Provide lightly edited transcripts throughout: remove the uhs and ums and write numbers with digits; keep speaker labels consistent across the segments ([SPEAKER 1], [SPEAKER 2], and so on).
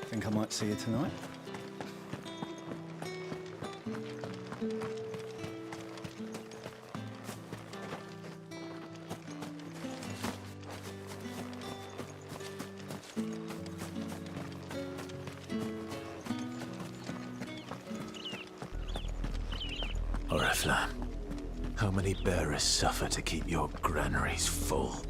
[SPEAKER 1] Think I might see you tonight?
[SPEAKER 2] Oriflamme, how many bearers suffer to keep your granaries full?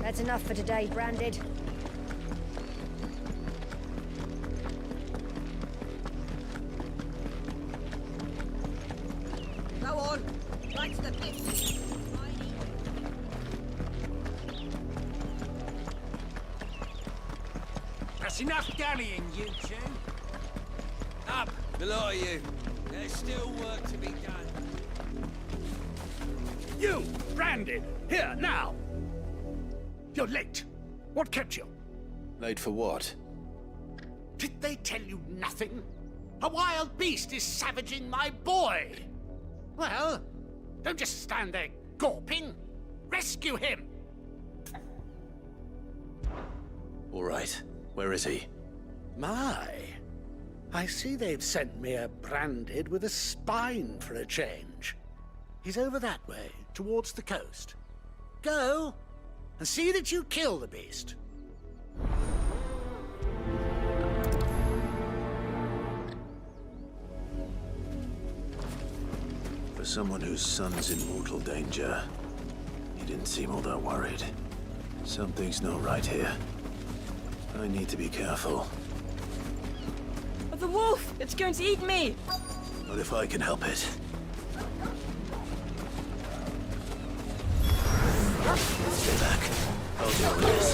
[SPEAKER 3] That's enough for today, Branded.
[SPEAKER 4] Go on, right to the pit.
[SPEAKER 5] That's enough dallying, you two.
[SPEAKER 6] Up, the lot of you. There's still work to be done.
[SPEAKER 5] You, Branded, here, now! You're late. What kept you?
[SPEAKER 2] Late for what?
[SPEAKER 5] Did they tell you nothing? A wild beast is savaging my boy! Well, don't just stand there gawping. Rescue him!
[SPEAKER 2] All right. Where is he?
[SPEAKER 5] My, I see they've sent me a Branded with a spine for a change. He's over that way, towards the coast. Go, and see that you kill the beast.
[SPEAKER 2] For someone whose son's in mortal danger, he didn't seem all that worried. Something's not right here. I need to be careful.
[SPEAKER 7] But the wolf! It's going to eat me!
[SPEAKER 2] What if I can help it? Stay back. I'll deal with this.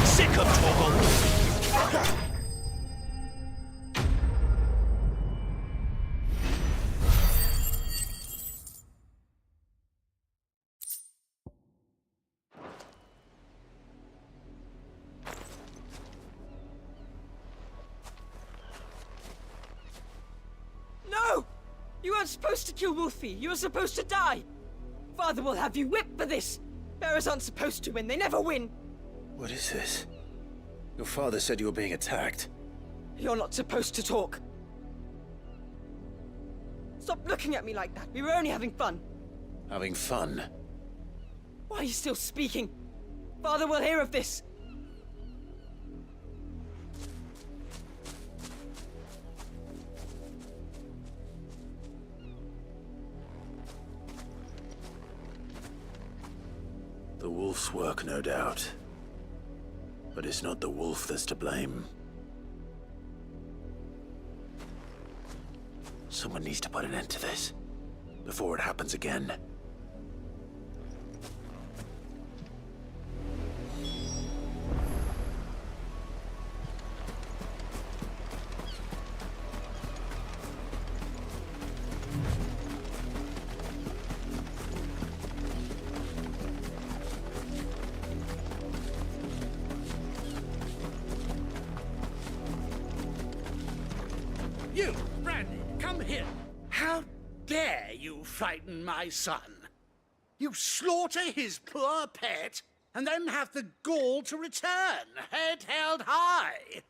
[SPEAKER 2] Sick of trouble!
[SPEAKER 7] No! You weren't supposed to kill Wolfie. You were supposed to die. Father will have you whipped for this. Bearers aren't supposed to win. They never win.
[SPEAKER 2] What is this? Your father said you were being attacked.
[SPEAKER 7] You're not supposed to talk. Stop looking at me like that. We were only having fun.
[SPEAKER 2] Having fun?
[SPEAKER 7] Why are you still speaking? Father will hear of this.
[SPEAKER 2] The wolf's work, no doubt. But it's not the wolf that's to blame. Someone needs to put an end to this, before it happens again.
[SPEAKER 5] You, Branded, come here. How dare you frighten my son? You slaughter his poor pet, and then have the gall to return, head held high.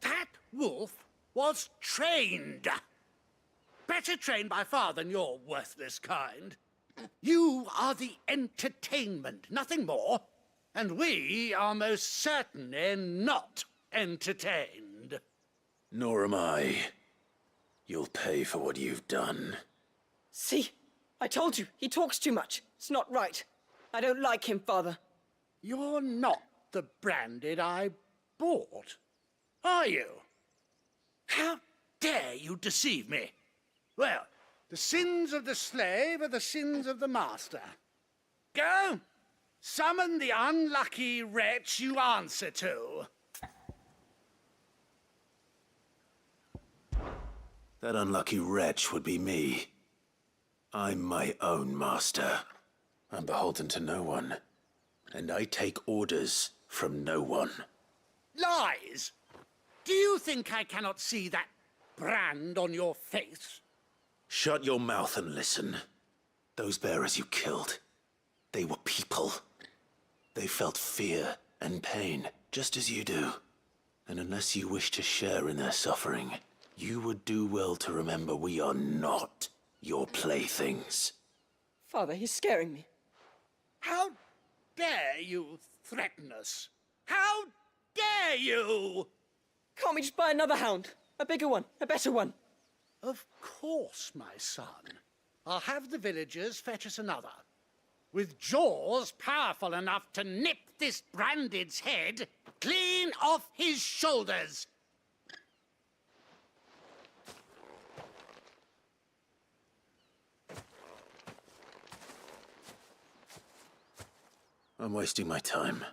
[SPEAKER 5] That wolf was trained. Better trained by far than your worthless kind. You are the entertainment, nothing more. And we are most certainly not entertained.
[SPEAKER 2] Nor am I. You'll pay for what you've done.
[SPEAKER 7] See? I told you. He talks too much. It's not right. I don't like him, Father.
[SPEAKER 5] You're not the Branded I bought, are you? How dare you deceive me? Well, the sins of the slave are the sins of the master. Go, summon the unlucky wretch you answer to.
[SPEAKER 2] That unlucky wretch would be me. I'm my own master. I'm beholden to no one. And I take orders from no one.
[SPEAKER 5] Lies! Do you think I cannot see that brand on your face?
[SPEAKER 2] Shut your mouth and listen. Those bearers you killed, they were people. They felt fear and pain, just as you do. And unless you wish to share in their suffering, you would do well to remember we are not your playthings.
[SPEAKER 7] Father, he's scaring me.
[SPEAKER 5] How dare you threaten us? How dare you?
[SPEAKER 7] Can't we just buy another hound? A bigger one, a better one.
[SPEAKER 5] Of course, my son. I'll have the villagers fetch us another. With jaws powerful enough to nip this Branded's head clean off his shoulders.
[SPEAKER 2] I'm wasting my time.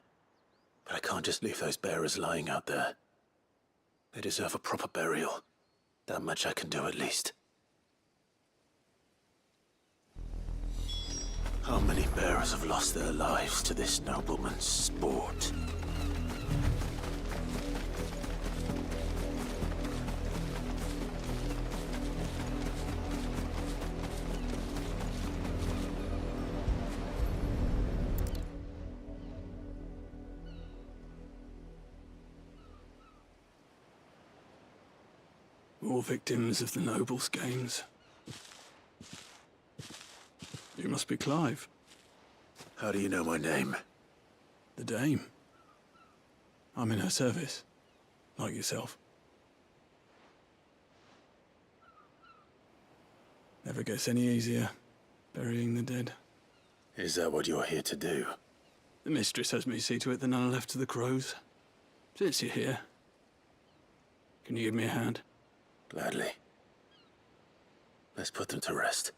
[SPEAKER 2] But I can't just leave those bearers lying out there. They deserve a proper burial. That much I can do at least. How many bearers have lost their lives to this nobleman's sport?
[SPEAKER 8] More victims of the nobles' games. You must be Clive.
[SPEAKER 2] How do you know my name?
[SPEAKER 8] The Dame. I'm in her service, like yourself. Never gets any easier, burying the dead.
[SPEAKER 2] Is that what you're here to do?
[SPEAKER 8] The mistress has me see to it that none are left to the crows. Since you're here, can you give me a hand?
[SPEAKER 2] Gladly. Let's put them to rest.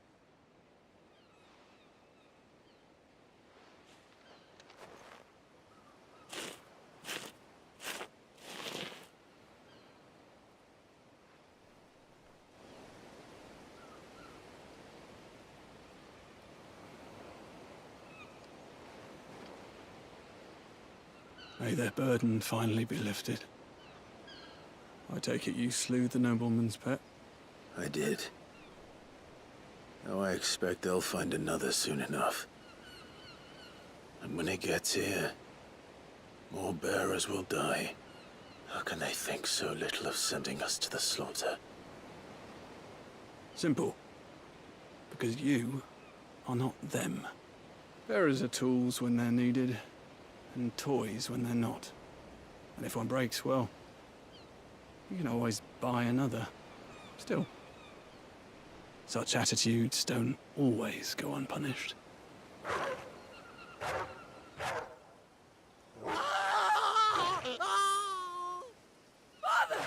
[SPEAKER 8] May their burden finally be lifted. I take it you slew the nobleman's pet?
[SPEAKER 2] I did. Now I expect they'll find another soon enough. And when it gets here, more bearers will die. How can they think so little of sending us to the slaughter?
[SPEAKER 8] Simple. Because you are not them. Bearers are tools when they're needed, and toys when they're not. And if one breaks, well, you can always buy another. Still, such attitudes don't always go unpunished.
[SPEAKER 7] Father!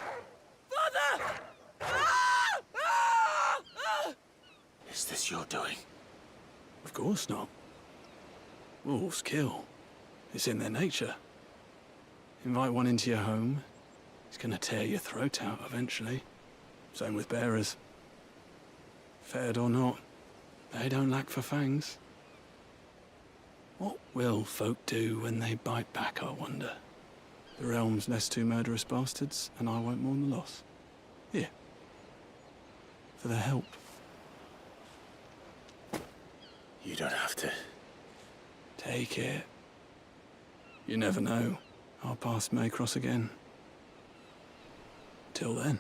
[SPEAKER 7] Father!
[SPEAKER 2] Is this your doing?
[SPEAKER 8] Of course not. Wolves kill. It's in their nature. Invite one into your home, he's gonna tear your throat out eventually. Same with bearers. Fed or not, they don't lack for fangs. What will folk do when they bite back, I wonder? The realm's less two murderous bastards, and I won't mourn the loss. Here. For their help.
[SPEAKER 2] You don't have to.
[SPEAKER 8] Take it. You never know. Our paths may cross again. Till then.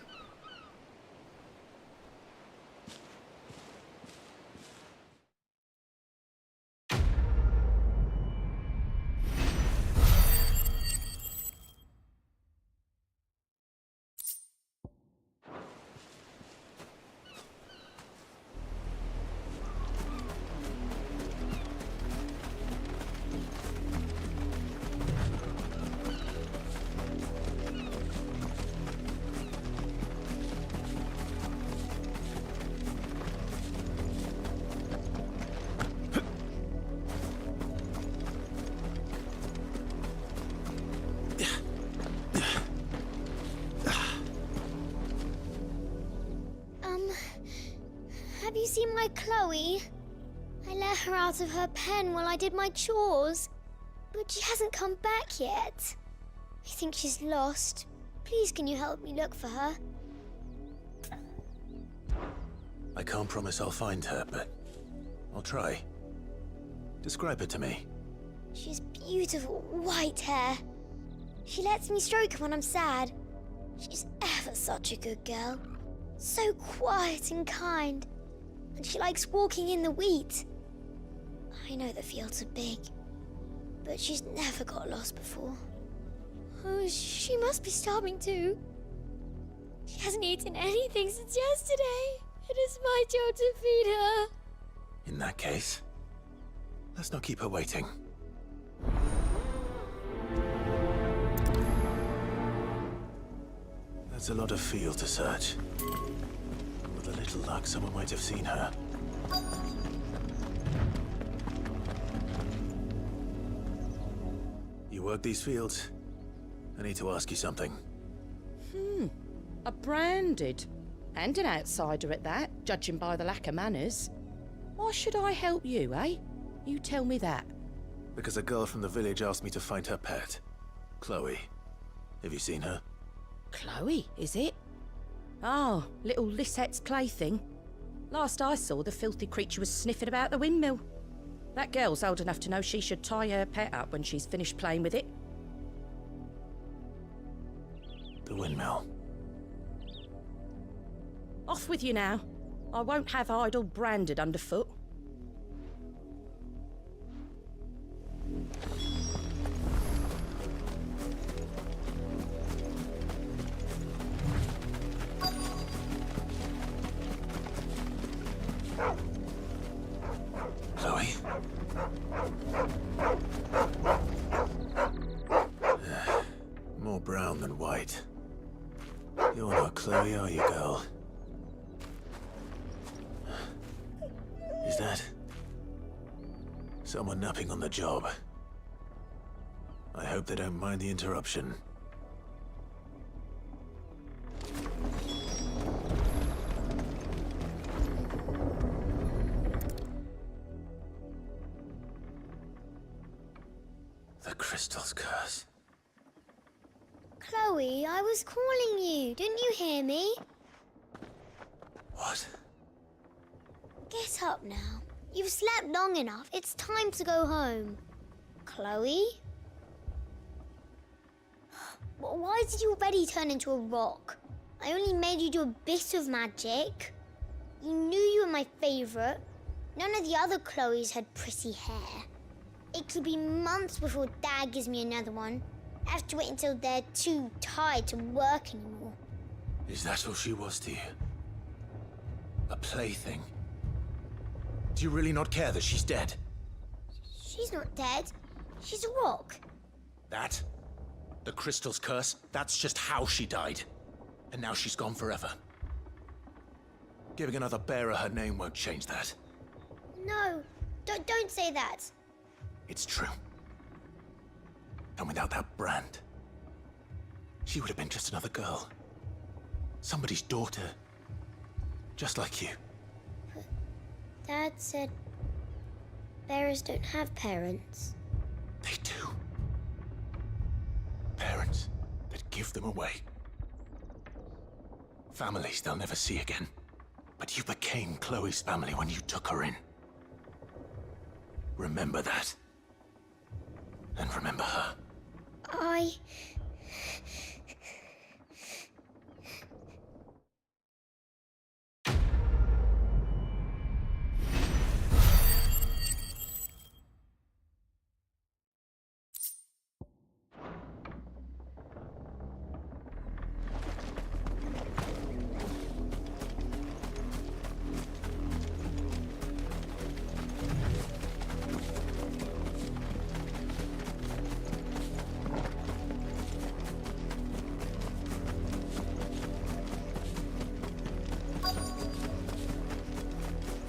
[SPEAKER 9] Have you seen my Chloe? I let her out of her pen while I did my chores. But she hasn't come back yet. I think she's lost. Please, can you help me look for her?
[SPEAKER 2] I can't promise I'll find her, but I'll try. Describe her to me.
[SPEAKER 9] She's beautiful white hair. She lets me stroke her when I'm sad. She's ever such a good girl. So quiet and kind. And she likes walking in the wheat. I know the fields are big, but she's never got lost before. Oh, she must be starving too. She hasn't eaten anything since yesterday. It is my job to feed her.
[SPEAKER 2] In that case, let's not keep her waiting. That's a lot of field to search. With a little luck, someone might have seen her. You work these fields? I need to ask you something.
[SPEAKER 10] A branded. And an outsider at that, judging by the lack of manners. Why should I help you, eh? You tell me that.
[SPEAKER 2] Because a girl from the village asked me to find her pet. Chloe. Have you seen her?
[SPEAKER 10] Chloe, is it? Oh, little Lisette's plaything. Last I saw, the filthy creature was sniffing about the windmill. That girl's old enough to know she should tie her pet up when she's finished playing with it.
[SPEAKER 2] The windmill.
[SPEAKER 10] Off with you now. I won't have idle branded underfoot.
[SPEAKER 2] Chloe? More brown than white. You're not Chloe, are you, girl? Is that someone napping on the job? I hope they don't mind the interruption. The crystal's curse.
[SPEAKER 9] Chloe, I was calling you. Didn't you hear me?
[SPEAKER 2] What?
[SPEAKER 9] Get up now. You've slept long enough. It's time to go home. Chloe? Why did you already turn into a rock? I only made you do a bit of magic. You knew you were my favorite. None of the other Chloes had pretty hair. It could be months before Dad gives me another one. I have to wait until they're too tired to work anymore.
[SPEAKER 2] Is that all she was to you? A plaything? Do you really not care that she's dead?
[SPEAKER 9] She's not dead. She's a rock.
[SPEAKER 2] That? The crystal's curse? That's just how she died. And now she's gone forever. Giving another bearer her name won't change that.
[SPEAKER 9] No, don't say that.
[SPEAKER 2] It's true. And without that brand, she would have been just another girl. Somebody's daughter. Just like you.
[SPEAKER 9] But Dad said bearers don't have parents.
[SPEAKER 2] They do. Parents that give them away. Families they'll never see again. But you became Chloe's family when you took her in. Remember that. And remember her.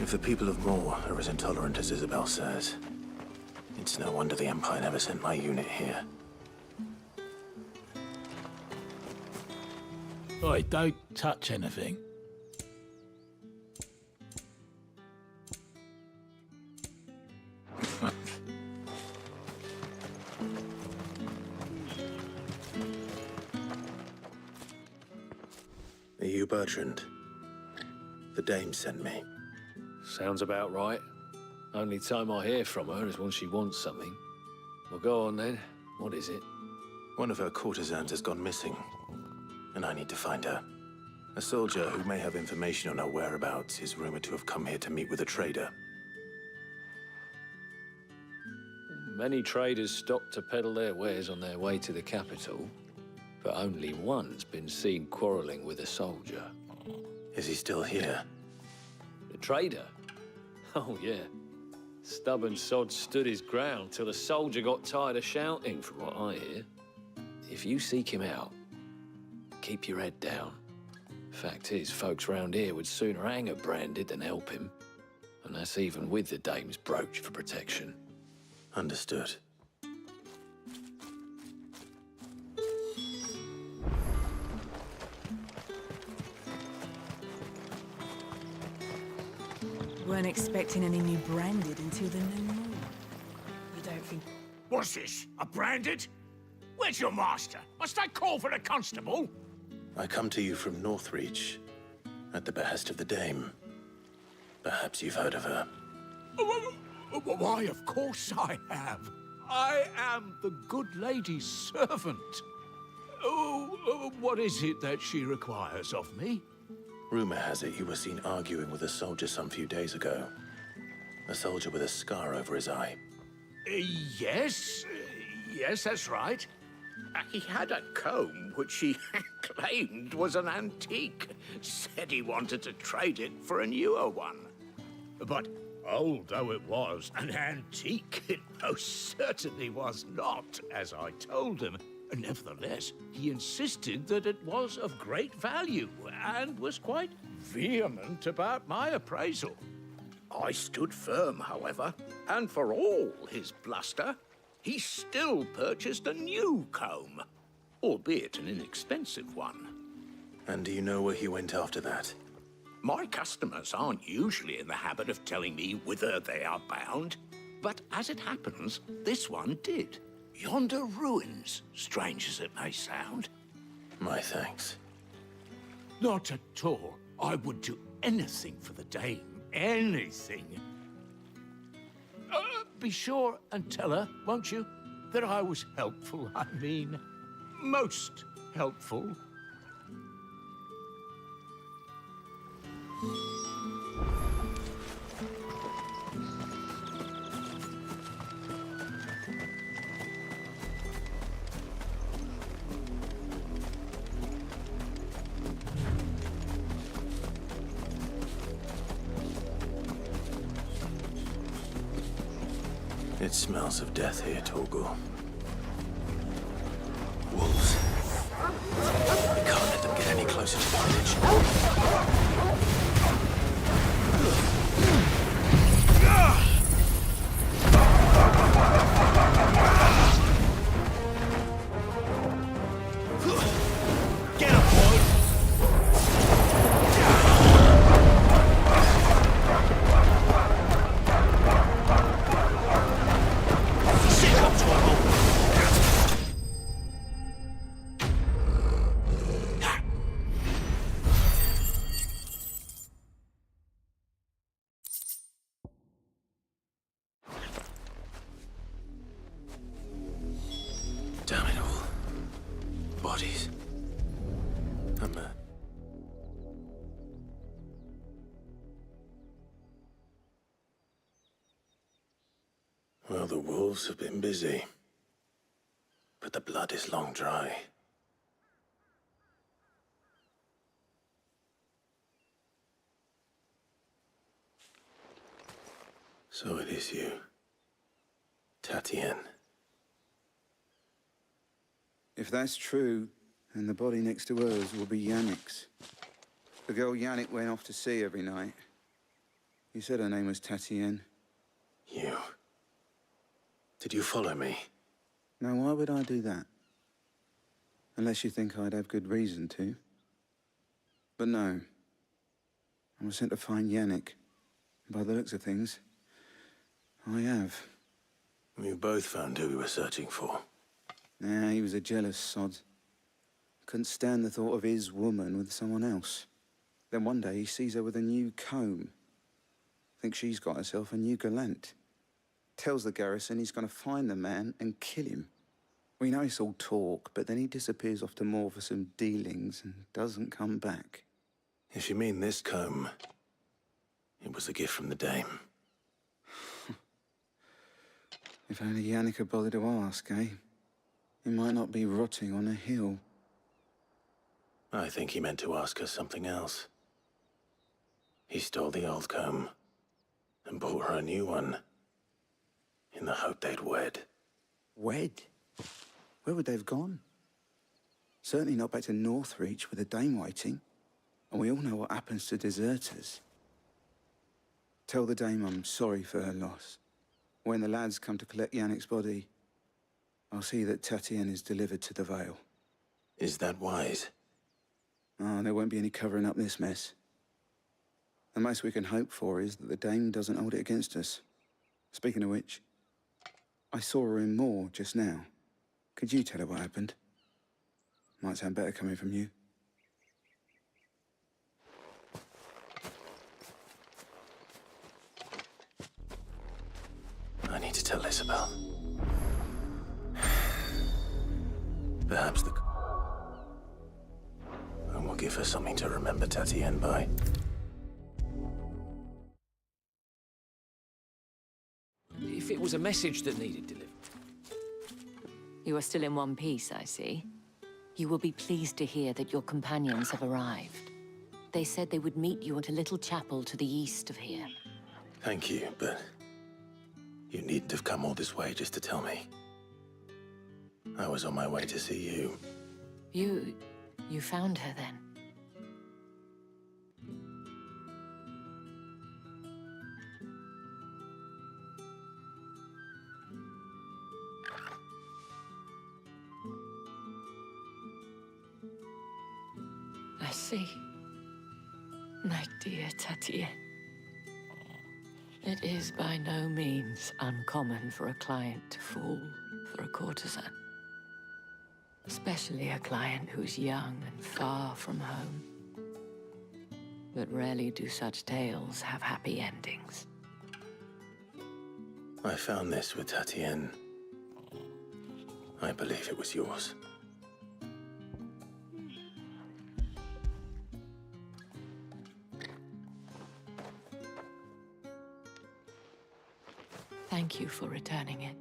[SPEAKER 2] If the people of Moor are as intolerant as Isabel says, it's no wonder the Empire never sent my unit here.
[SPEAKER 11] Oi, don't touch anything.
[SPEAKER 2] Bertrand. The dame sent me.
[SPEAKER 6] Sounds about right. Only time I hear from her is when she wants something. Well, go on then. What is it?
[SPEAKER 2] One of her courtesans has gone missing, and I need to find her. A soldier who may have information on her whereabouts is rumored to have come here to meet with a trader.
[SPEAKER 6] Many traders stop to peddle their wares on their way to the capital, but only one's been seen quarreling with a soldier.
[SPEAKER 2] Is he still here?
[SPEAKER 6] The trader? Oh, yeah. Stubborn sod stood his ground till the soldier got tired of shouting, from what I hear. If you seek him out, keep your head down. Fact is, folks round here would sooner hang a branded than help him. And that's even with the dame's brooch for protection.
[SPEAKER 2] Understood.
[SPEAKER 12] Weren't expecting any new branded until the new moon. You don't think...
[SPEAKER 5] What's this? A branded? Where's your master? Must I call for a constable?
[SPEAKER 2] I come to you from Northreach, at the behest of the dame. Perhaps you've heard of her.
[SPEAKER 5] Why, of course I have. I am the good lady's servant. What is it that she requires of me?
[SPEAKER 2] Rumor has it you were seen arguing with a soldier some few days ago. A soldier with a scar over his eye.
[SPEAKER 5] Yes, that's right. He had a comb which he claimed was an antique. Said he wanted to trade it for a newer one. But old though it was, an antique it most certainly was not, as I told him. Nevertheless, he insisted that it was of great value and was quite vehement about my appraisal. I stood firm, however, and for all his bluster, he still purchased a new comb, albeit an inexpensive one.
[SPEAKER 2] And do you know where he went after that?
[SPEAKER 5] My customers aren't usually in the habit of telling me whither they are bound, but as it happens, this one did. Yonder ruins, strange as it may sound.
[SPEAKER 2] My thanks.
[SPEAKER 5] Not at all. I would do anything for the dame. Anything. Be sure and tell her, won't you, that I was helpful. I mean, most helpful.
[SPEAKER 2] It smells of death here, Torgor. Wolves. We can't let them get any closer to the village. Get up, boy! Damn it all. Bodies. Well, the wolves have been busy. But the blood is long dry. So it is you, Tatienne.
[SPEAKER 1] If that's true, then the body next to hers will be Yannick's. The girl Yannick went off to sea every night. You said her name was Tatienne.
[SPEAKER 2] You? Did you follow me?
[SPEAKER 1] Now, why would I do that? Unless you think I'd have good reason to. But no. I was sent to find Yannick. By the looks of things, I have.
[SPEAKER 2] We both found who we were searching for.
[SPEAKER 1] Nah, he was a jealous sod. Couldn't stand the thought of his woman with someone else. Then one day he sees her with a new comb. Thinks she's got herself a new gallant. Tells the garrison he's going to find the man and kill him. We know it's all talk, but then he disappears off to Moor for some dealings and doesn't come back.
[SPEAKER 2] If you mean this comb, it was a gift from the dame.
[SPEAKER 1] If only Yannick had bothered to ask, eh? He might not be rotting on a hill.
[SPEAKER 2] I think he meant to ask her something else. He stole the old comb and bought her a new one in the hope they'd wed.
[SPEAKER 1] Wed? Where would they have gone? Certainly not back to Northreach with a dame waiting. And we all know what happens to deserters. Tell the dame I'm sorry for her loss. When the lads come to collect Yannick's body, I'll see that Tatienne is delivered to the Vale.
[SPEAKER 2] Is that wise?
[SPEAKER 1] Oh, there won't be any covering up this mess. The most we can hope for is that the dame doesn't hold it against us. Speaking of which, I saw her in Moor just now. Could you tell her what happened? Might sound better coming from you.
[SPEAKER 2] I need to tell Isabel. Perhaps the... And we'll give her something to remember Tatienne by.
[SPEAKER 6] If it was a message that needed delivered.
[SPEAKER 13] You are still in one piece, I see. You will be pleased to hear that your companions have arrived. They said they would meet you at a little chapel to the east of here.
[SPEAKER 2] Thank you, but... you needn't have come all this way just to tell me. I was on my way to see you.
[SPEAKER 13] You found her then? I see. My dear Tatienne. It is by no means uncommon for a client to fall for a courtesan. Especially a client who's young and far from home. But rarely do such tales have happy endings.
[SPEAKER 2] I found this with Tatienne. I believe it was yours.
[SPEAKER 13] Thank you for returning it.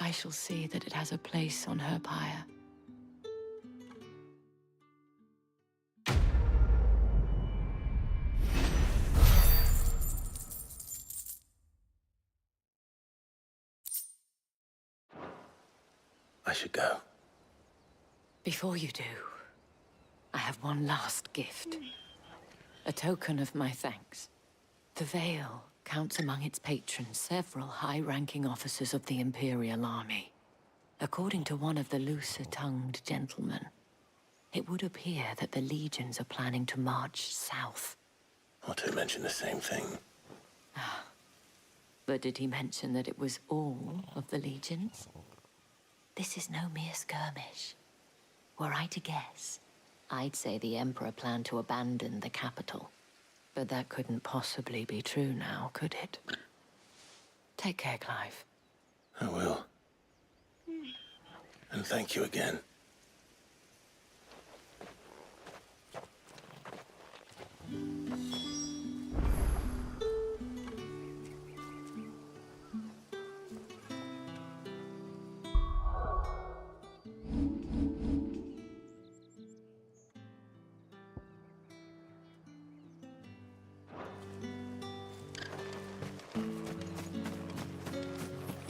[SPEAKER 13] I shall see that it has a place on her pyre.
[SPEAKER 2] I should go.
[SPEAKER 13] Before you do, I have one last gift. A token of my thanks. The Vale counts among its patrons several high-ranking officers of the Imperial Army. According to one of the looser-tongued gentlemen, it would appear that the legions are planning to march south.
[SPEAKER 2] Not to mention the same thing.
[SPEAKER 13] But did he mention that it was all of the legions? This is no mere skirmish. Were I to guess, I'd say the Emperor planned to abandon the capital. But that couldn't possibly be true now, could it? Take care, Clive.
[SPEAKER 2] I will. And thank you again.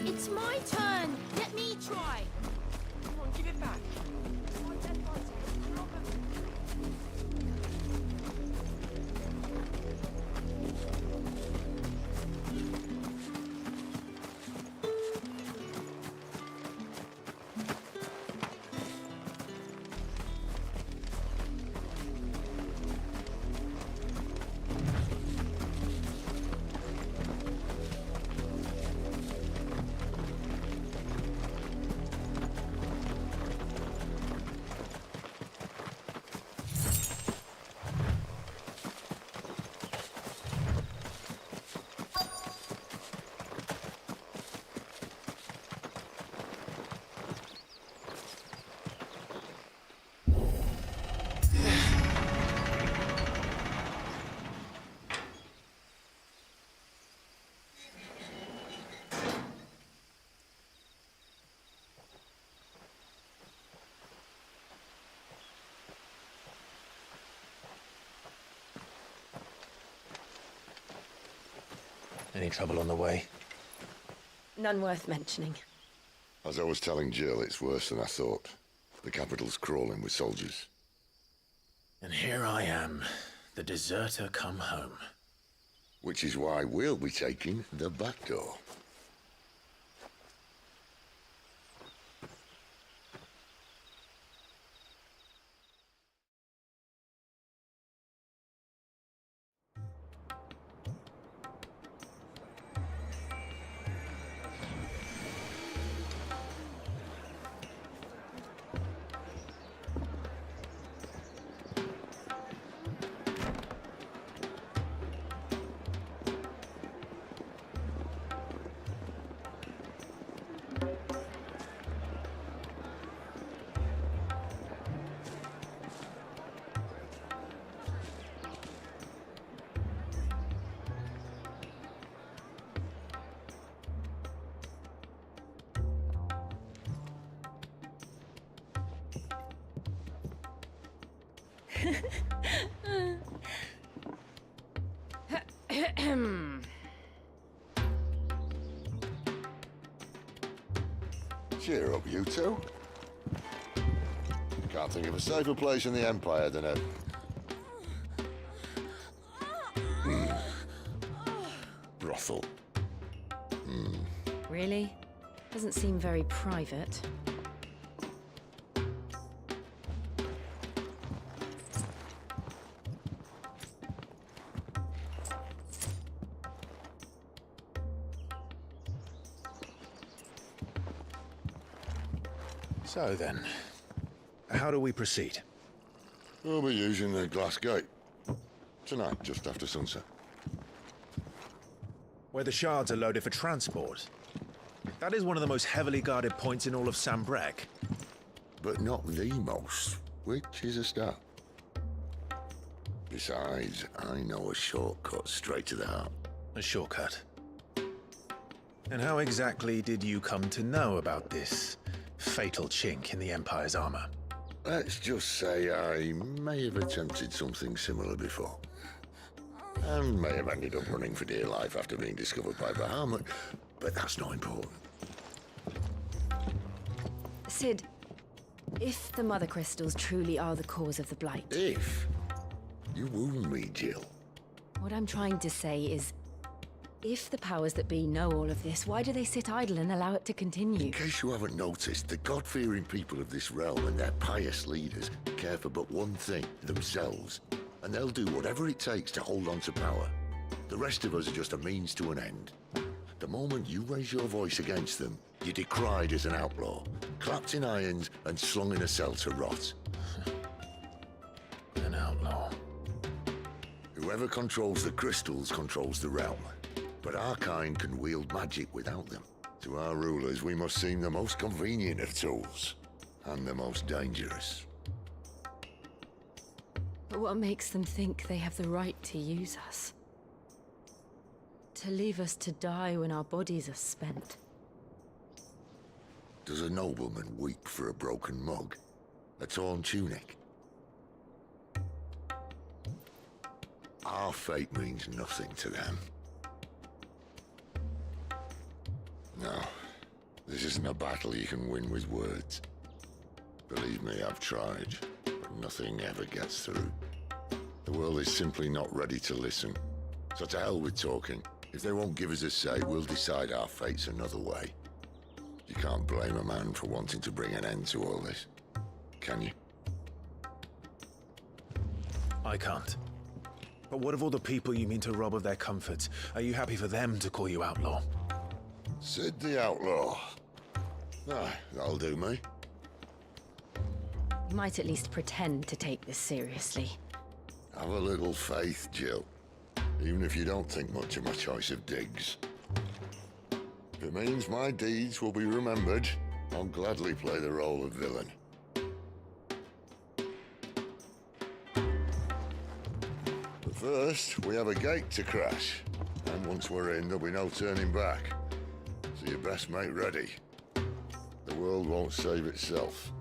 [SPEAKER 4] It's my turn! Let me try!
[SPEAKER 7] Come on, give it back.
[SPEAKER 2] Any trouble on the way?
[SPEAKER 10] None worth mentioning.
[SPEAKER 14] As I was telling Jill, it's worse than I thought. The capital's crawling with soldiers.
[SPEAKER 2] And here I am, the deserter come home.
[SPEAKER 14] Which is why we'll be taking the back door. Cheer up, you two. Can't think of a safer place in the Empire than a... brothel.
[SPEAKER 10] Really? Doesn't seem very private.
[SPEAKER 2] So then, how do we proceed?
[SPEAKER 14] We'll be using the glass gate. Tonight, just after sunset.
[SPEAKER 2] Where the shards are loaded for transport. That is one of the most heavily guarded points in all of Sambrek.
[SPEAKER 14] But not the most, which is a start. Besides, I know a shortcut straight to the heart.
[SPEAKER 2] A shortcut. And how exactly did you come to know about this fatal chink in the Empire's armor?
[SPEAKER 14] Let's just say I may have attempted something similar before. And may have ended up running for dear life after being discovered by Bahamut, but that's not important.
[SPEAKER 15] Sid, if the Mother Crystals truly are the cause of the Blight...
[SPEAKER 14] If? You wound me, Jill.
[SPEAKER 15] What I'm trying to say is, if the powers that be know all of this, why do they sit idle and allow it to continue?
[SPEAKER 14] In case you haven't noticed, the God-fearing people of this realm and their pious leaders care for but one thing, themselves. And they'll do whatever it takes to hold on to power. The rest of us are just a means to an end. The moment you raise your voice against them, you're decried as an outlaw, clapped in irons and slung in a cell to rot.
[SPEAKER 2] An outlaw.
[SPEAKER 14] Whoever controls the crystals controls the realm. But our kind can wield magic without them. To our rulers, we must seem the most convenient of tools, and the most dangerous.
[SPEAKER 15] But what makes them think they have the right to use us? To leave us to die when our bodies are spent?
[SPEAKER 14] Does a nobleman weep for a broken mug? A torn tunic? Our fate means nothing to them. No, this isn't a battle you can win with words. Believe me, I've tried, but nothing ever gets through. The world is simply not ready to listen. So to hell with talking. If they won't give us a say, we'll decide our fates another way. You can't blame a man for wanting to bring an end to all this, can you?
[SPEAKER 2] I can't. But what of all the people you mean to rob of their comforts? Are you happy for them to call you outlaw?
[SPEAKER 14] Sid the Outlaw. Ah, that'll do me.
[SPEAKER 15] You might at least pretend to take this seriously.
[SPEAKER 14] Have a little faith, Jill. Even if you don't think much of my choice of digs. If it means my deeds will be remembered, I'll gladly play the role of villain. But first, we have a gate to crash. And once we're in, there'll be no turning back. So you best make ready. The world won't save itself.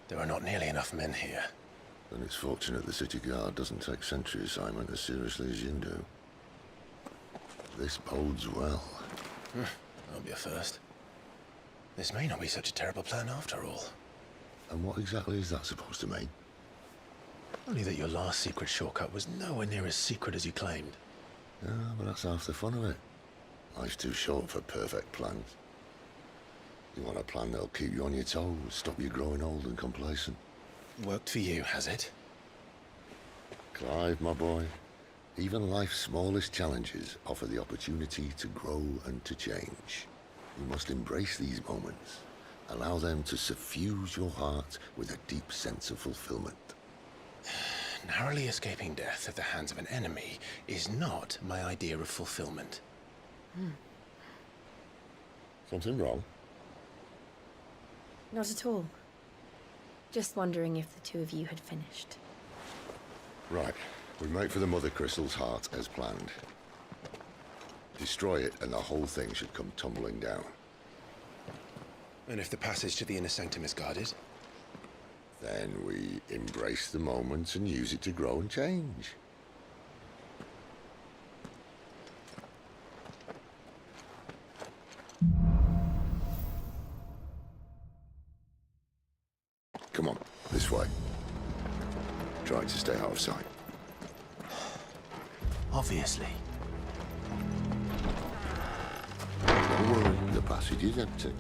[SPEAKER 2] There are not nearly enough men here.
[SPEAKER 14] Then it's fortunate the city guard doesn't take sentry assignment as seriously as you do. This bodes well.
[SPEAKER 2] That'll be a first. This may not be such a terrible plan after all.
[SPEAKER 14] And what exactly is that supposed to mean?
[SPEAKER 2] Only that your last secret shortcut was nowhere near as secret as you claimed.
[SPEAKER 14] Yeah, but that's half the fun of it. Life's too short for perfect plans. You want a plan that'll keep you on your toes, stop you growing old and complacent.
[SPEAKER 2] Worked for you, has it?
[SPEAKER 14] Clive, my boy, even life's smallest challenges offer the opportunity to grow and to change. You must embrace these moments. Allow them to suffuse your heart with a deep sense of fulfillment.
[SPEAKER 2] Narrowly escaping death at the hands of an enemy is not my idea of fulfillment.
[SPEAKER 14] Something wrong?
[SPEAKER 15] Not at all. Just wondering if the two of you had finished.
[SPEAKER 14] Right. We make for the Mother Crystal's heart as planned. Destroy it and the whole thing should come tumbling down.
[SPEAKER 2] And if the passage to the inner sanctum is guarded?
[SPEAKER 14] Then we embrace the moment and use it to grow and change. Come on, this way. Trying to stay out of sight.
[SPEAKER 2] Obviously.
[SPEAKER 14] Don't worry, the passage is empty.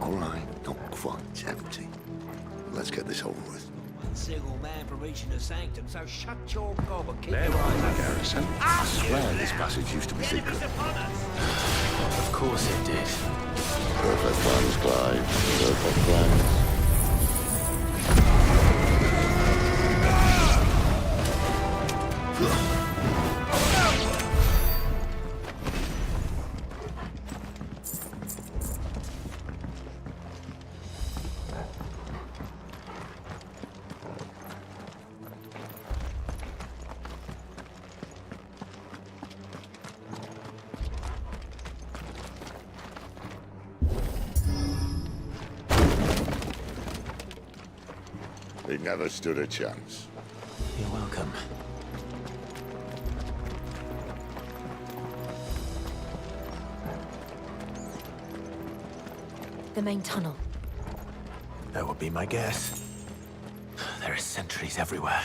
[SPEAKER 14] All right, not quite empty. Let's get this over with.
[SPEAKER 16] One single man for reaching the sanctum, so shut your gob and keep
[SPEAKER 14] There
[SPEAKER 16] your eyes open.
[SPEAKER 14] Garrison. I swear this passage used to be secret.
[SPEAKER 2] Of course it did.
[SPEAKER 14] Perfect plans, Clive. Perfect plans. He never stood a chance.
[SPEAKER 2] You're welcome.
[SPEAKER 15] The main tunnel.
[SPEAKER 2] That would be my guess. There are sentries everywhere.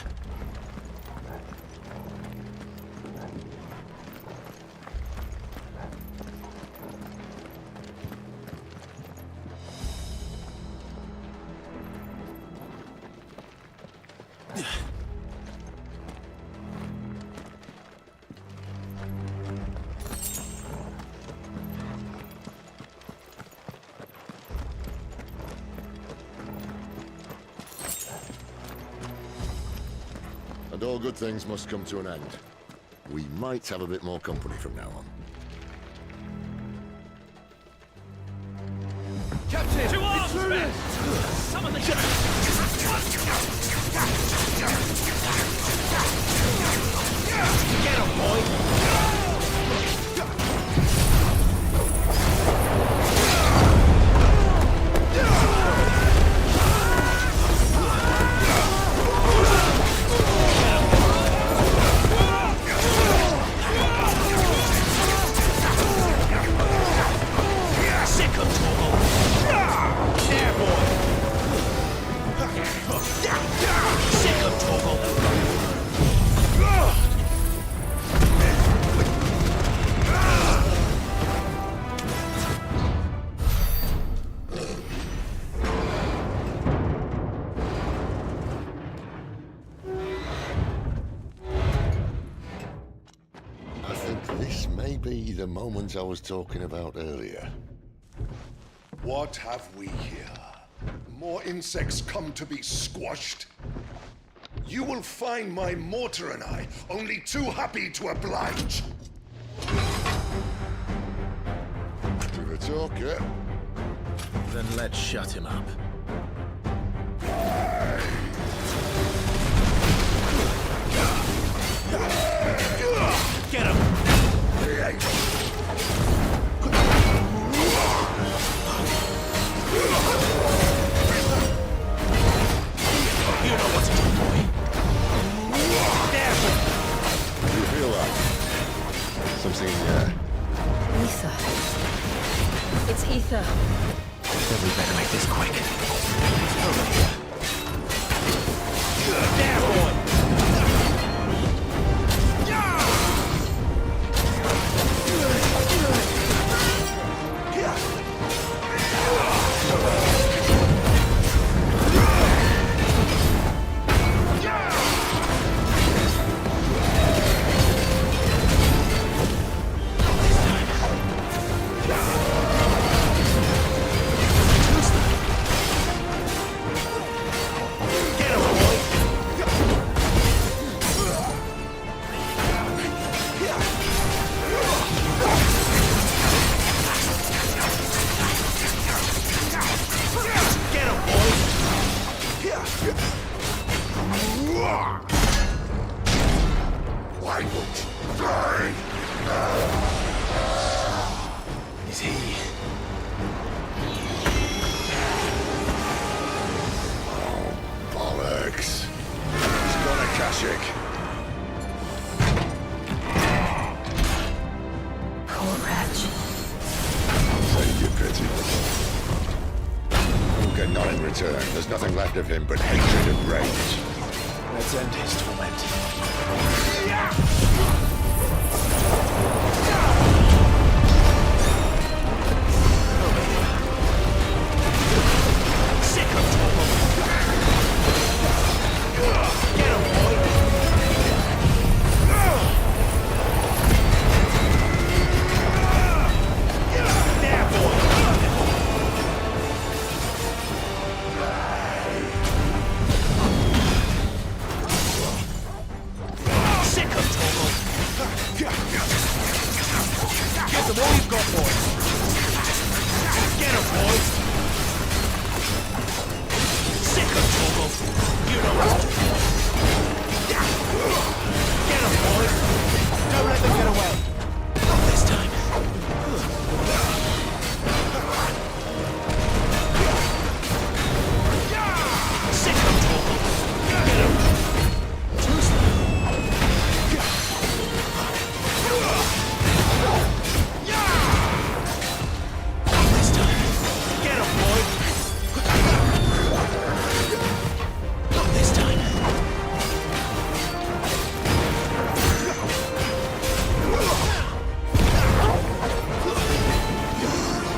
[SPEAKER 14] And all good things must come to an end. We might have a bit more company from now on.
[SPEAKER 16] Captain!
[SPEAKER 5] To arms, men!
[SPEAKER 16] Summon the Get him, boy!
[SPEAKER 5] There, boy!
[SPEAKER 14] This may be the moment I was talking about earlier.
[SPEAKER 17] What have we here? More insects come to be squashed? You will find my mortar and I only too happy to oblige.
[SPEAKER 14] To the talker.
[SPEAKER 2] Then let's shut him up. Get him! You know what to do, boy. There!
[SPEAKER 14] Do you feel that? Something,
[SPEAKER 15] Ether. It's ether.
[SPEAKER 2] Then we better make this quick. There, boy!
[SPEAKER 17] Why won't you die?
[SPEAKER 2] Is he?
[SPEAKER 14] Oh, bollocks. He's got a Kashik.
[SPEAKER 15] Poor wretch.
[SPEAKER 14] Save your pity. You'll get none in return. There's nothing left of him but hatred and rage.
[SPEAKER 2] Let's end his torment. Sick of trouble. Get him, boy. There, boy. Sick of trouble. Give them all you've got, boy. Get him, boy. Sick of trouble. You know what to do. Get him, boy. Don't let them get away. Not this time. Sick of trouble. Get him. Too slow. This time. Get him, boy. Not this time.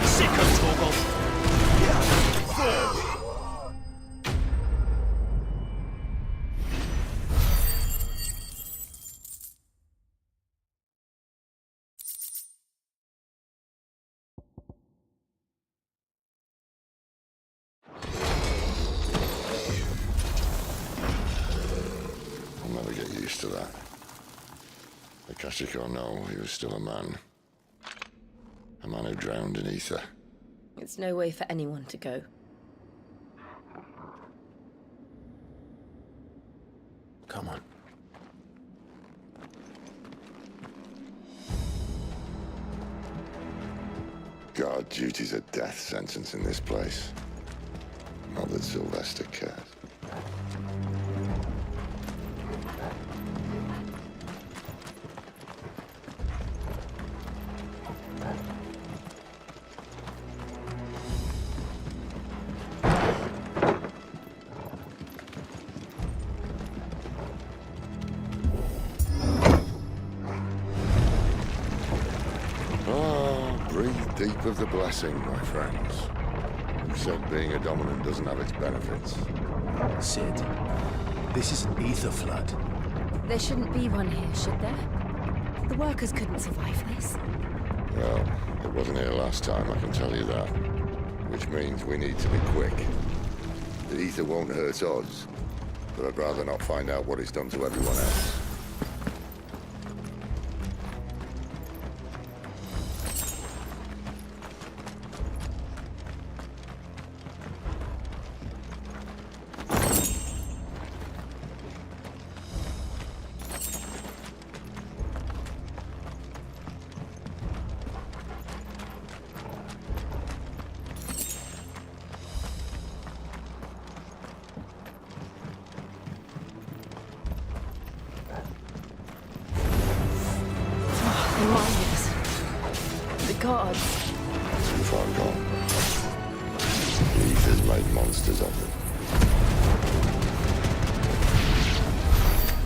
[SPEAKER 2] Sick of trouble.
[SPEAKER 14] I'll never get used to that. The Kashik or no, he was still a man. A man who drowned in ether.
[SPEAKER 15] It's no way for anyone to go.
[SPEAKER 2] Come on.
[SPEAKER 14] Guard duty's a death sentence in this place. Not that Sylvester cares. Deep of the blessing, my friends. Who said being a dominant doesn't have its benefits?
[SPEAKER 2] Sid, this is an ether flood.
[SPEAKER 15] There shouldn't be one here, should there? The workers couldn't survive this.
[SPEAKER 14] Well, it wasn't here last time, I can tell you that. Which means we need to be quick. The ether won't hurt odds, but I'd rather not find out what it's done to everyone else.
[SPEAKER 15] The gods.
[SPEAKER 14] Too far gone. The ether's made monsters of them.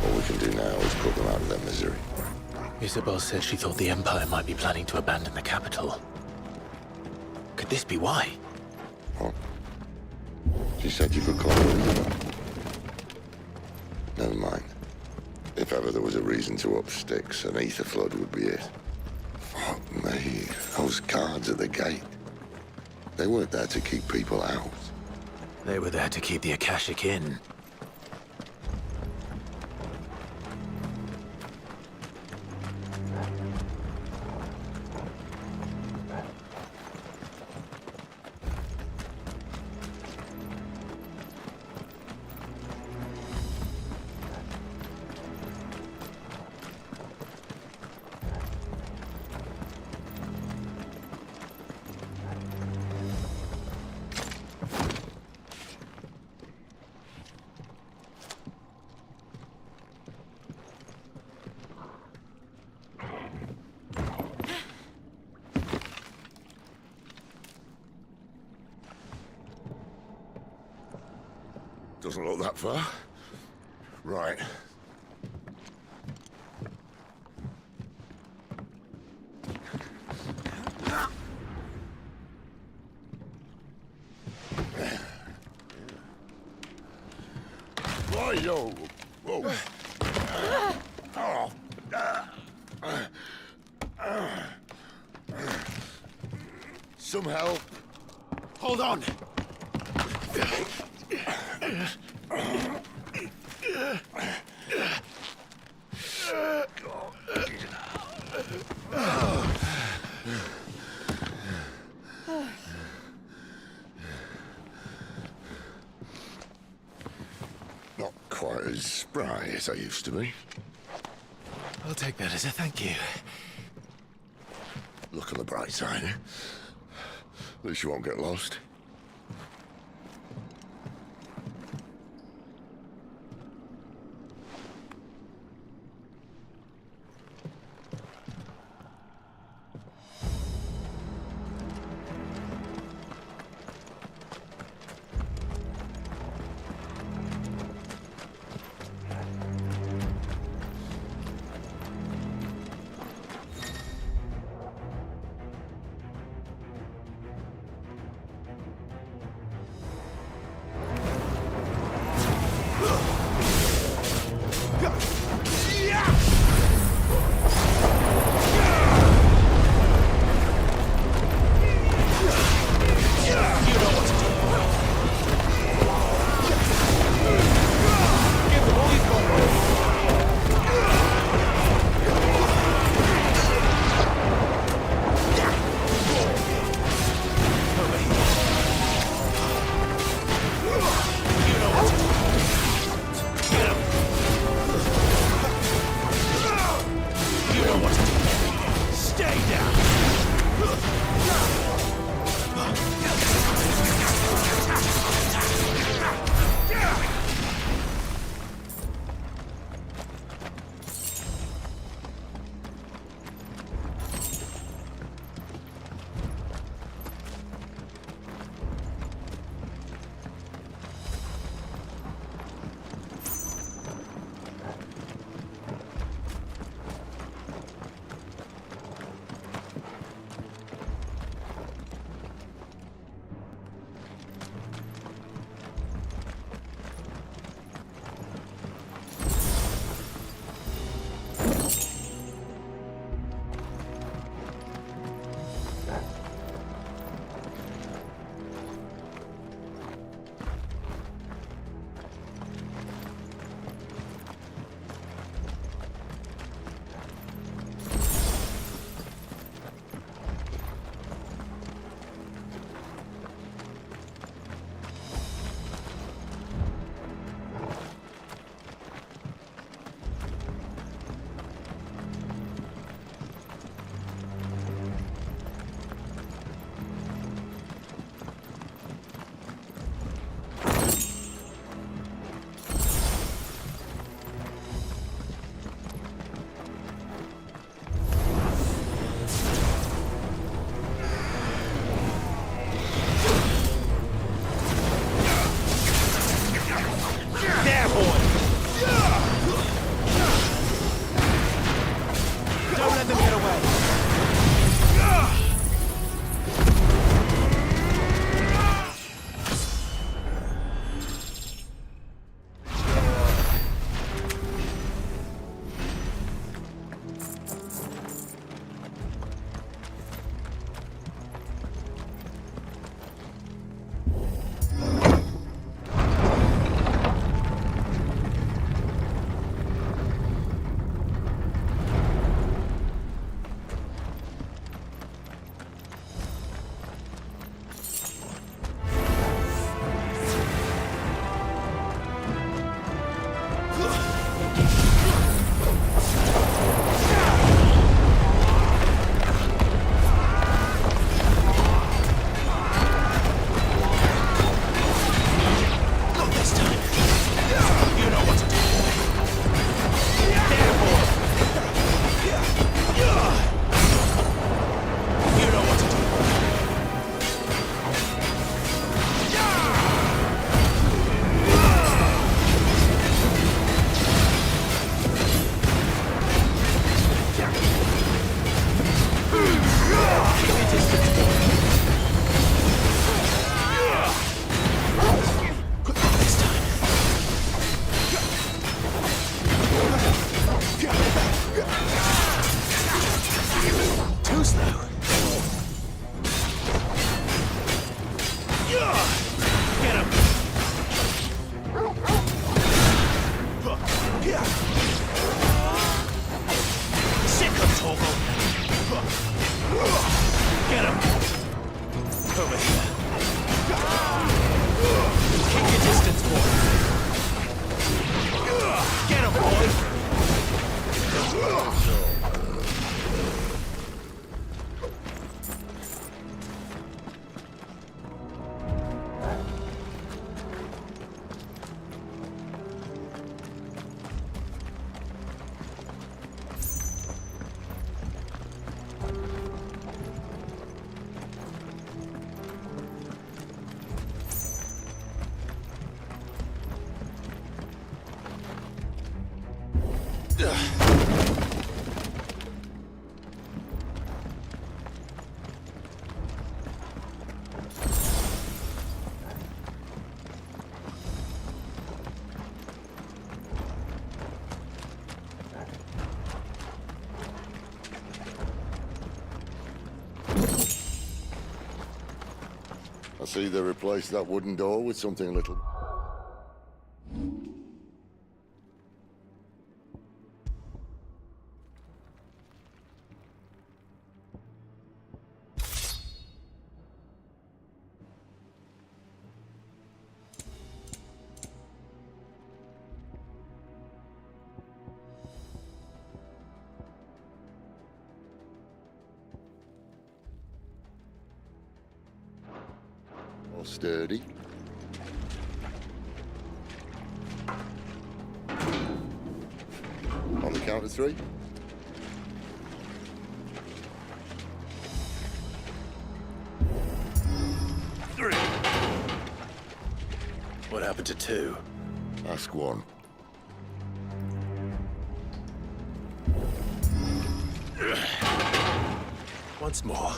[SPEAKER 14] All we can do now is put them out of their misery.
[SPEAKER 2] Isabel said she thought the Empire might be planning to abandon the capital. Could this be why?
[SPEAKER 14] What? She said you could call her Isabel. Never mind. If ever there was a reason to up sticks, an ether flood would be it. Fuck me. Those guards at the gate. They weren't there to keep people out.
[SPEAKER 2] They were there to keep the Akashic in.
[SPEAKER 14] Doesn't look that far. Right. Whoa, whoa. Some help.
[SPEAKER 2] Hold on!
[SPEAKER 14] Not quite as spry as I used to be.
[SPEAKER 2] I'll take that as a thank you.
[SPEAKER 14] Look on the bright side, eh? At least you won't get lost.
[SPEAKER 2] Get him! Over here. Keep your distance, boy. Get him, boy!
[SPEAKER 14] I see they replaced that wooden door with something a little... more sturdy. On the count of 3.
[SPEAKER 2] What happened to 2?
[SPEAKER 14] Ask 1.
[SPEAKER 2] Once more.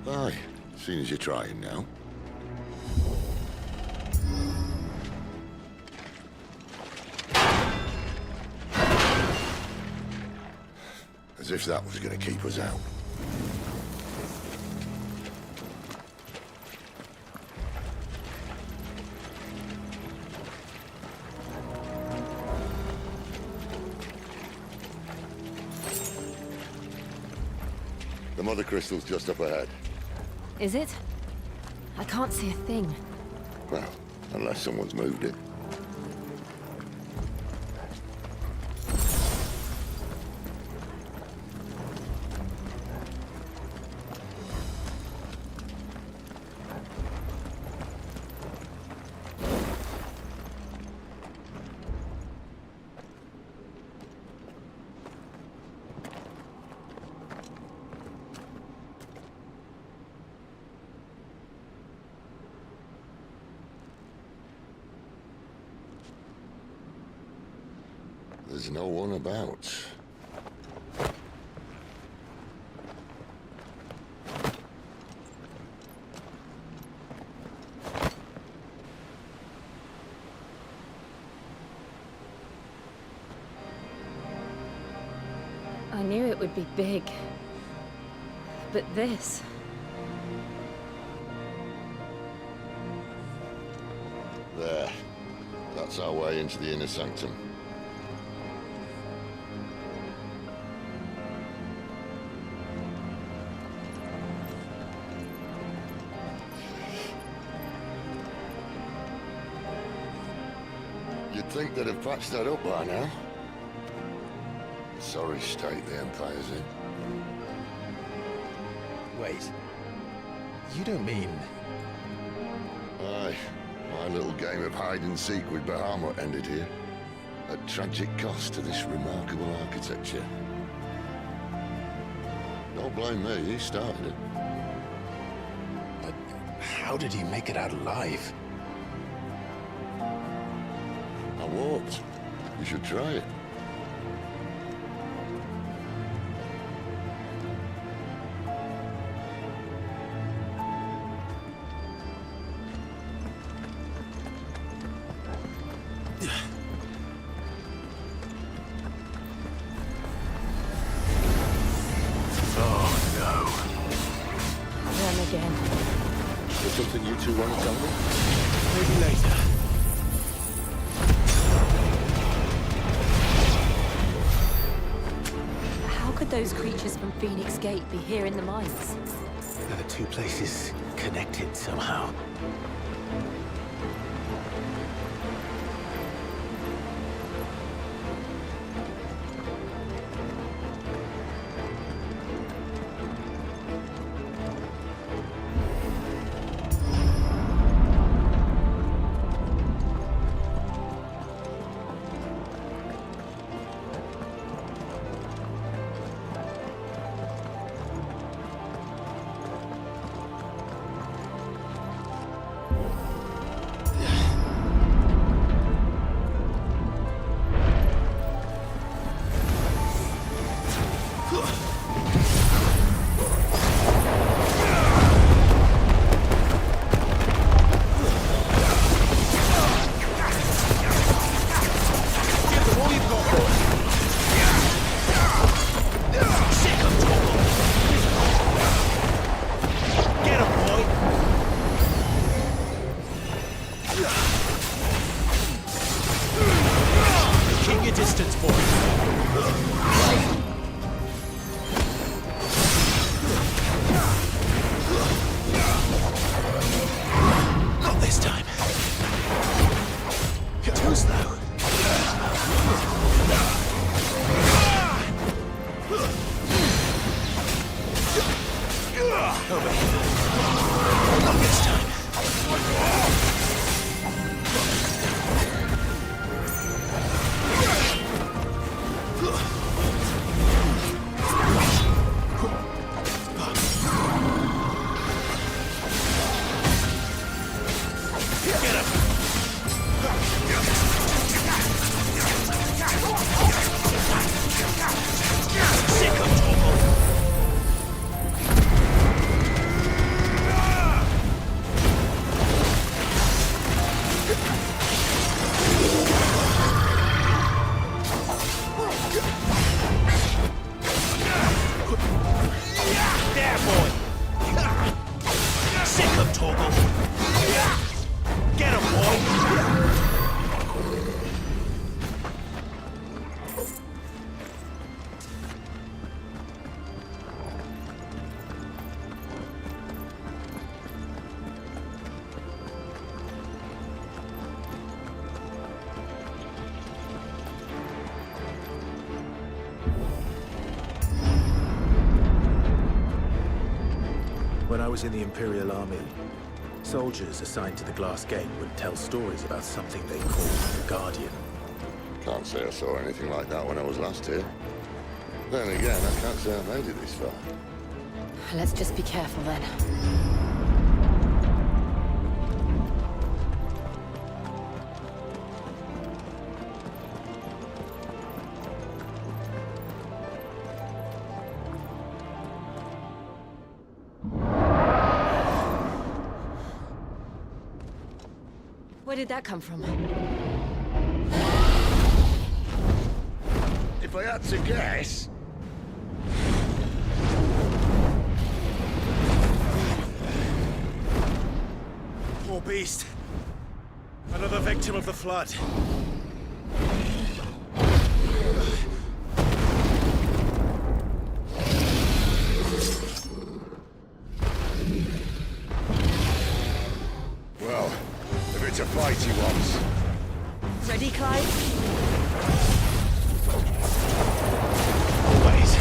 [SPEAKER 14] Aye, seeing as you're trying now. As if that was going to keep us out. The mother crystal's just up ahead.
[SPEAKER 15] Is it? I can't see a thing.
[SPEAKER 14] Well, unless someone's moved it. There's no one about.
[SPEAKER 15] I knew it would be big. But this...
[SPEAKER 14] There. That's our way into the inner sanctum. You'd think they'd have patched that up by now. Sorry state the Empire's in.
[SPEAKER 2] Wait. You don't mean...
[SPEAKER 14] Aye. My little game of hide-and-seek with Bahamut ended here. At tragic cost to this remarkable architecture. Don't blame me, he started it.
[SPEAKER 2] But how did he make it out alive?
[SPEAKER 14] I walked. You should try it. Something you two want to tell me?
[SPEAKER 2] Maybe later.
[SPEAKER 15] How could could those creatures from Phoenix Gate be here in the mines?
[SPEAKER 2] Are the two places connected somehow? When I was in the Imperial Army, soldiers assigned to the Glass Gate would tell stories about something they called the Guardian.
[SPEAKER 14] Can't say I saw anything like that when I was last here. Then again, I can't say I made it this far.
[SPEAKER 15] Let's just be careful then. Where did that come from?
[SPEAKER 17] If I had to guess...
[SPEAKER 2] Poor beast. Another victim of the flood.
[SPEAKER 17] Well, if it's a fight he wants.
[SPEAKER 10] Ready, Clyde?
[SPEAKER 2] Always.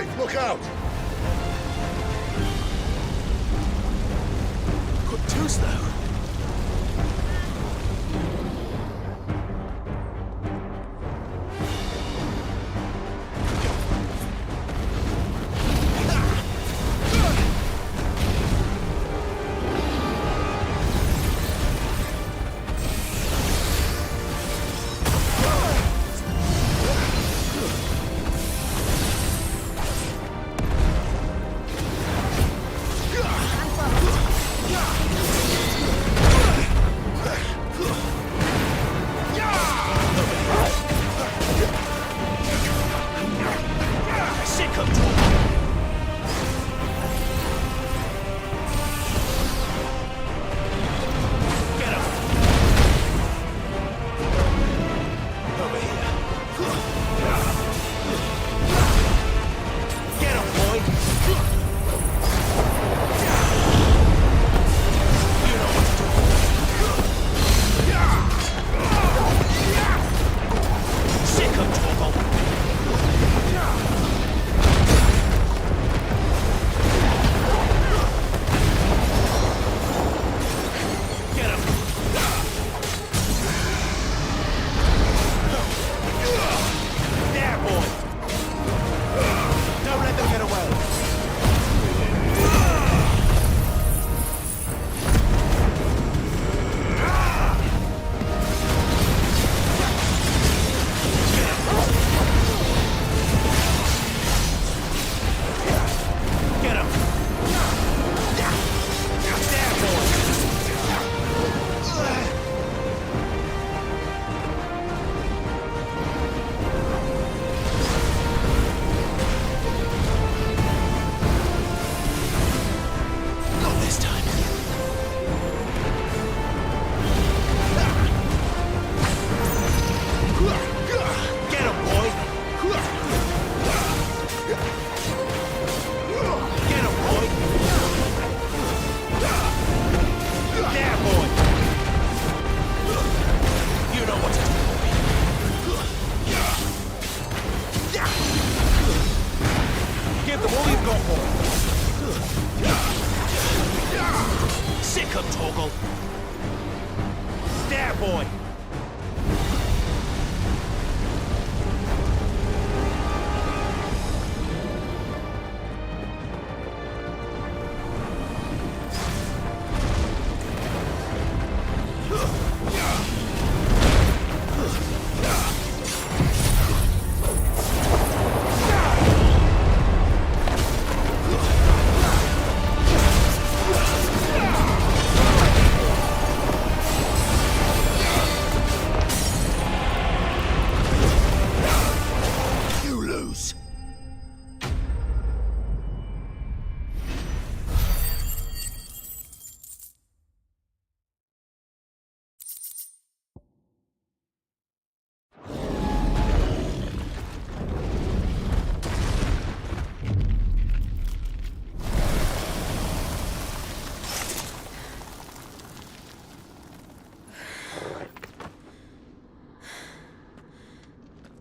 [SPEAKER 17] Clive, look out!
[SPEAKER 2] Got toast, though.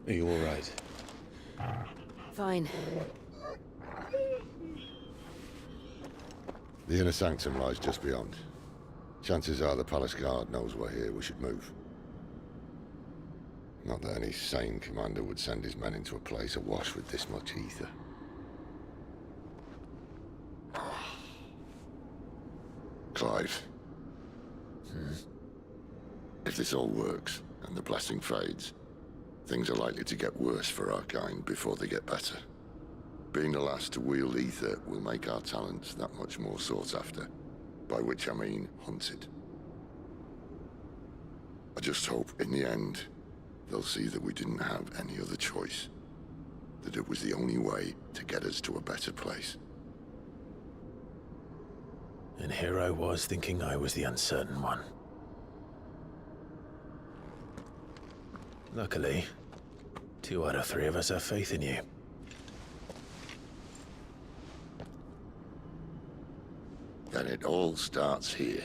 [SPEAKER 2] Are you all right?
[SPEAKER 10] Fine.
[SPEAKER 14] The inner sanctum lies just beyond. Chances are the palace guard knows we're here. We should move. Not that any sane commander would send his men into a place awash with this much ether. Clive. If this all works, and the blessing fades, things are likely to get worse for our kind before they get better. Being the last to wield ether will make our talents that much more sought after, by which I mean hunted. I just hope, in the end, they'll see that we didn't have any other choice. That it was the only way to get us to a better place.
[SPEAKER 2] And here I was thinking I was the uncertain one. Luckily, 2 out of 3 of us have faith in you.
[SPEAKER 14] Then it all starts here.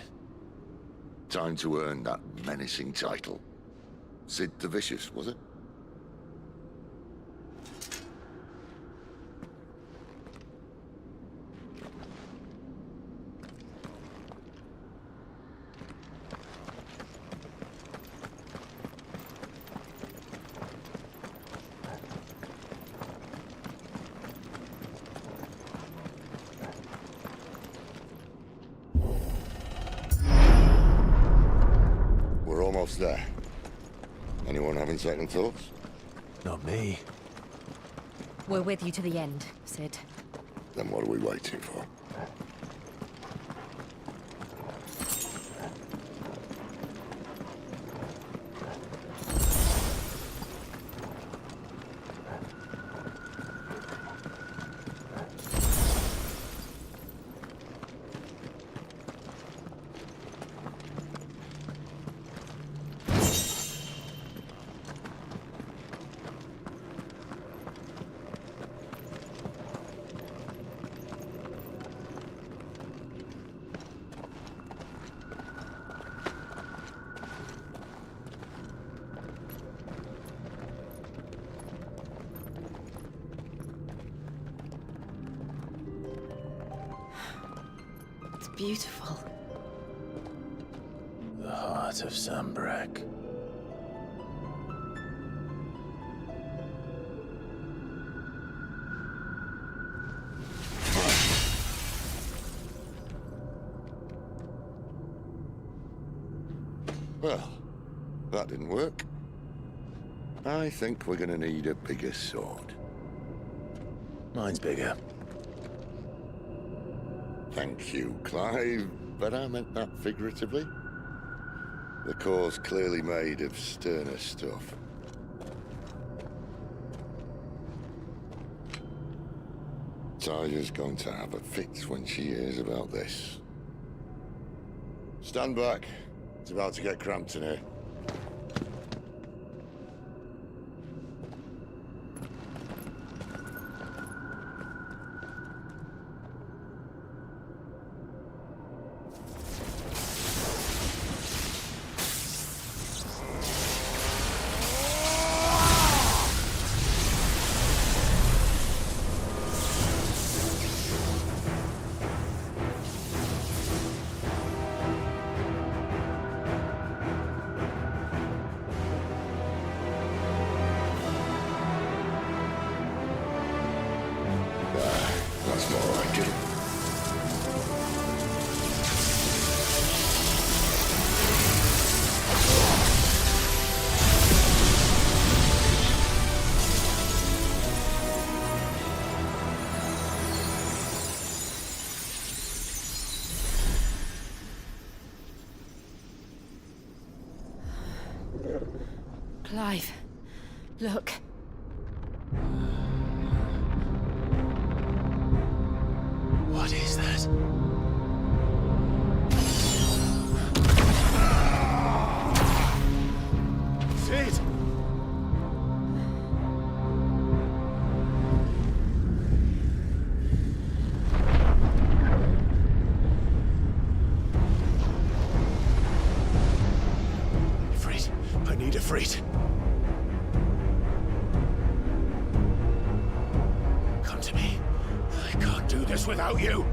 [SPEAKER 14] Time to earn that menacing title. Sid the Vicious, was it? almost there. Anyone having second thoughts?
[SPEAKER 2] Not me.
[SPEAKER 15] We're with you to the end, Sid.
[SPEAKER 14] Then what are we waiting for?
[SPEAKER 15] It's beautiful.
[SPEAKER 2] The heart of Sambrek.
[SPEAKER 14] Well, that didn't work. I think we're gonna need a bigger sword.
[SPEAKER 2] Mine's bigger.
[SPEAKER 14] Thank you, Clive, but I meant that figuratively. The core's clearly made of sterner stuff. Taya's going to have a fit when she hears about this. Stand back. It's about to get cramped in here. That's more like it.
[SPEAKER 15] Clive, look.
[SPEAKER 2] What is that? Sid! Ifrit, I need Ifrit. Come to me. I can't do this without you.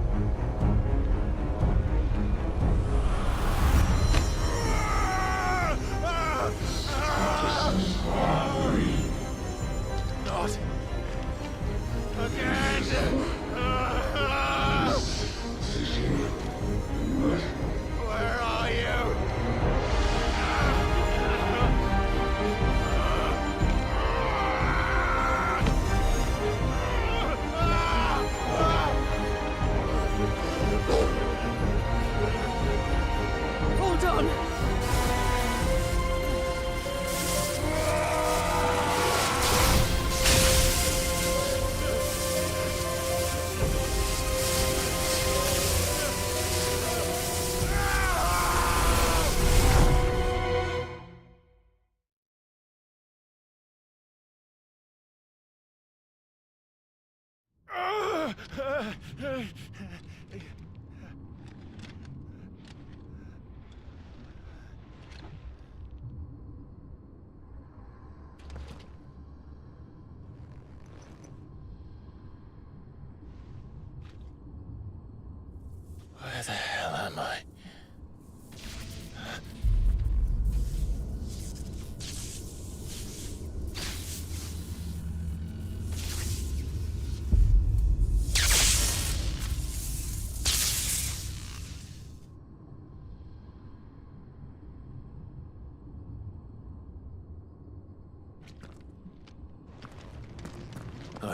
[SPEAKER 2] Not again. Where are you?
[SPEAKER 7] Hold on.
[SPEAKER 2] Where the hell am I?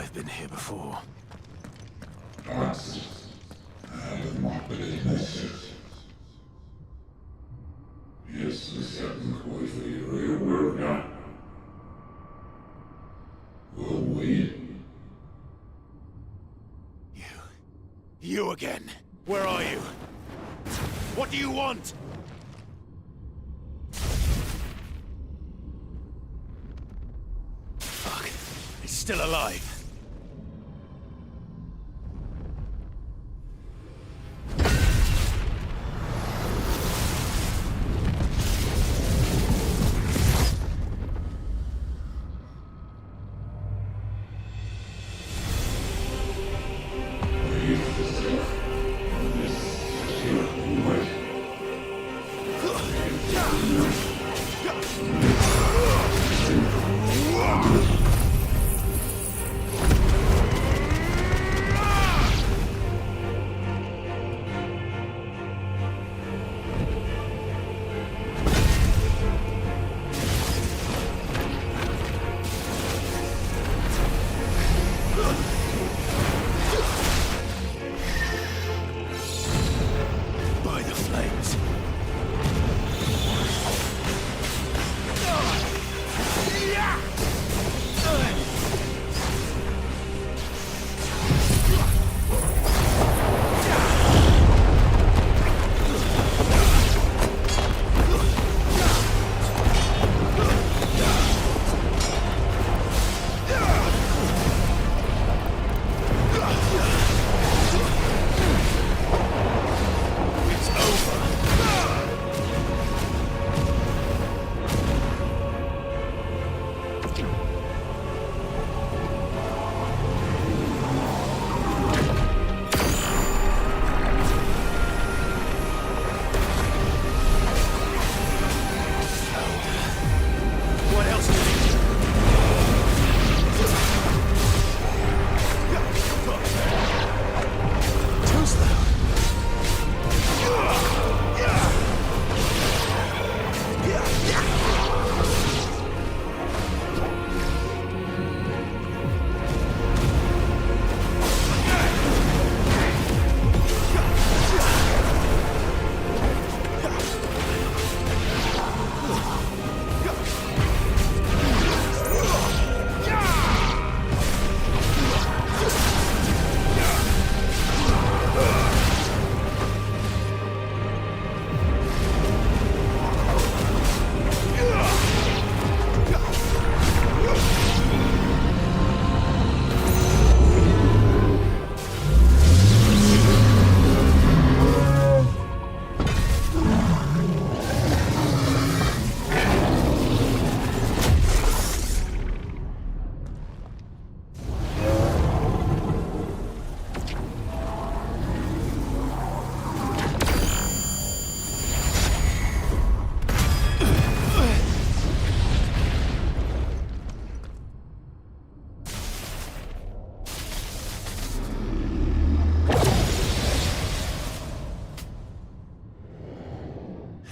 [SPEAKER 2] I've been here before. You again. Where are you? What do you want? Fuck. It's still alive.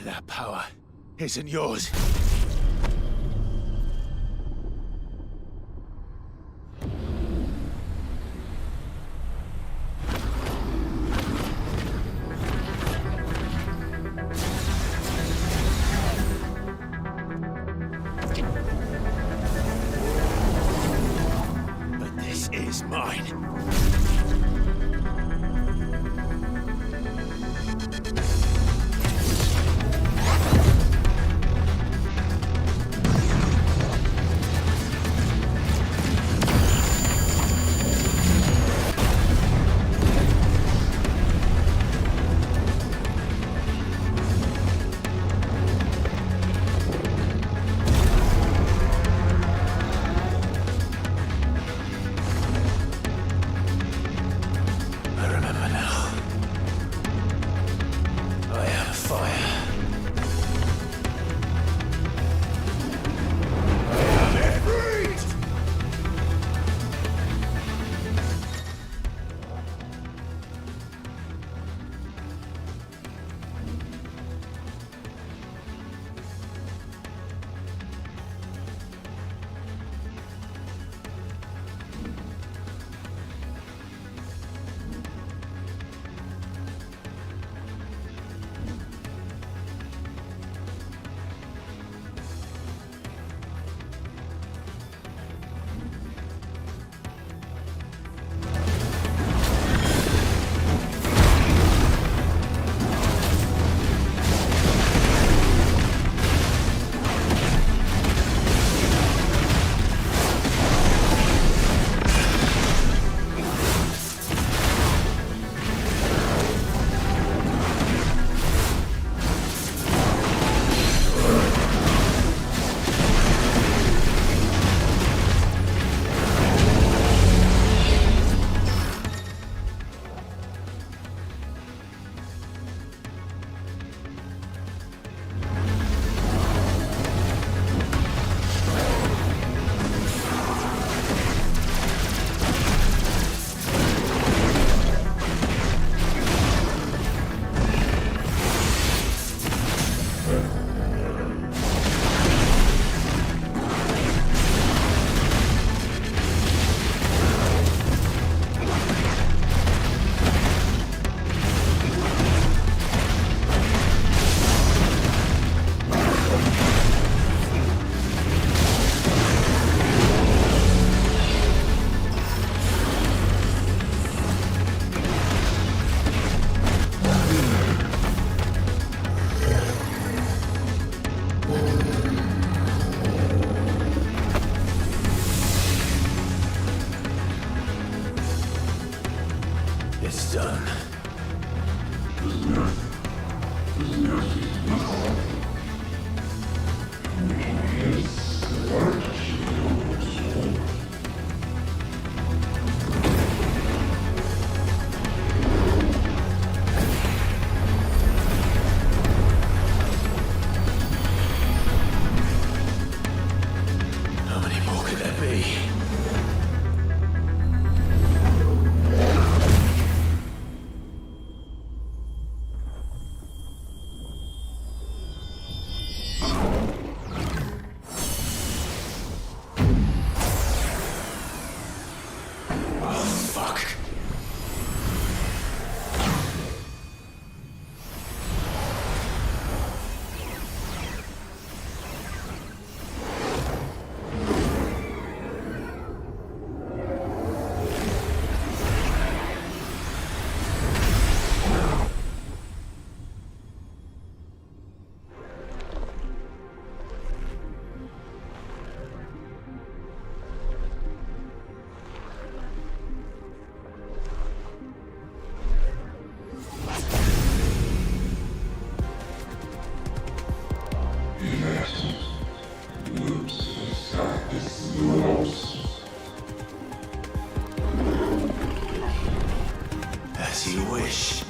[SPEAKER 2] That power isn't yours. But this is mine. It's done. How many more could there be? As you wish.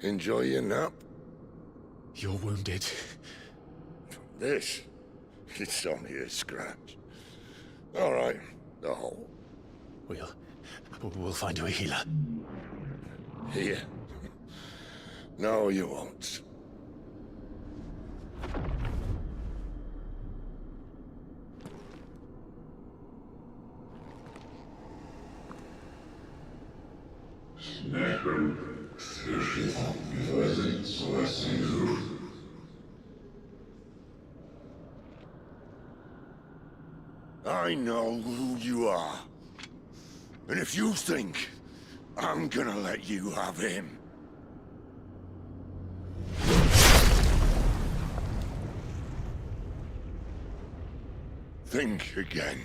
[SPEAKER 14] Enjoy your nap?
[SPEAKER 2] You're wounded.
[SPEAKER 14] This? It's only a scratch. All right, the hole.
[SPEAKER 2] We'll find you a healer.
[SPEAKER 14] Here? No, you won't. I know who you are. And if you think I'm gonna let you have him... think again.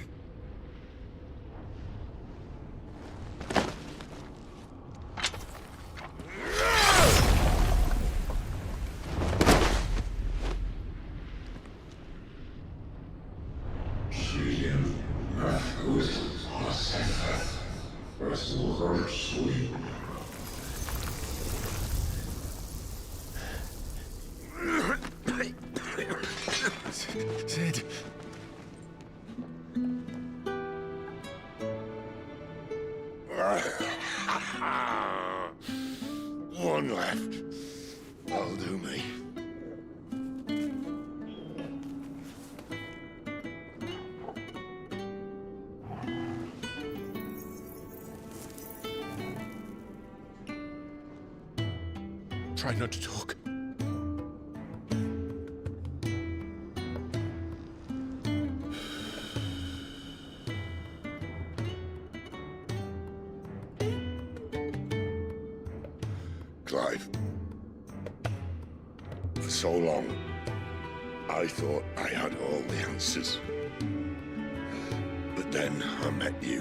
[SPEAKER 2] Sid.
[SPEAKER 14] One left. That'll do me.
[SPEAKER 2] Try not to talk.
[SPEAKER 14] Clive. For so long, I thought I had all the answers. But then I met you.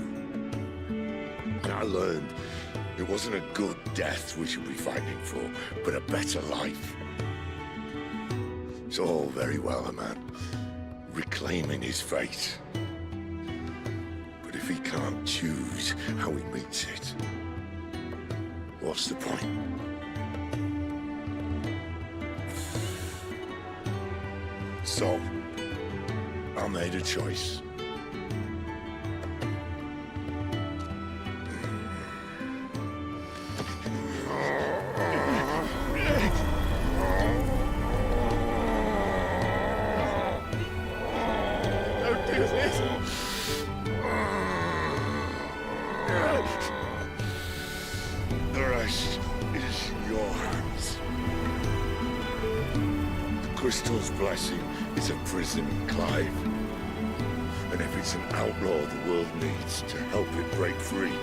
[SPEAKER 14] And I learned it wasn't a good death we should be fighting for, but a better life. It's all very well a man reclaiming his fate. But if he can't choose how he meets it, what's the point? So, I made a choice.
[SPEAKER 2] Don't do this!
[SPEAKER 14] The rest is your hands. The crystal's blessing is a prison, Clive. And if it's an outlaw the world needs to help it break free.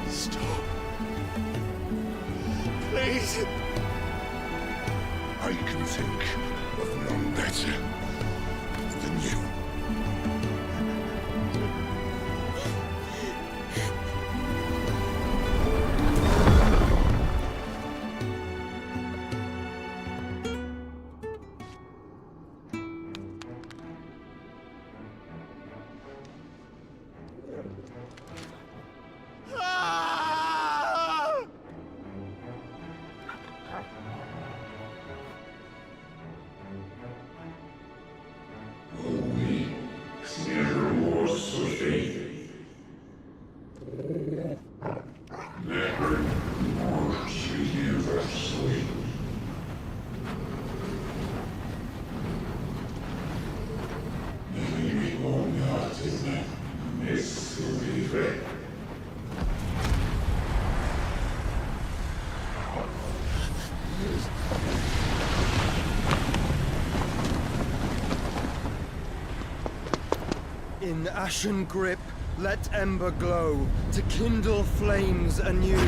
[SPEAKER 2] Stop. Please.
[SPEAKER 14] I can think of none better than you.
[SPEAKER 18] In ashen grip, let ember glow, to kindle flames anew.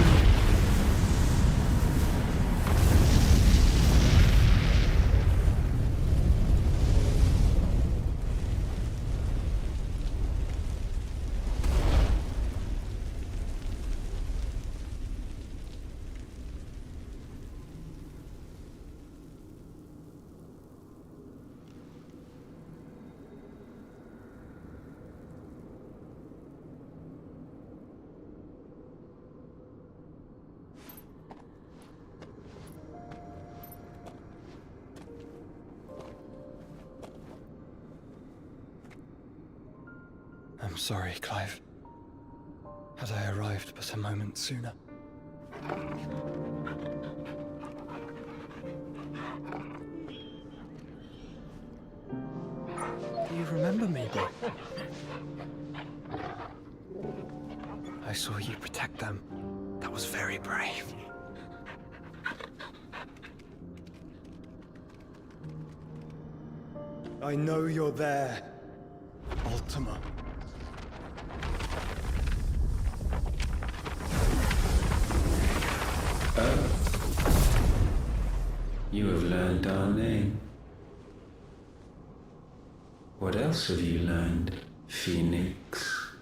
[SPEAKER 18] sorry, Clive. Had I arrived but a moment sooner. Do you remember me, boy? I saw you protect them. That was very brave. I know you're there, Ultima.
[SPEAKER 1] Oh. You have learned our name. What else have you learned, Phoenix?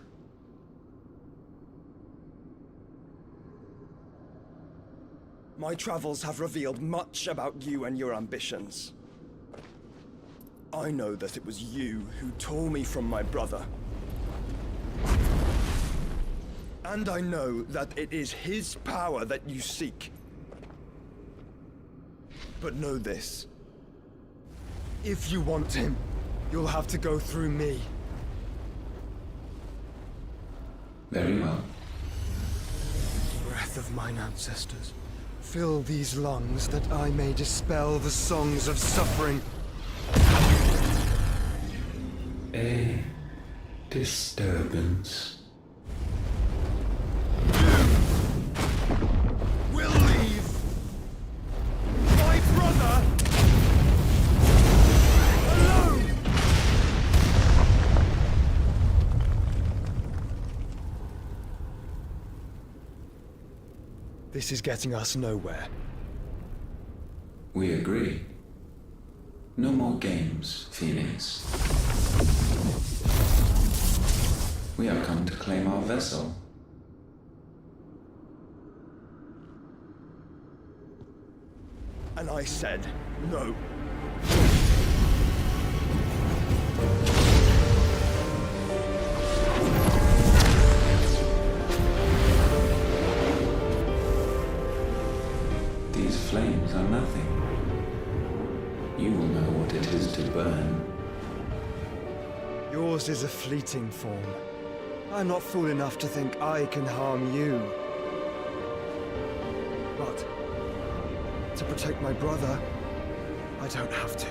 [SPEAKER 18] My travels have revealed much about you and your ambitions. I know that it was you who tore me from my brother. And I know that it is his power that you seek. But know this. If you want him, you'll have to go through me.
[SPEAKER 1] Very well.
[SPEAKER 18] Breath of mine ancestors, fill these lungs that I may dispel the songs of suffering.
[SPEAKER 1] A disturbance.
[SPEAKER 18] We'll leave my brother alone! This is getting us nowhere.
[SPEAKER 1] We agree. No more games, Phoenix. We have come to claim our vessel.
[SPEAKER 18] And I said no.
[SPEAKER 1] These flames are nothing. You will know what it is to burn.
[SPEAKER 18] Yours is a fleeting form. I'm not fool enough to think I can harm you. But to protect my brother, I don't have to.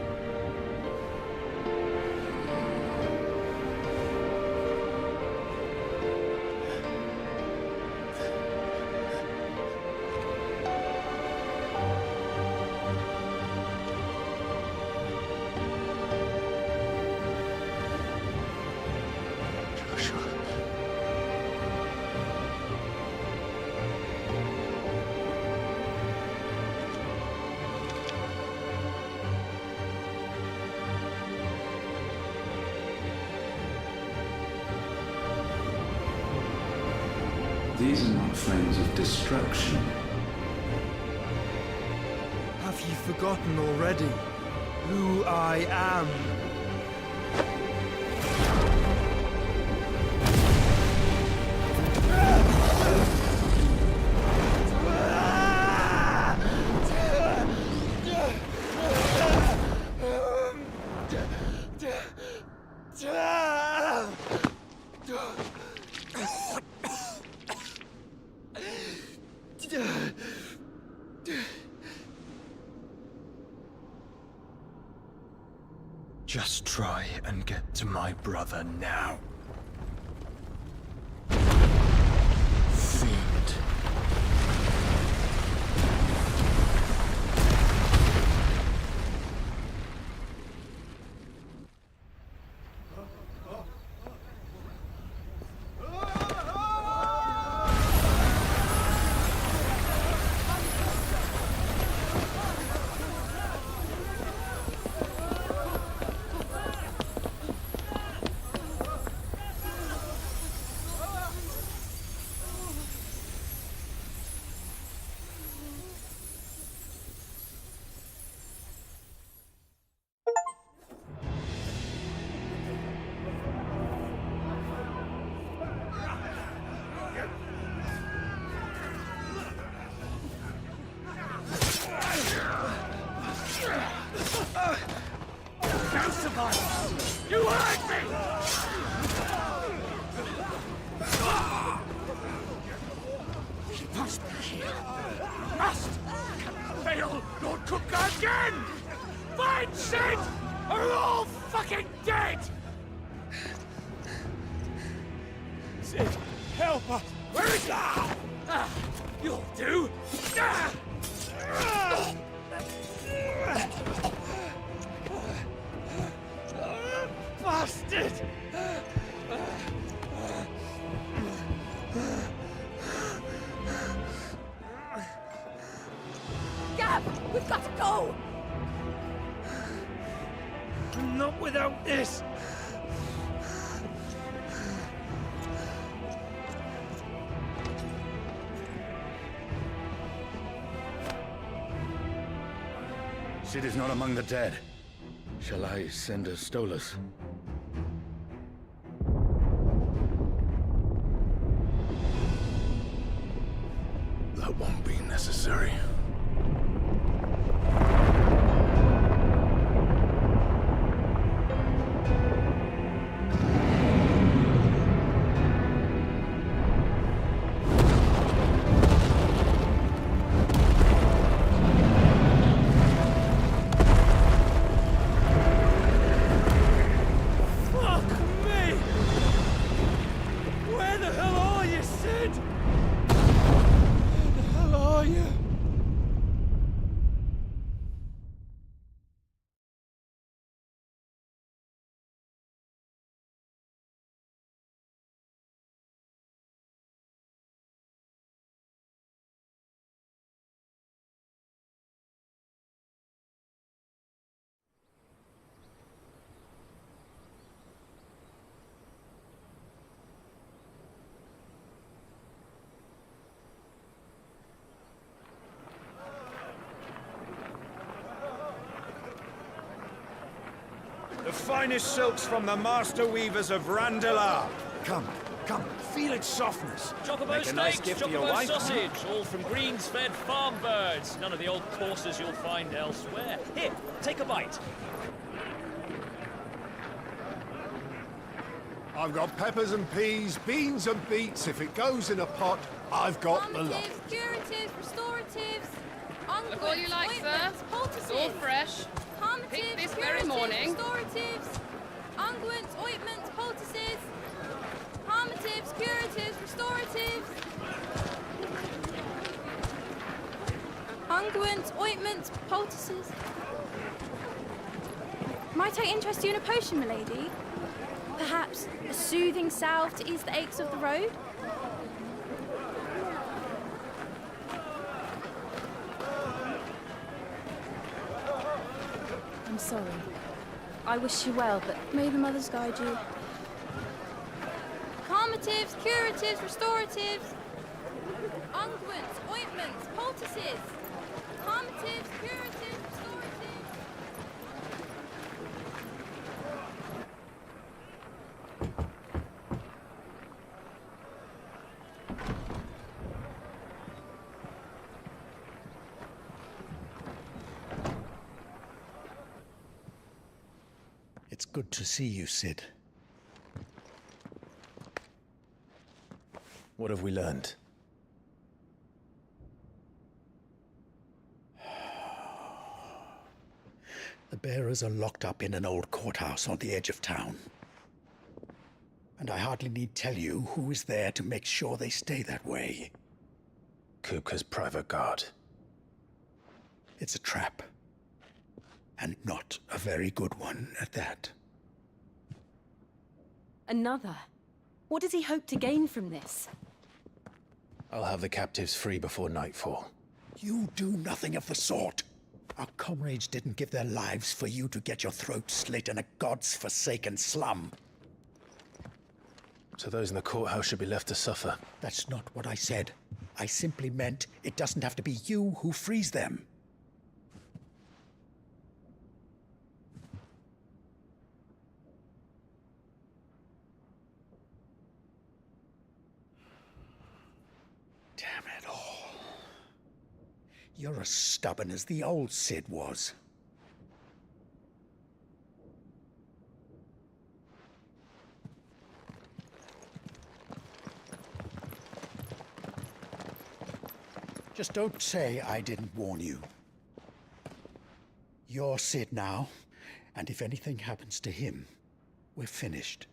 [SPEAKER 1] These are not flames of destruction.
[SPEAKER 18] Have you forgotten already who I am? Just try and get to my brother now. Fiend.
[SPEAKER 5] must fail Lord Cook again! Find Sid, or we're all fucking dead! Sid, help us! Where is that? You'll do! Bastard!
[SPEAKER 7] Gab, we've got to go!
[SPEAKER 5] Not without this!
[SPEAKER 19] Sid is not among the dead. Shall I send a Stolas?
[SPEAKER 2] That won't be necessary.
[SPEAKER 20] The finest silks from the master weavers of Randalar. Come, come, feel its softness.
[SPEAKER 21] Chocobo
[SPEAKER 20] Make a nice
[SPEAKER 21] steaks,
[SPEAKER 20] gift for your
[SPEAKER 21] chocobo
[SPEAKER 20] wife.
[SPEAKER 21] sausage, all from greens-fed farm birds. None of the old courses you'll find elsewhere. Here, take a bite.
[SPEAKER 17] I've got peppers and peas, beans and beets. If it goes in a pot, I've got the lot.
[SPEAKER 4] Curatives, restoratives,
[SPEAKER 22] Look all you like, sir. It's all fresh. Picked this very morning.
[SPEAKER 4] Restoratives, unguents, ointments, poultices, harmatives, curatives, restoratives, unguents, ointments, poultices. Might I interest you in a potion, milady? Perhaps a soothing salve to ease the aches of the road? I'm sorry. I wish you well, but may the mothers guide you. Calmatives, curatives, restoratives, unguents, ointments, poultices, calmatives, curatives, restoratives.
[SPEAKER 23] It's good to see you, Sid.
[SPEAKER 2] What have we learned?
[SPEAKER 23] The bearers are locked up in an old courthouse on the edge of town. And I hardly need tell you who is there to make sure they stay that way.
[SPEAKER 2] Kupka's private guard.
[SPEAKER 23] It's a trap. And not a very good one at that.
[SPEAKER 15] Another? What does he hope to gain from this?
[SPEAKER 2] I'll have the captives free before nightfall.
[SPEAKER 23] You do nothing of the sort. Our comrades didn't give their lives for you to get your throat slit in a god's-forsaken slum.
[SPEAKER 2] So those in the courthouse should be left to suffer.
[SPEAKER 23] That's not what I said. I simply meant it doesn't have to be you who frees them. Damn it all. You're as stubborn as the old Sid was. Just don't say I didn't warn you. You're Sid now, and if anything happens to him, we're finished.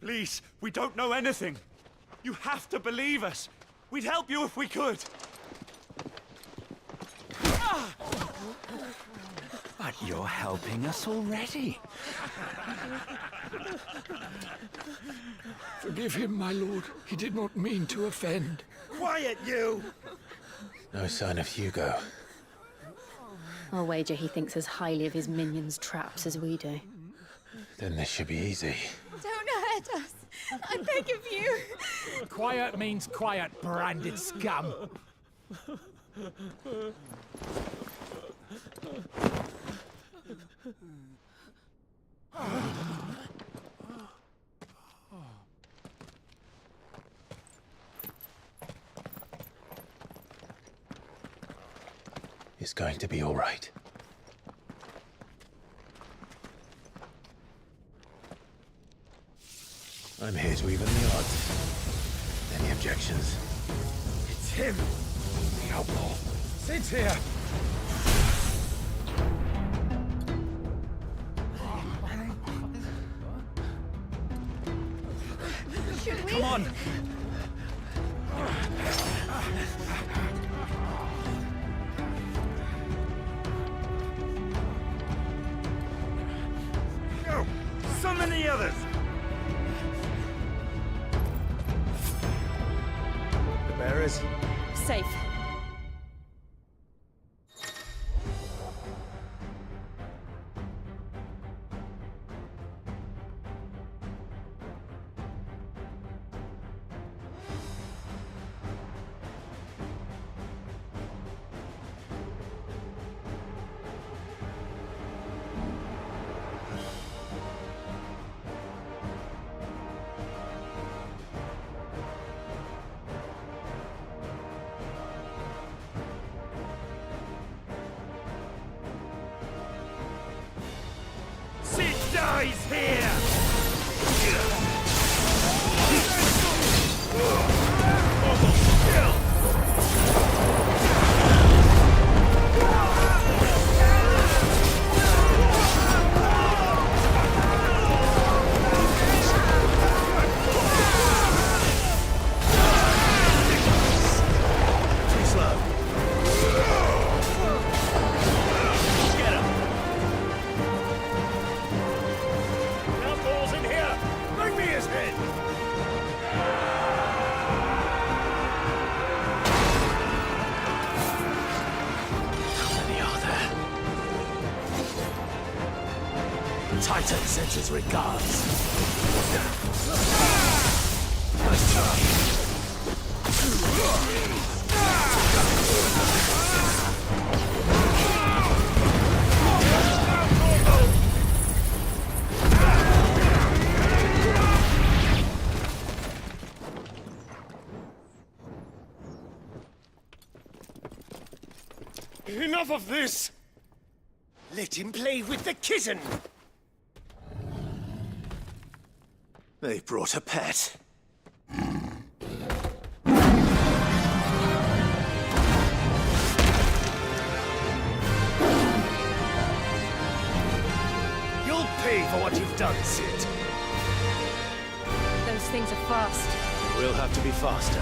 [SPEAKER 20] Please, we don't know anything. You have to believe us. We'd help you if we could.
[SPEAKER 3] But you're helping us already.
[SPEAKER 11] Forgive him, my lord. He did not mean to offend.
[SPEAKER 5] Quiet, you!
[SPEAKER 2] No sign of Hugo.
[SPEAKER 8] I'll wager he thinks as highly of his minions' traps as we do.
[SPEAKER 2] Then this should be easy.
[SPEAKER 9] Don't hurt us. I beg of you.
[SPEAKER 11] Quiet means quiet, branded scum.
[SPEAKER 2] It's going to be all right. I'm here to even the odds. Any objections?
[SPEAKER 20] It's him! The outlaw! Sid's here!
[SPEAKER 9] Should we?
[SPEAKER 20] Come on! Go! Summon the others! The bearers?
[SPEAKER 7] Safe.
[SPEAKER 20] Sid dies here!
[SPEAKER 2] Too slow. Get him!
[SPEAKER 20] Outlaws in here! Bring me his head!
[SPEAKER 2] How many are there? Titan sends his regards. Nice try.
[SPEAKER 20] Enough of this! Let him play with the kitten!
[SPEAKER 2] They brought a pet.
[SPEAKER 20] You'll pay for what you've done, Sid.
[SPEAKER 7] Those things are fast.
[SPEAKER 2] We'll have to be faster.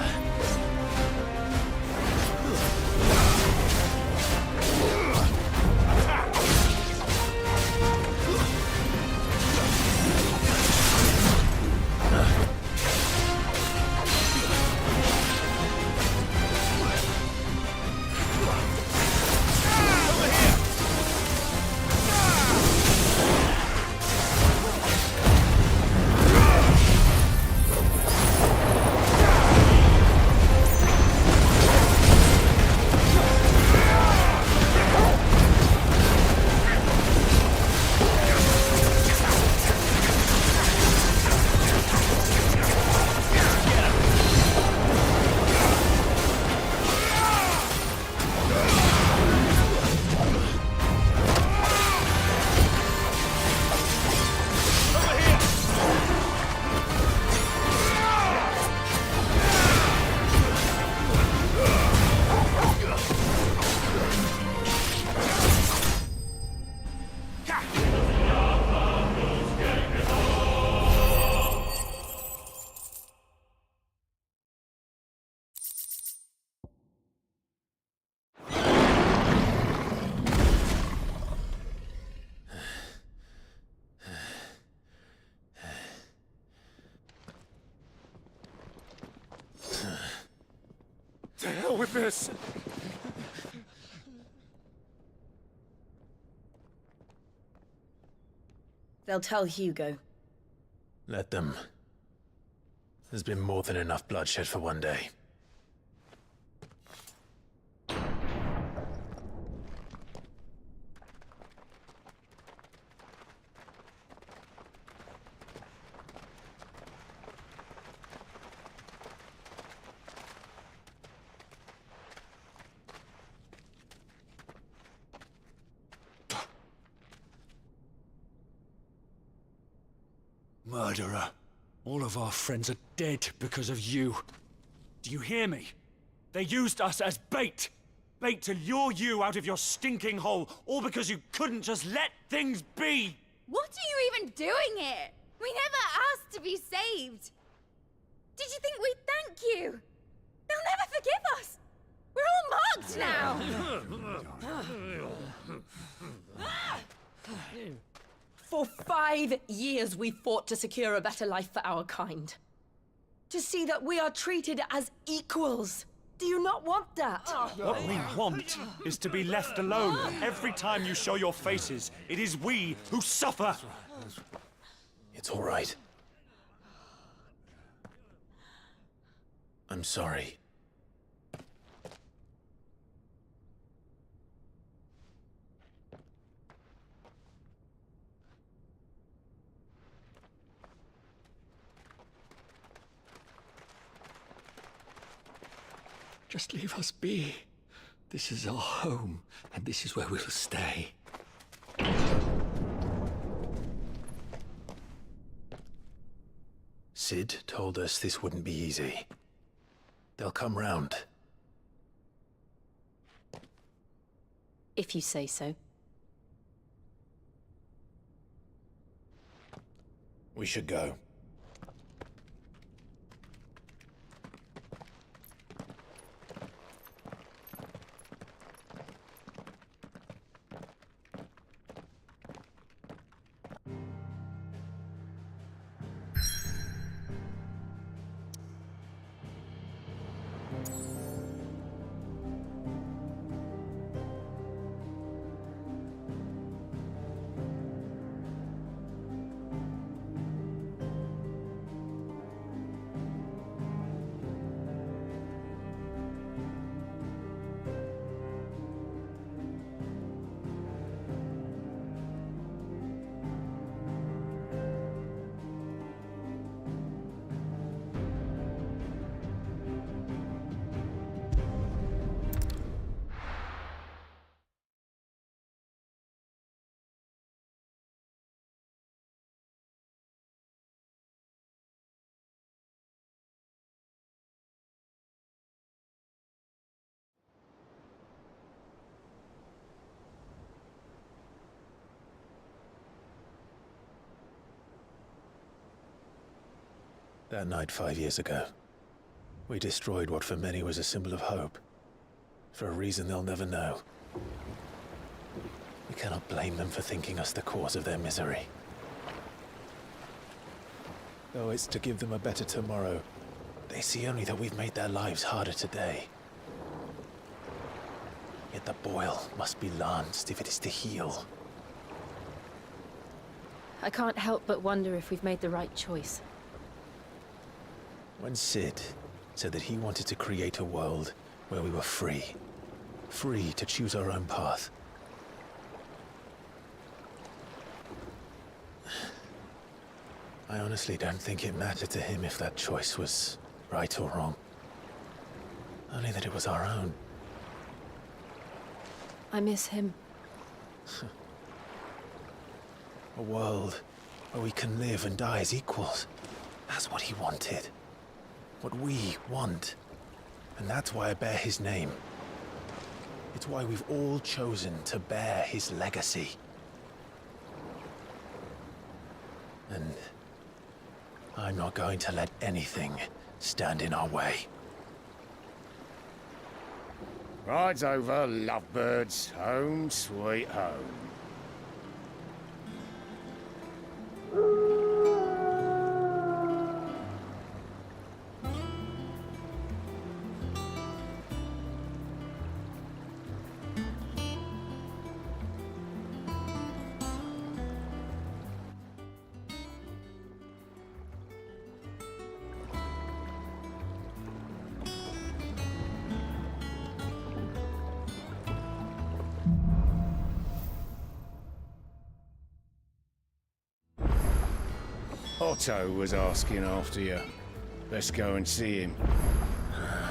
[SPEAKER 20] To hell with this!
[SPEAKER 10] They'll tell Hugo.
[SPEAKER 2] Let them. There's been more than enough bloodshed for one day.
[SPEAKER 20] Murderer. All of our friends are dead because of you. Do you hear me? They used us as bait. Bait to lure you out of your stinking hole, all because you couldn't just let things be.
[SPEAKER 9] What are you even doing here? We never asked to be saved. Did you think we'd thank you? They'll never forgive us. We're all marked now.
[SPEAKER 10] For 5 years we fought to secure a better life for our kind. To see that we are treated as equals. Do you not want that?
[SPEAKER 20] What we want is to be left alone. Every time you show your faces, it is we who suffer.
[SPEAKER 2] It's all right. I'm sorry.
[SPEAKER 23] Just leave us be. This is our home, and this is where we'll stay.
[SPEAKER 2] Sid told us this wouldn't be easy. They'll come round.
[SPEAKER 8] If you say so.
[SPEAKER 2] We should go. That night 5 years ago, we destroyed what for many was a symbol of hope. For a reason they'll never know. We cannot blame them for thinking us the cause of their misery. Though it's to give them a better tomorrow, they see only that we've made their lives harder today. Yet the boil must be lanced if it is to heal.
[SPEAKER 8] I can't help but wonder if we've made the right choice.
[SPEAKER 2] When Sid said that he wanted to create a world where we were free. Free to choose our own path. I honestly don't think it mattered to him if that choice was right or wrong. Only that it was our own.
[SPEAKER 8] I miss him.
[SPEAKER 2] A world where we can live and die as equals. That's what he wanted. What we want. And that's why I bear his name. It's why we've all chosen to bear his legacy. And I'm not going to let anything stand in our way.
[SPEAKER 20] Rides over, lovebirds. Home, sweet home.
[SPEAKER 19] Otto was asking after you. Let's go and see him.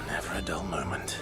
[SPEAKER 2] Never a dull moment.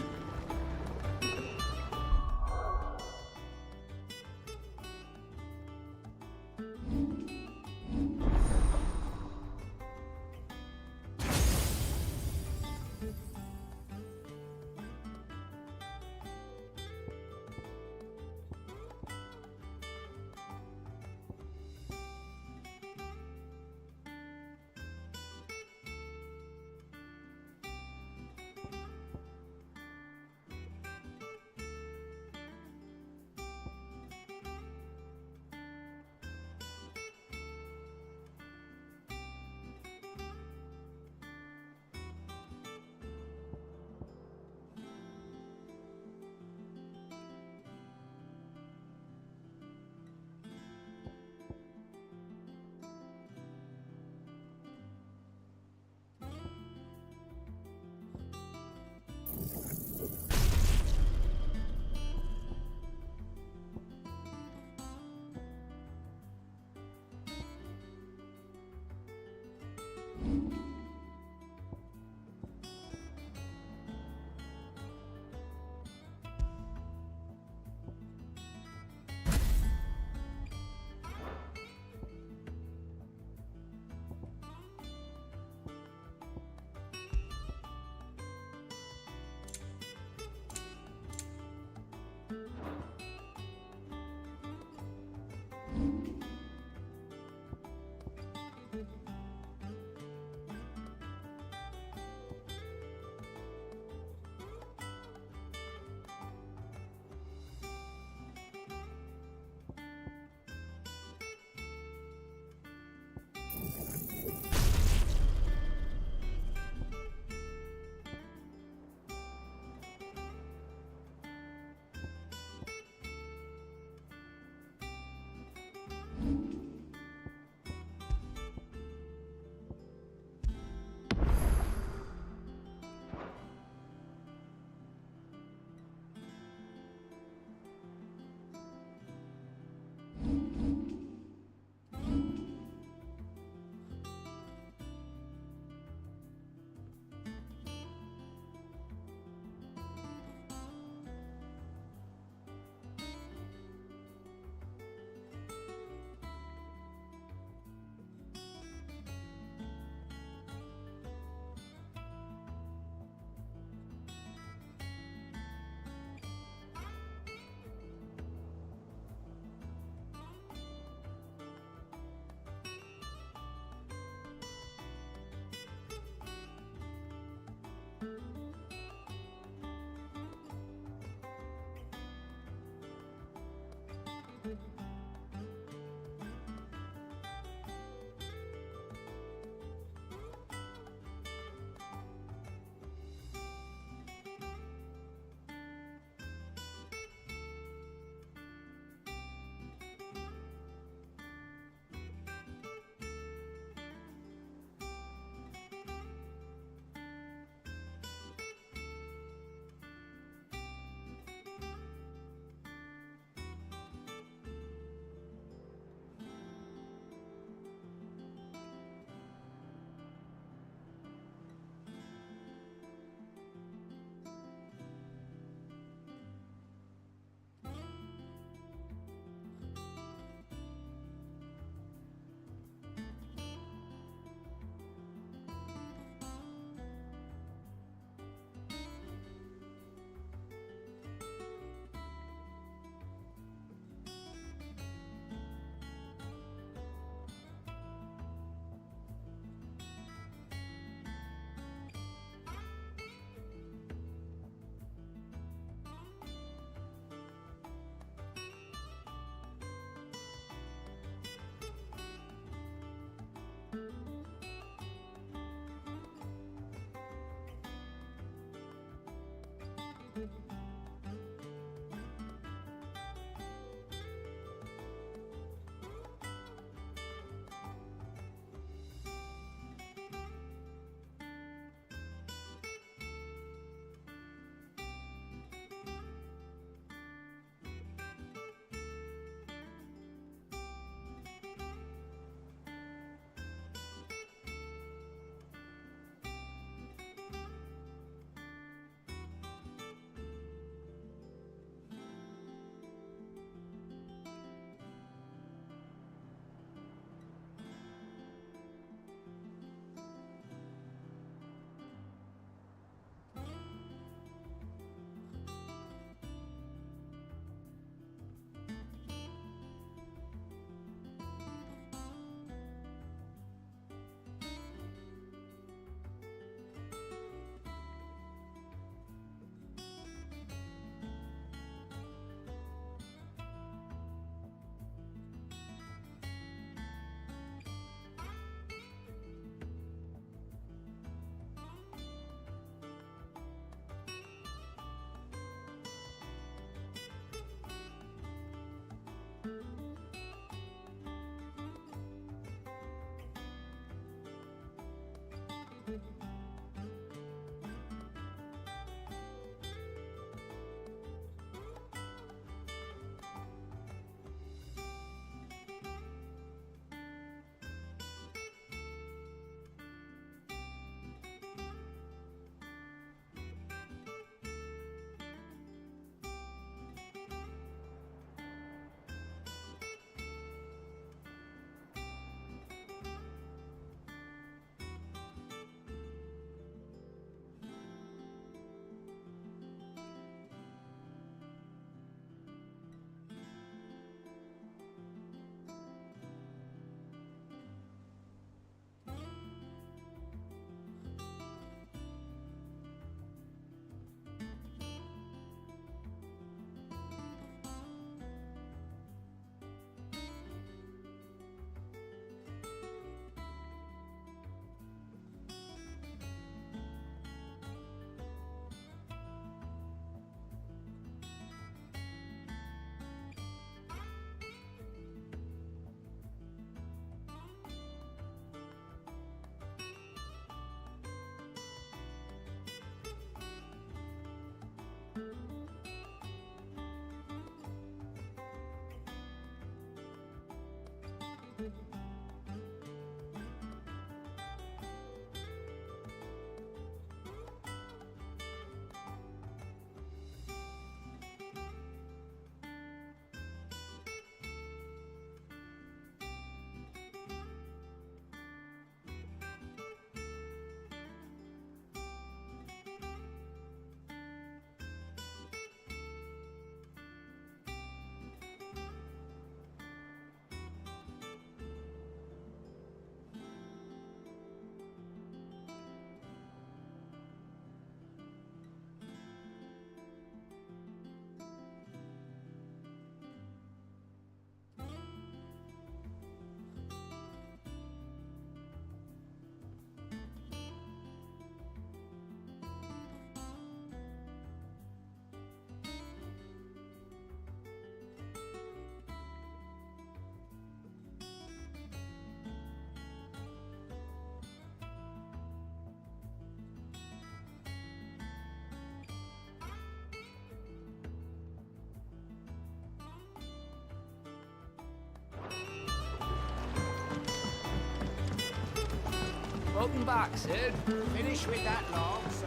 [SPEAKER 16] Welcome back, Sid. Finish with that log, so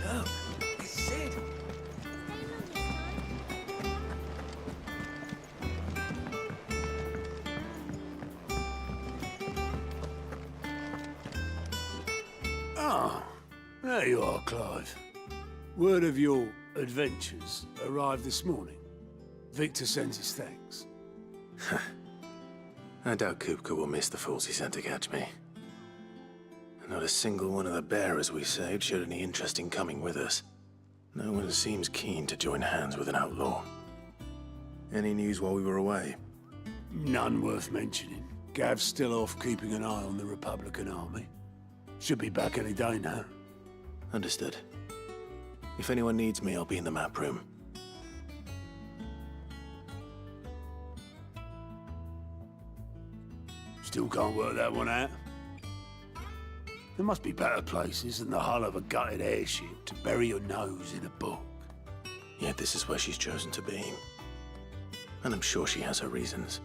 [SPEAKER 5] Look, it's Sid.
[SPEAKER 6] Ah, there you are, Clive. Word of your adventures arrived this morning. Victor sends his thanks.
[SPEAKER 2] I doubt Kupka will miss the fools he sent to catch me. Not a single one of the bearers we saved showed any interest in coming with us. No one seems keen to join hands with an outlaw. Any news while we were away?
[SPEAKER 6] None worth mentioning. Gav's still off keeping an eye on the Republican army. Should be back any day now.
[SPEAKER 2] Understood. If anyone needs me, I'll be in the map room.
[SPEAKER 6] Still can't work that one out. There must be better places than the hull of a gutted airship to bury your nose in a book.
[SPEAKER 2] Yet this is where she's chosen to be. And I'm sure she has her reasons.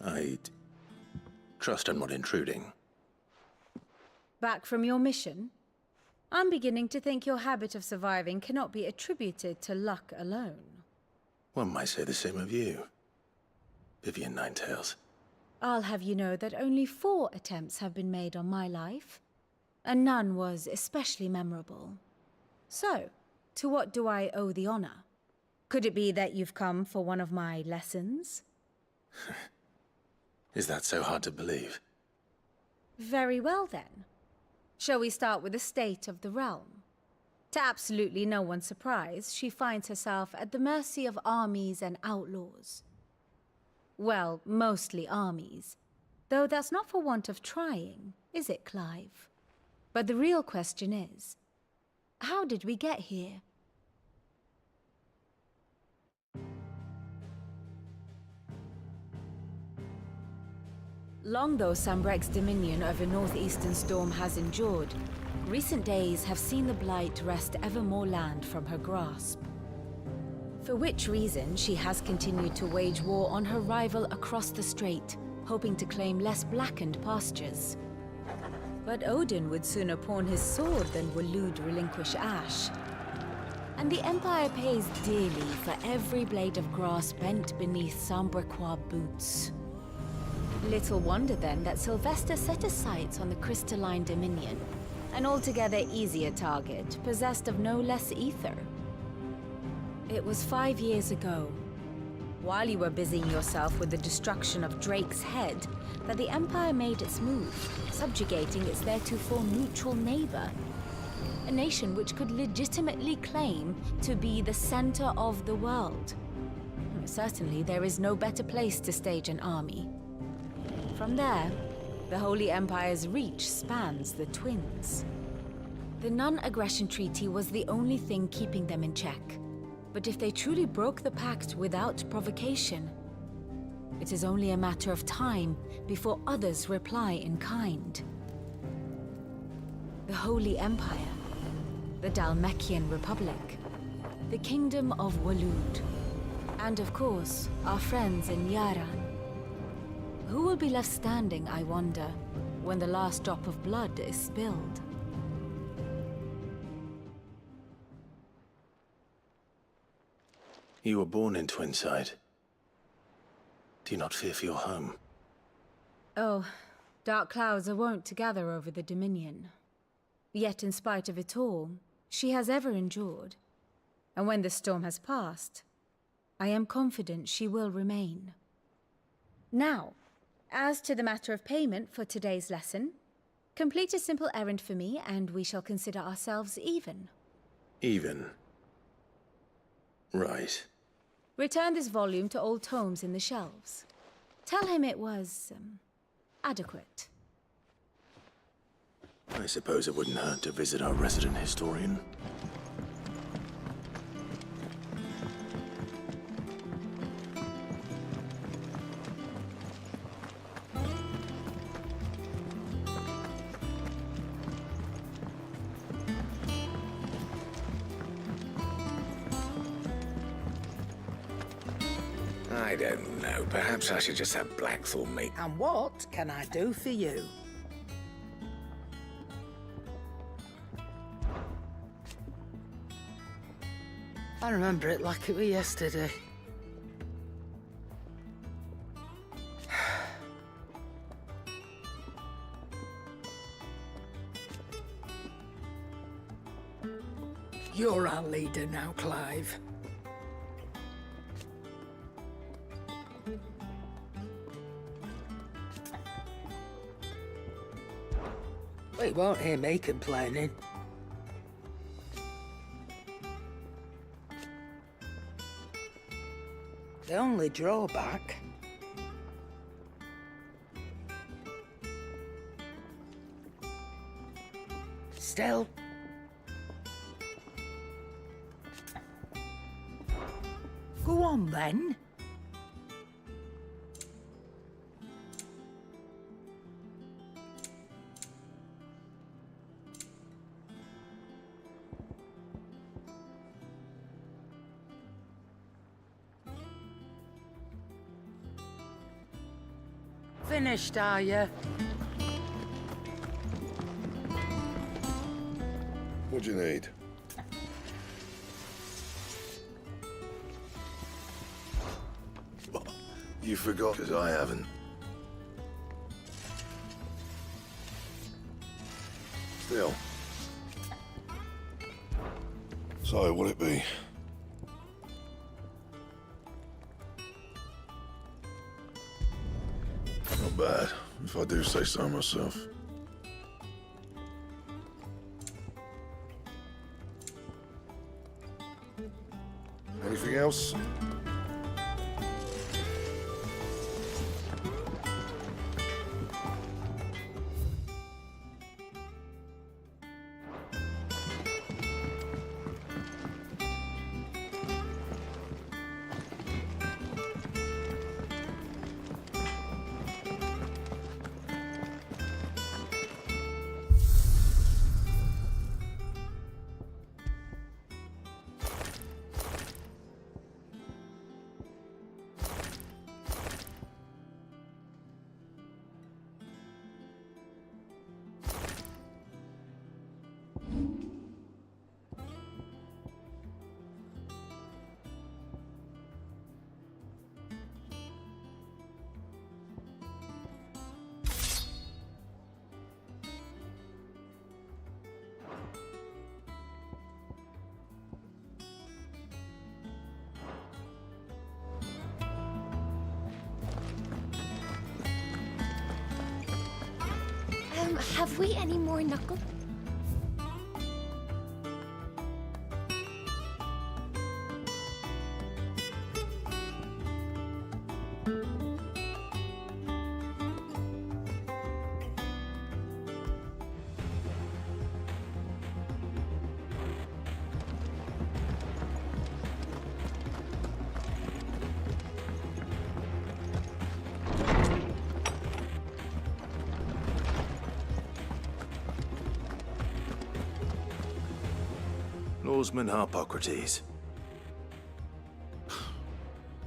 [SPEAKER 2] I'd trust I'm not intruding.
[SPEAKER 12] Back from your mission? I'm beginning to think your habit of surviving cannot be attributed to luck alone.
[SPEAKER 2] One might say the same of you, Vivian Ninetails.
[SPEAKER 12] I'll have you know that only 4 attempts have been made on my life, and none was especially memorable. So, to what do I owe the honor? Could it be that you've come for one of my lessons?
[SPEAKER 2] Is that so hard to believe?
[SPEAKER 12] Very well then. Shall we start with the state of the realm? To absolutely no one's surprise, she finds herself at the mercy of armies and outlaws. Well, mostly armies. Though that's not for want of trying, is it, Clive? But the real question is, how did we get here? Long though Sambrek's dominion over northeastern Storm has endured, recent days have seen the Blight wrest ever more land from her grasp. For which reason, she has continued to wage war on her rival across the strait, hoping to claim less blackened pastures. But Odin would sooner pawn his sword than Waloed relinquish Ash. And the Empire pays dearly for every blade of grass bent beneath Sambrequois boots. Little wonder then that Sylvester set his sights on the Crystalline Dominion, an altogether easier target, possessed of no less ether. It was 5 years ago, while you were busying yourself with the destruction of Drake's head, that the Empire made its move, subjugating its theretofore neutral neighbor. A nation which could legitimately claim to be the center of the world. Certainly, there is no better place to stage an army. From there, the Holy Empire's reach spans the Twins. The non-aggression treaty was the only thing keeping them in check. But if they truly broke the pact without provocation, it is only a matter of time before others reply in kind. The Holy Empire, the Dhalmekian Republic, the Kingdom of Waloed, and of course, our friends in Yaran. Who will be left standing, I wonder, when the last drop of blood is spilled?
[SPEAKER 2] You were born in Twinside. Do you not fear for your home?
[SPEAKER 12] Oh, dark clouds are wont to gather over the Dominion. Yet in spite of it all, she has ever endured. And when the storm has passed, I am confident she will remain. Now, as to the matter of payment for today's lesson, complete a simple errand for me and we shall consider ourselves even.
[SPEAKER 2] Even? Right.
[SPEAKER 12] Return this volume to old tomes in the shelves. Tell him it was, adequate.
[SPEAKER 2] I suppose it wouldn't hurt to visit our resident historian.
[SPEAKER 3] I don't know. Perhaps I should just have Blackthorn make...
[SPEAKER 13] And what can I do for you? I remember it like it was yesterday. You're our leader now, Clive. You won't hear me complaining. The only drawback... Still... Go on then. finished, are you?
[SPEAKER 17] What do you need? You forgot, because I haven't. Still. So, what'll it be? Not bad, if I do say so myself. Anything else?
[SPEAKER 9] Have we any more knuckle?
[SPEAKER 2] Lawsman Harpocrates.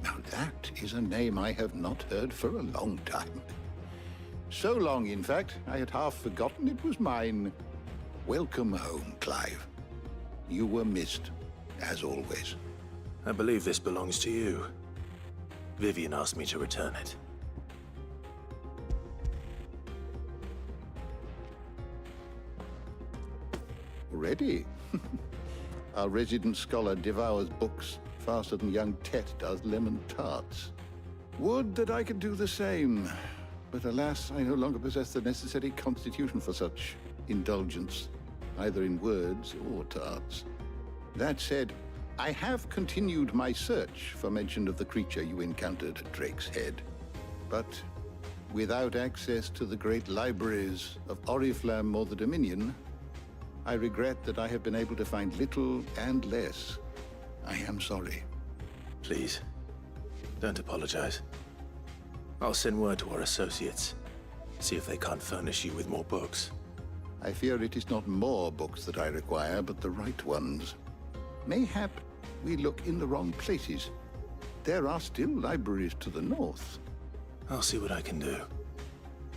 [SPEAKER 1] Now that is a name I have not heard for a long time. So long, in fact, I had half forgotten it was mine. Welcome home, Clive. You were missed, as always.
[SPEAKER 2] I believe this belongs to you. Vivian asked me to return it.
[SPEAKER 1] Already? Our resident scholar devours books faster than young Tet does lemon tarts. Would that I could do the same. But alas, I no longer possess the necessary constitution for such indulgence, either in words or tarts. That said, I have continued my search for mention of the creature you encountered at Drake's Head. But without access to the great libraries of Oriflamme or the Dominion, I regret that I have been able to find little and less. I am sorry.
[SPEAKER 2] Please, don't apologize. I'll send word to our associates. See if they can't furnish you with more books.
[SPEAKER 1] I fear it is not more books that I require, but the right ones. Mayhap we look in the wrong places. There are still libraries to the north.
[SPEAKER 2] I'll see what I can do.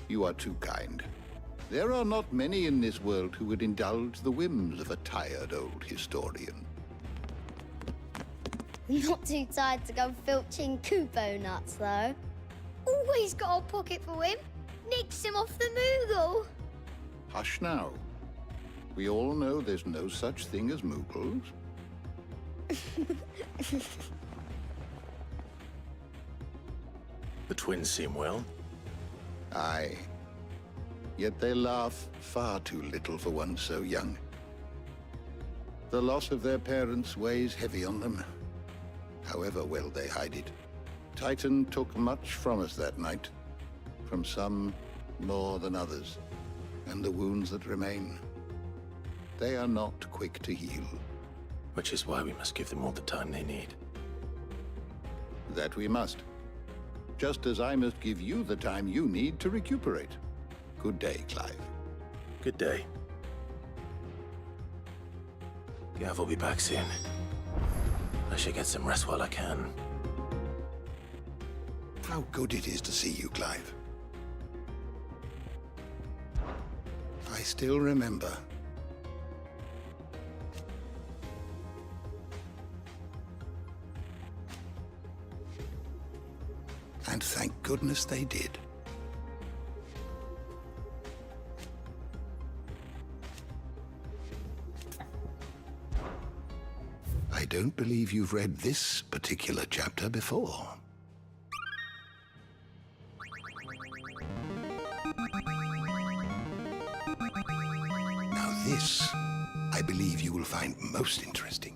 [SPEAKER 1] You are too kind. There are not many in this world who would indulge the whims of a tired old historian.
[SPEAKER 14] Not too tired to go filching Kupo nuts, though. Always got a pocket for him. Nicks him off the Moogle.
[SPEAKER 1] Hush now. We all know there's no such thing as Moogles.
[SPEAKER 2] The twins seem well.
[SPEAKER 1] Aye. Yet they laugh far too little for one so young. The loss of their parents weighs heavy on them, however well they hide it. Titan took much from us that night, from some more than others, and the wounds that remain, they are not quick to heal.
[SPEAKER 2] Which is why we must give them all the time they need.
[SPEAKER 1] That we must. Just as I must give you the time you need to recuperate. Good day, Clive.
[SPEAKER 2] Good day. Gav will be back soon. I should get some rest while I can.
[SPEAKER 1] How good it is to see you, Clive. I still remember. And thank goodness they did. I don't believe you've read this particular chapter before. Now this, I believe you will find most interesting.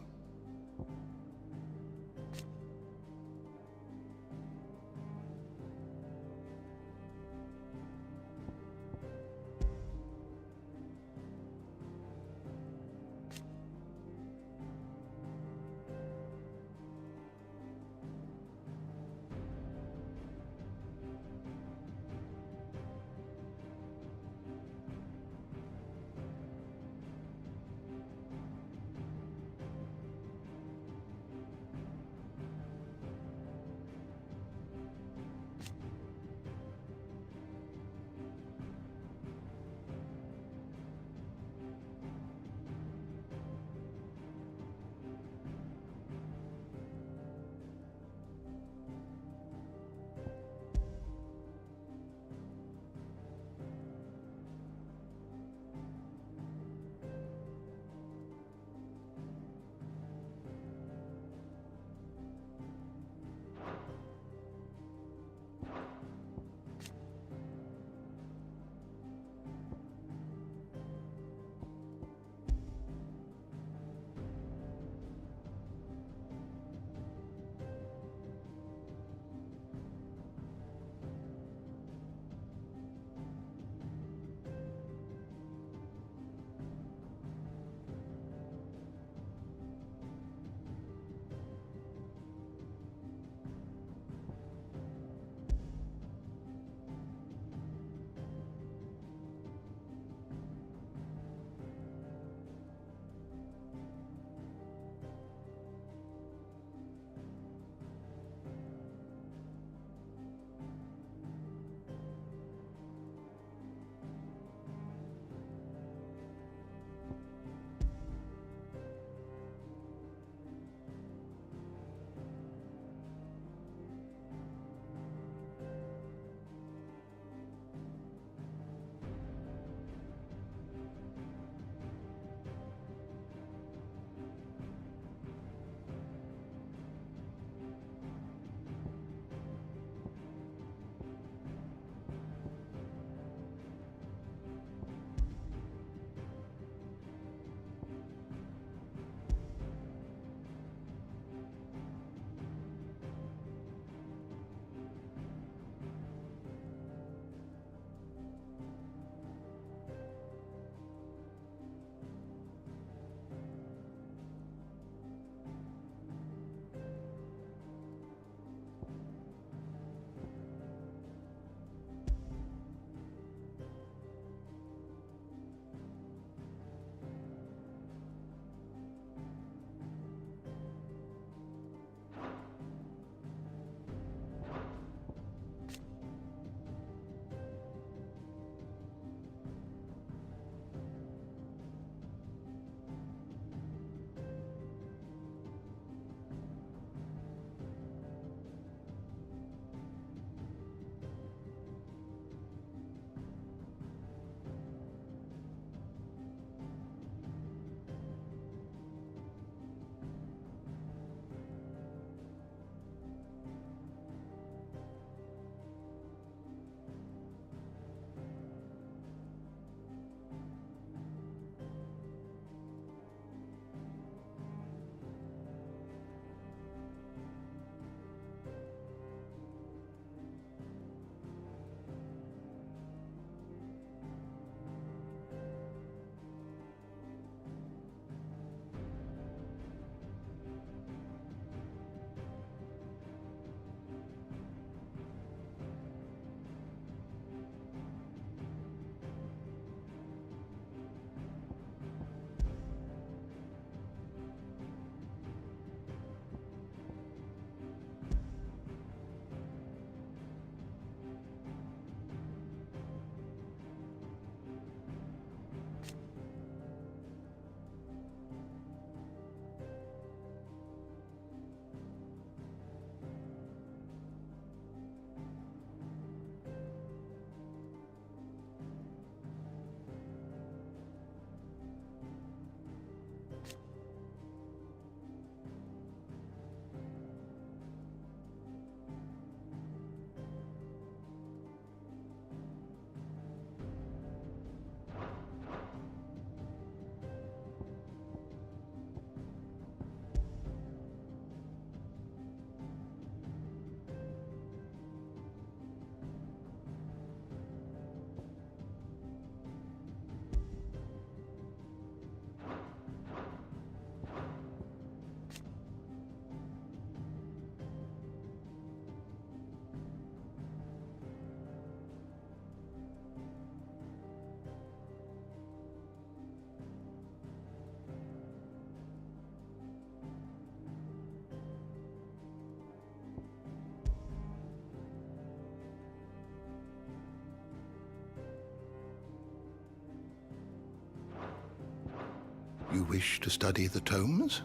[SPEAKER 1] You wish to study the tomes?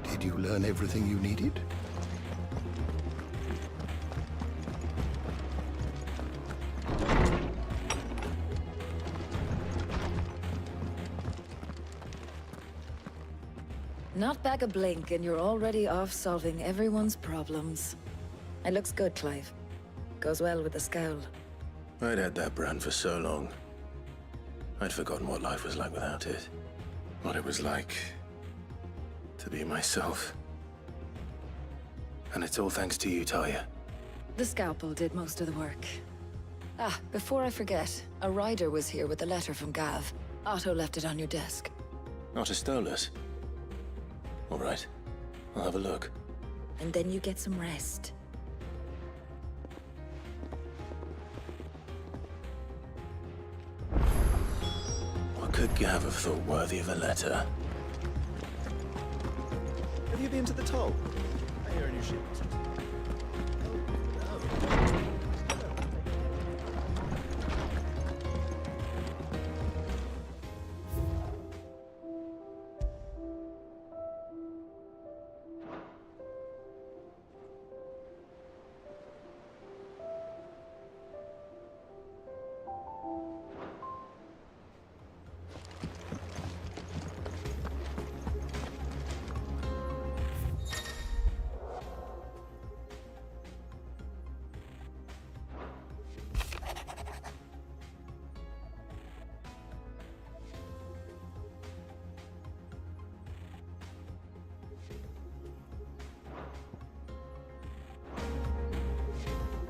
[SPEAKER 1] Did you learn everything you needed?
[SPEAKER 12] Not back a blink, and you're already off solving everyone's problems. It looks good, Clive. Goes well with the scowl.
[SPEAKER 2] I'd had that brand for so long. I'd forgotten what life was like without it. What it was like to be myself. And it's all thanks to you, Talia.
[SPEAKER 12] The scalpel did most of the work. Ah, before I forget, a rider was here with a letter from Gav. Otto left it on your desk.
[SPEAKER 2] Otter stole us. All right, I'll have a look.
[SPEAKER 12] And then you get some rest.
[SPEAKER 2] What could Gav have thought worthy of a letter?
[SPEAKER 18] Have you been to the toll? I hear a new ship.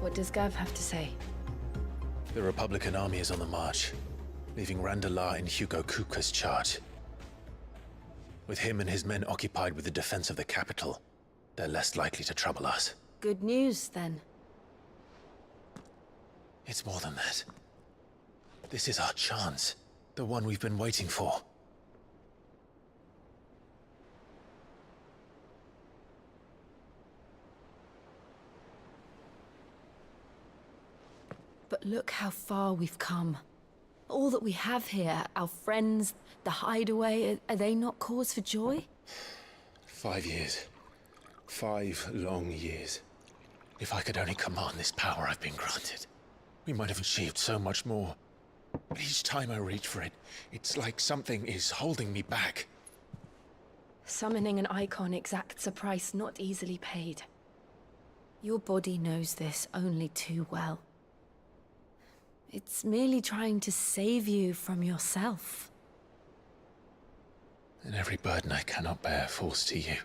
[SPEAKER 15] What does Gav have to say?
[SPEAKER 2] The Republican army is on the march, leaving Randalar in Hugo Kupka's charge. With him and his men occupied with the defense of the capital, they're less likely to trouble us.
[SPEAKER 15] Good news, then.
[SPEAKER 2] It's more than that. This is our chance. The one we've been waiting for.
[SPEAKER 15] But look how far we've come. All that we have here, our friends, the hideaway, are they not cause for joy?
[SPEAKER 2] 5 years. 5 long years. If I could only command this power I've been granted, we might have achieved so much more. But each time I reach for it, it's like something is holding me back.
[SPEAKER 15] Summoning an icon exacts a price not easily paid. Your body knows this only too well. It's merely trying to save you from yourself.
[SPEAKER 2] And every burden I cannot bear falls to you.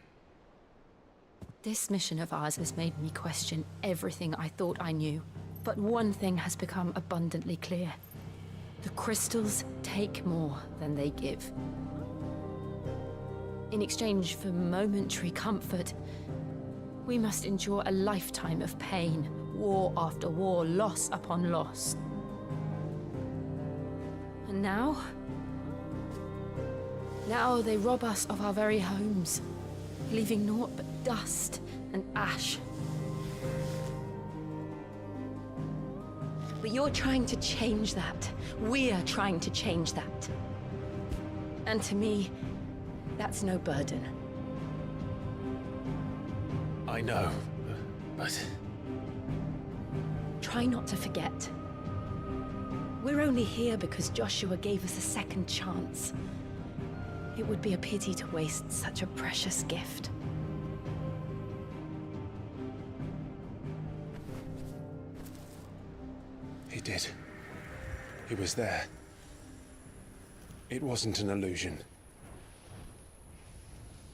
[SPEAKER 15] This mission of ours has made me question everything I thought I knew. But one thing has become abundantly clear. The crystals take more than they give. In exchange for momentary comfort, we must endure a lifetime of pain, war after war, loss upon loss. And now they rob us of our very homes, leaving naught but dust and ash. But you're trying to change that. We're trying to change that. And to me, that's no burden.
[SPEAKER 2] I know, but...
[SPEAKER 15] Try not to forget. We're only here because Joshua gave us a second chance. It would be a pity to waste such a precious gift.
[SPEAKER 2] He did. He was there. It wasn't an illusion.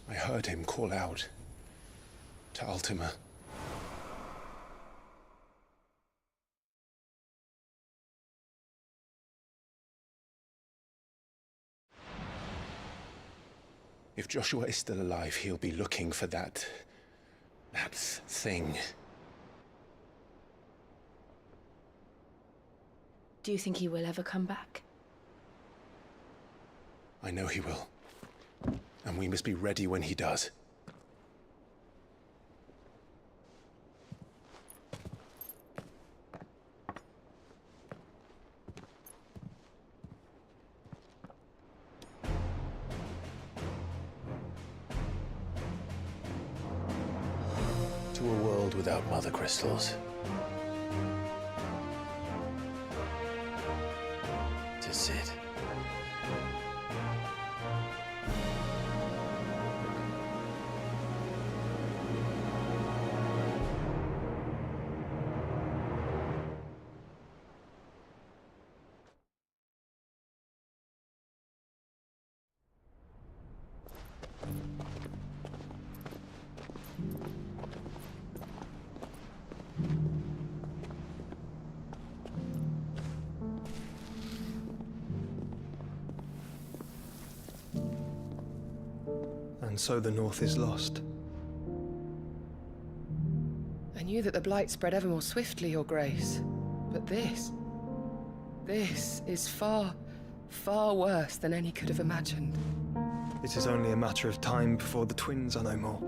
[SPEAKER 2] I heard him call out to Ultima. If Joshua is still alive, he'll be looking for that thing.
[SPEAKER 15] Do you think he will ever come back?
[SPEAKER 2] I know he will. And we must be ready when he does.
[SPEAKER 3] to a world without mother crystals. To sit.
[SPEAKER 18] And so the North is lost.
[SPEAKER 4] I knew that the Blight spread ever more swiftly, Your Grace. But this is far, far worse than any could have imagined.
[SPEAKER 18] It is only a matter of time before the twins are no more.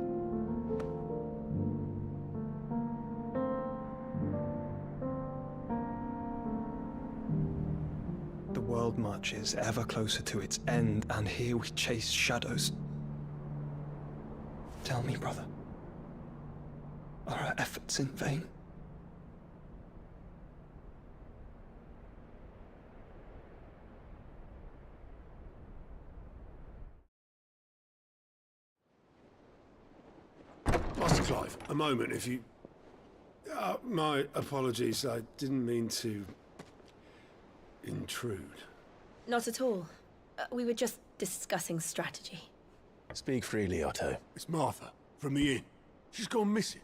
[SPEAKER 18] The world marches ever closer to its end, and here we chase shadows. Tell me, brother, are our efforts in vain?
[SPEAKER 6] Master Clive, a moment, if you... my apologies, I didn't mean to... intrude.
[SPEAKER 15] Not at all. We were just discussing strategy.
[SPEAKER 3] Speak freely, Otto.
[SPEAKER 6] It's Martha, from the inn. She's gone missing.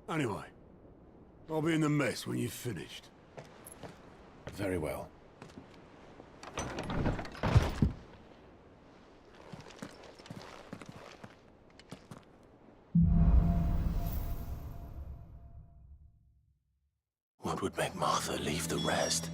[SPEAKER 6] Anyway, I'll be in the mess when you've finished.
[SPEAKER 3] Very well.
[SPEAKER 2] What would make Martha leave the rest?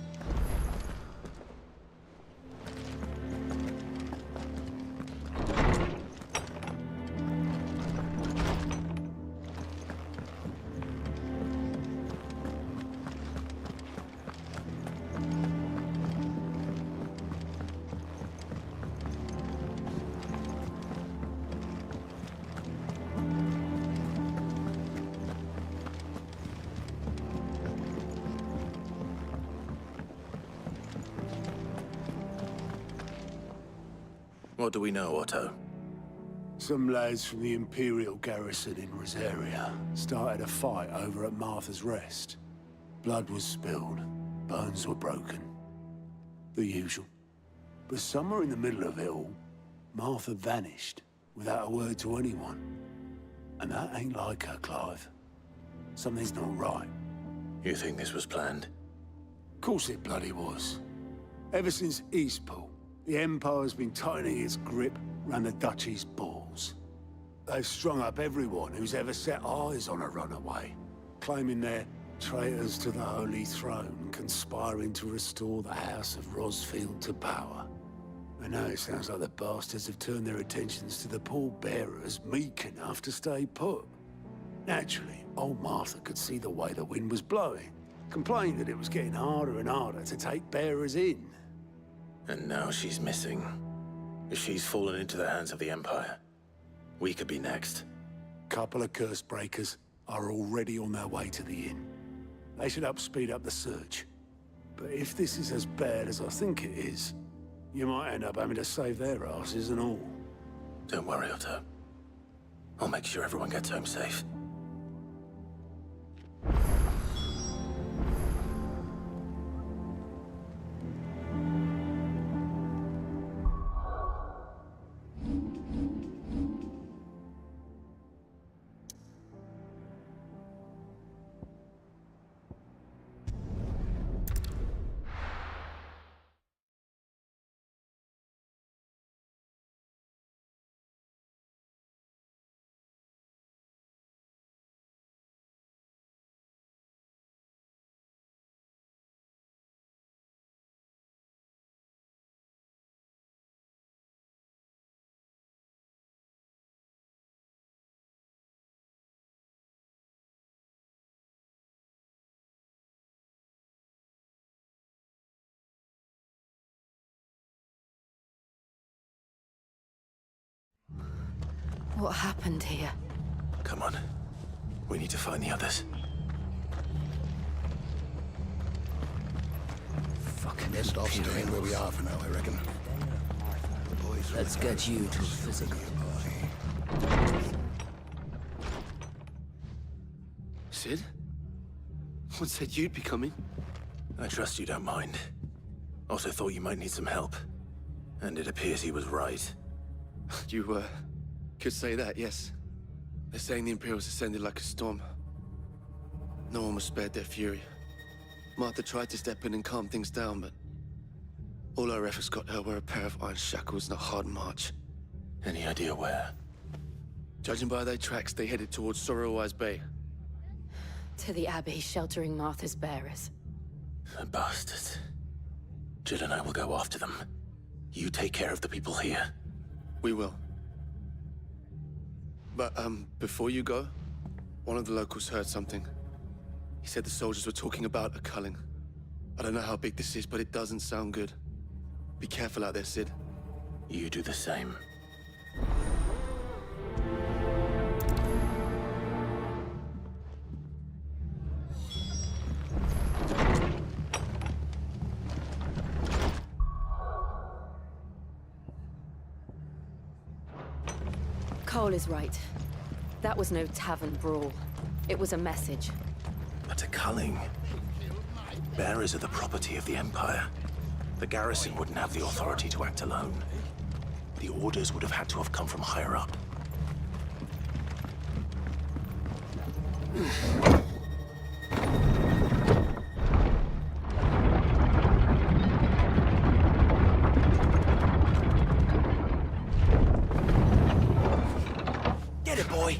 [SPEAKER 2] What do we know, Otto?
[SPEAKER 6] Some lads from the Imperial garrison in Rosaria started a fight over at Martha's Rest. Blood was spilled, bones were broken. The usual. But somewhere in the middle of it all, Martha vanished without a word to anyone. And that ain't like her, Clive. Something's not right.
[SPEAKER 2] You think this was planned?
[SPEAKER 6] Of course it bloody was. Ever since Eastpool, the Empire's been tightening its grip round the Duchy's balls. They've strung up everyone who's ever set eyes on a runaway, claiming they're traitors to the Holy Throne, conspiring to restore the House of Rosfield to power. And now it sounds like the bastards have turned their attentions to the pallbearers meek enough to stay put. Naturally, old Martha could see the way the wind was blowing, complained that it was getting harder and harder to take bearers in.
[SPEAKER 2] And now she's missing. If she's fallen into the hands of the Empire, we could be next.
[SPEAKER 6] Couple of curse breakers are already on their way to the inn. They should speed up the search. But if this is as bad as I think it is, you might end up having to save their asses and all.
[SPEAKER 2] Don't worry, Otto. I'll make sure everyone gets home safe.
[SPEAKER 15] What happened here?
[SPEAKER 2] Come on. We need to find the others.
[SPEAKER 1] Fucking best off staying where we are for now, I reckon. The boys
[SPEAKER 13] Let's get you to physical.
[SPEAKER 11] Sid? What said you'd be coming?
[SPEAKER 2] I trust you don't mind. Also thought you might need some help. And it appears he was right.
[SPEAKER 11] You, could say that, yes. They're saying the Imperials ascended like a storm. No one was spared their fury. Martha tried to step in and calm things down, but all our efforts got her were a pair of iron shackles and a hard march.
[SPEAKER 2] Any idea where?
[SPEAKER 11] Judging by their tracks, they headed towards Sorrowwise Bay.
[SPEAKER 15] To the Abbey, sheltering Martha's bearers.
[SPEAKER 2] The bastards. Jill and I will go after them. You take care of the people here.
[SPEAKER 11] We will. But, before you go, one of the locals heard something. He said the soldiers were talking about a culling. I don't know how big this is, but it doesn't sound good. Be careful out there, Sid.
[SPEAKER 2] You do the same.
[SPEAKER 15] Cole is right. That was no tavern brawl. It was a message.
[SPEAKER 2] But a culling. Bearers are the property of the Empire. The garrison wouldn't have the authority to act alone. The orders would have had to have come from higher up. Get it, boy!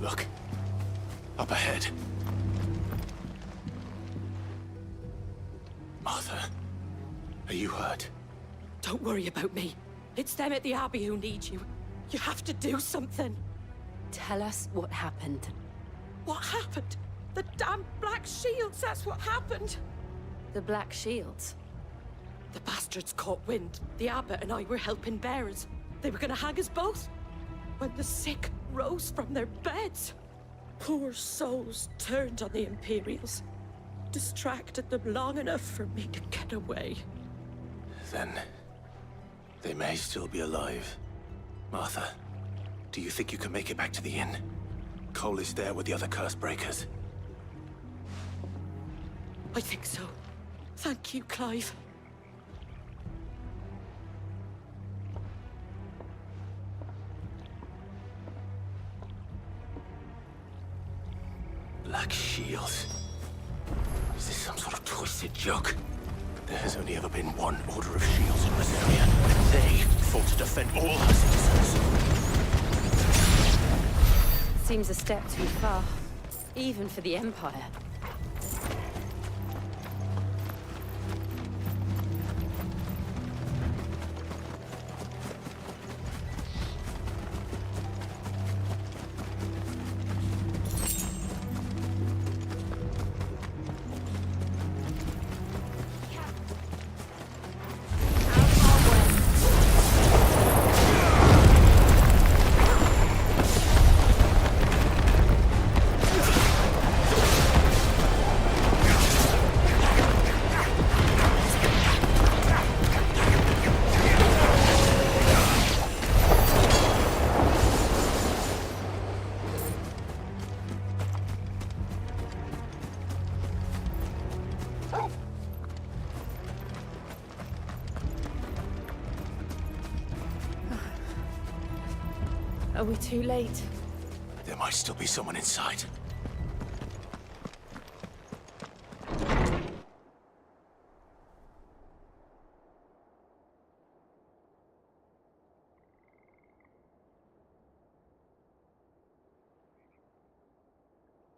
[SPEAKER 2] Look. Up ahead. Martha, are you hurt?
[SPEAKER 10] Don't worry about me. It's them at the Abbey who need you. You have to do something.
[SPEAKER 15] Tell us what happened.
[SPEAKER 10] What happened? The damn Black Shields, that's what happened.
[SPEAKER 15] The Black Shields?
[SPEAKER 10] The bastards caught wind. The abbot and I were helping bearers. They were gonna hang us both. When the sick rose from their beds, poor souls turned on the Imperials. Distracted them long enough for me to get away.
[SPEAKER 2] Then, they may still be alive. Martha, do you think you can make it back to the inn? Cole is there with the other curse breakers.
[SPEAKER 10] I think so. Thank you, Clive.
[SPEAKER 2] Black Shields. Is this some sort of twisted joke? There has only ever been one Order of Shields in Rosaria. They fought to defend all her citizens.
[SPEAKER 15] Seems a step too far, even for the Empire. Are we too late?
[SPEAKER 2] There might still be someone inside.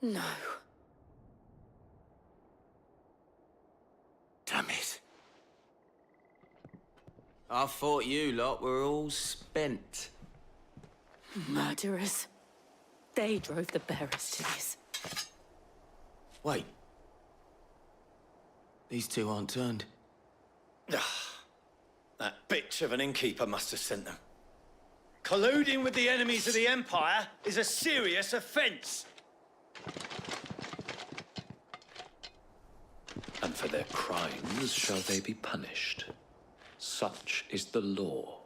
[SPEAKER 15] No.
[SPEAKER 2] Damn it.
[SPEAKER 7] I thought you lot were all spent.
[SPEAKER 15] Murderers. They drove the bearers to this.
[SPEAKER 7] Wait. These two aren't turned.
[SPEAKER 19] That bitch of an innkeeper must have sent them. Colluding with the enemies of the Empire is a serious offense.
[SPEAKER 21] And for their crimes shall they be punished. Such is the law.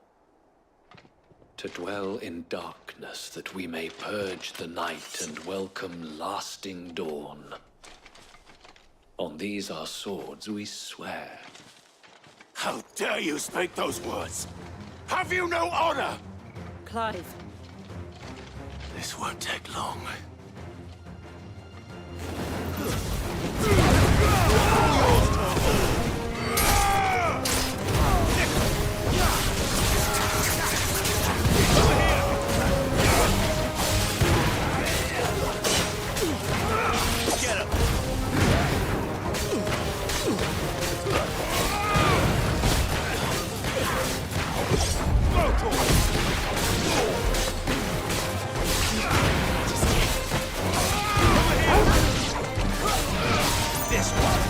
[SPEAKER 21] To dwell in darkness that we may purge the night and welcome lasting dawn. On these our swords we swear.
[SPEAKER 6] How dare you speak those words? Have you no honor?
[SPEAKER 10] Clive.
[SPEAKER 2] This won't take long. Get him! This one.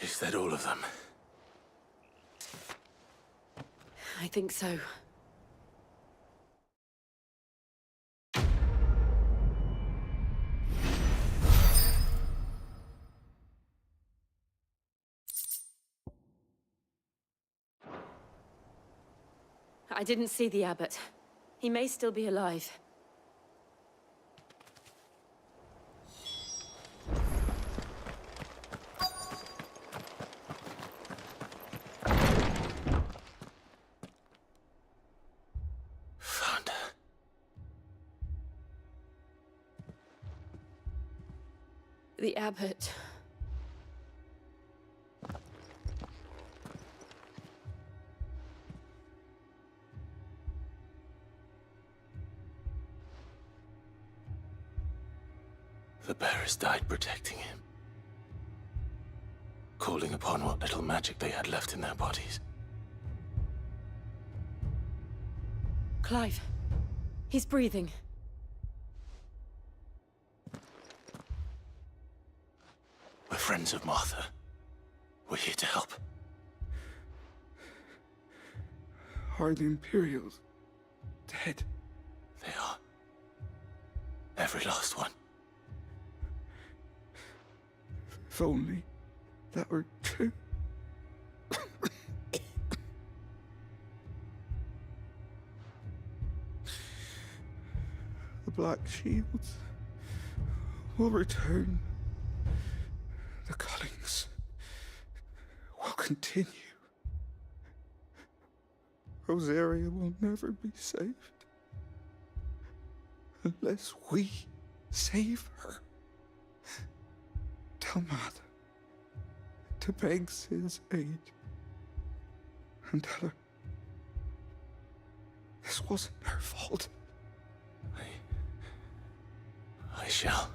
[SPEAKER 2] Is that all of them?
[SPEAKER 15] I think so. I didn't see the abbot. He may still be alive. The abbot.
[SPEAKER 2] The bearers died protecting him. Calling upon what little magic they had left in their bodies.
[SPEAKER 15] Clive. He's breathing.
[SPEAKER 2] We're friends of Martha. We're here to help.
[SPEAKER 6] Are the Imperials dead?
[SPEAKER 2] They are. Every last one.
[SPEAKER 6] If only that were true. The Black Shields will return. The cullings will continue. Rosaria will never be saved unless we save her. Tell Mother to beg Sid's aid and tell her this wasn't her fault.
[SPEAKER 2] I shall.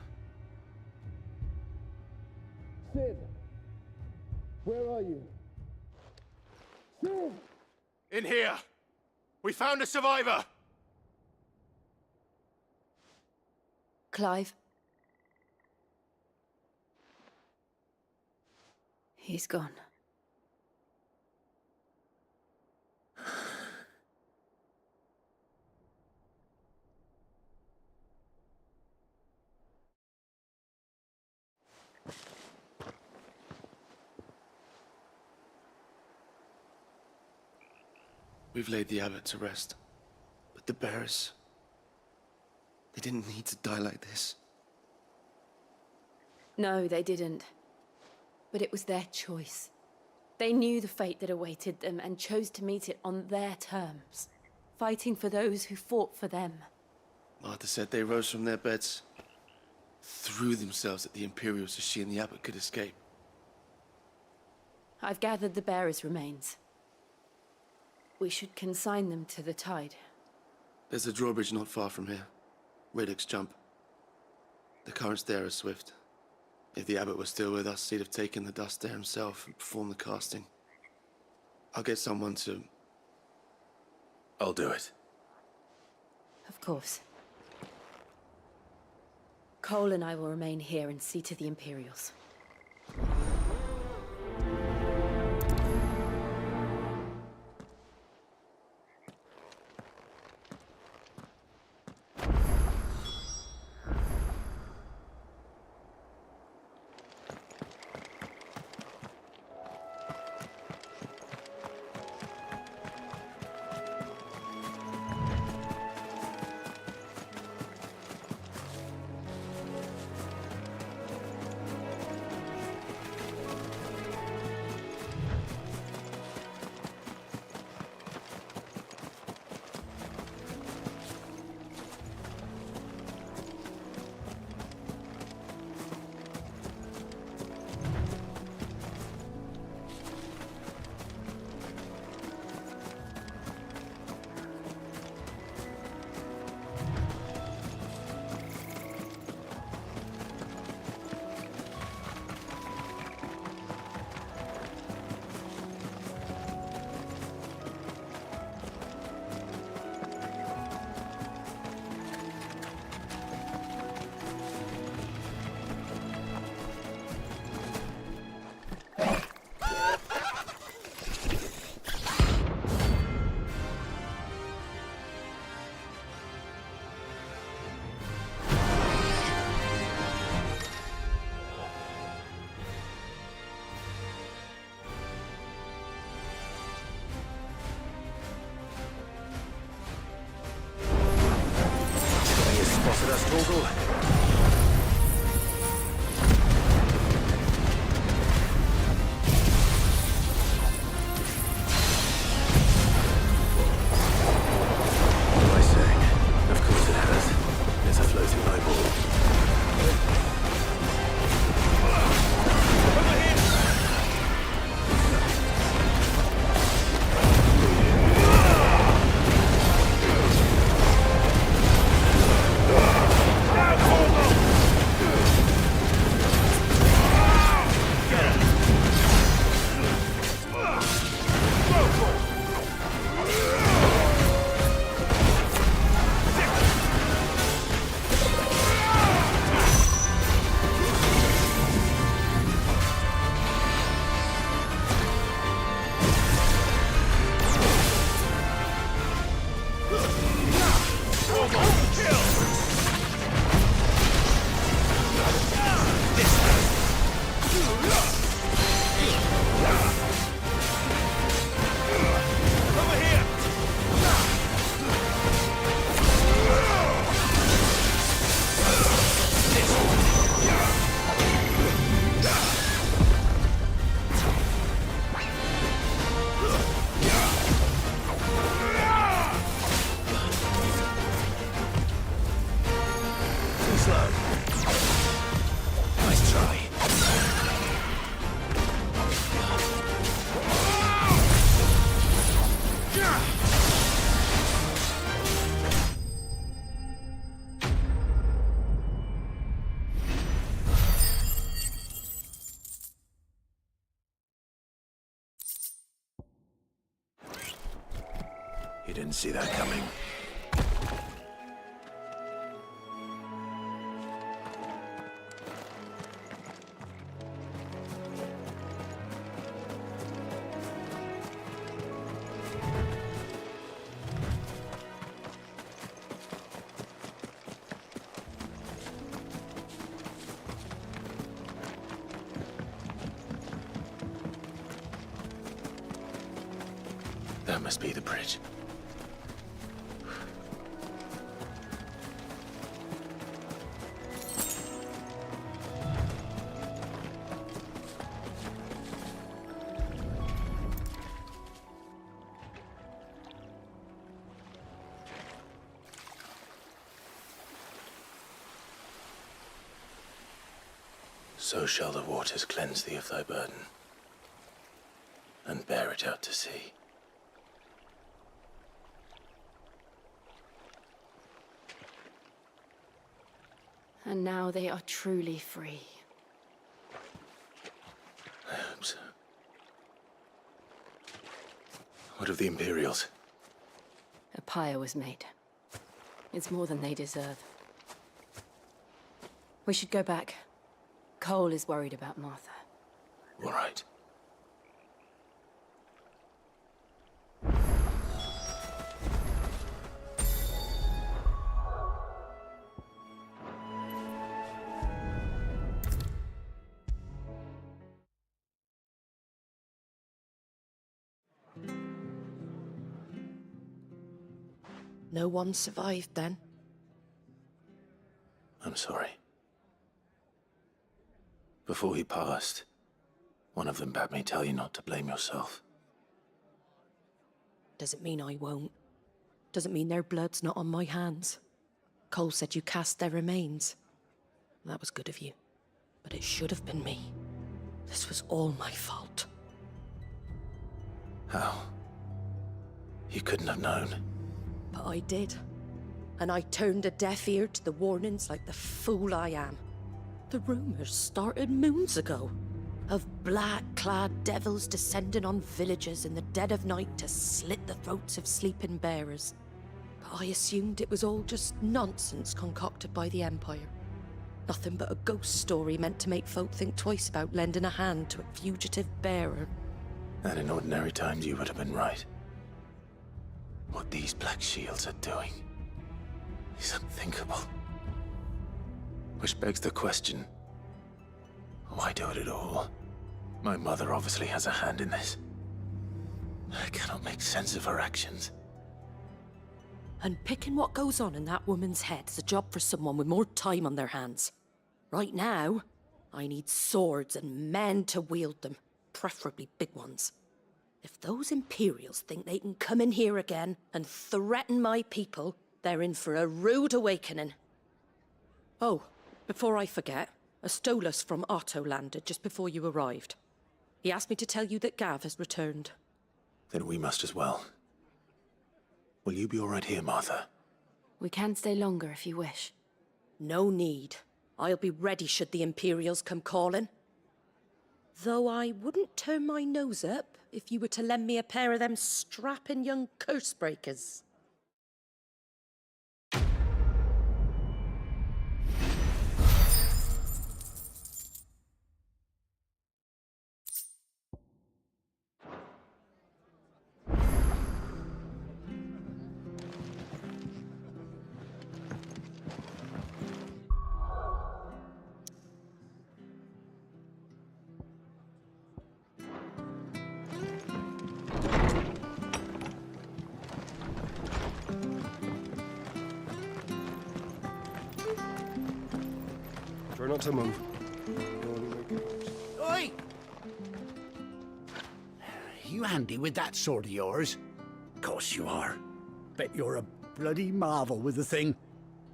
[SPEAKER 6] Sid, where are you? Sid!
[SPEAKER 5] In here! We found a survivor!
[SPEAKER 15] Clive. He's gone.
[SPEAKER 11] We've laid the abbot to rest. But the bearers... they didn't need to die like this.
[SPEAKER 15] No, they didn't. But it was their choice. They knew the fate that awaited them and chose to meet it on their terms, fighting for those who fought for them.
[SPEAKER 11] Martha said they rose from their beds, threw themselves at the Imperials so she and the abbot could escape.
[SPEAKER 15] I've gathered the bearers' remains. We should consign them to the tide.
[SPEAKER 11] There's a drawbridge not far from here. Riddick's jump. The currents there are swift. If the abbot was still with us, he'd have taken the dust there himself and performed the casting. I'll get someone to...
[SPEAKER 2] I'll do it.
[SPEAKER 15] Of course. Cole and I will remain here and see to the Imperials.
[SPEAKER 2] You didn't see that coming. That must be the bridge. So shall the waters cleanse thee of thy burden, and bear it out to sea.
[SPEAKER 15] And now they are truly free.
[SPEAKER 2] I hope so. What of the Imperials?
[SPEAKER 15] A pyre was made. It's more than they deserve. We should go back. Cole is worried about Martha.
[SPEAKER 2] All right.
[SPEAKER 10] No one survived then?
[SPEAKER 2] I'm sorry. Before he passed, one of them bade me tell you not to blame yourself.
[SPEAKER 10] Doesn't mean I won't. Doesn't mean their blood's not on my hands. Cole said you cast their remains. That was good of you. But it should have been me. This was all my fault.
[SPEAKER 2] How? You couldn't have known.
[SPEAKER 10] But I did. And I turned a deaf ear to the warnings like the fool I am. The rumors started moons ago. Of black-clad devils descending on villages in the dead of night to slit the throats of sleeping bearers. But I assumed it was all just nonsense concocted by the Empire. Nothing but a ghost story meant to make folk think twice about lending a hand to a fugitive bearer.
[SPEAKER 2] And in ordinary times you would have been right. What these Black Shields are doing is unthinkable. Which begs the question, why do it at all? My mother obviously has a hand in this. I cannot make sense of her actions.
[SPEAKER 10] And picking what goes on in that woman's head is a job for someone with more time on their hands. Right now, I need swords and men to wield them, preferably big ones. If those Imperials think they can come in here again and threaten my people, they're in for a rude awakening. Oh, before I forget, a Stolas from Otto landed just before you arrived. He asked me to tell you that Gav has returned.
[SPEAKER 2] Then we must as well. Will you be all right here, Martha?
[SPEAKER 15] We can stay longer if you wish.
[SPEAKER 10] No need. I'll be ready should the Imperials come calling. Though I wouldn't turn my nose up if you were to lend me a pair of them strapping young curse-breakers.
[SPEAKER 8] Try not to move.
[SPEAKER 5] Oi! You handy with that sword of yours? Course you are. Bet you're a bloody marvel with the thing.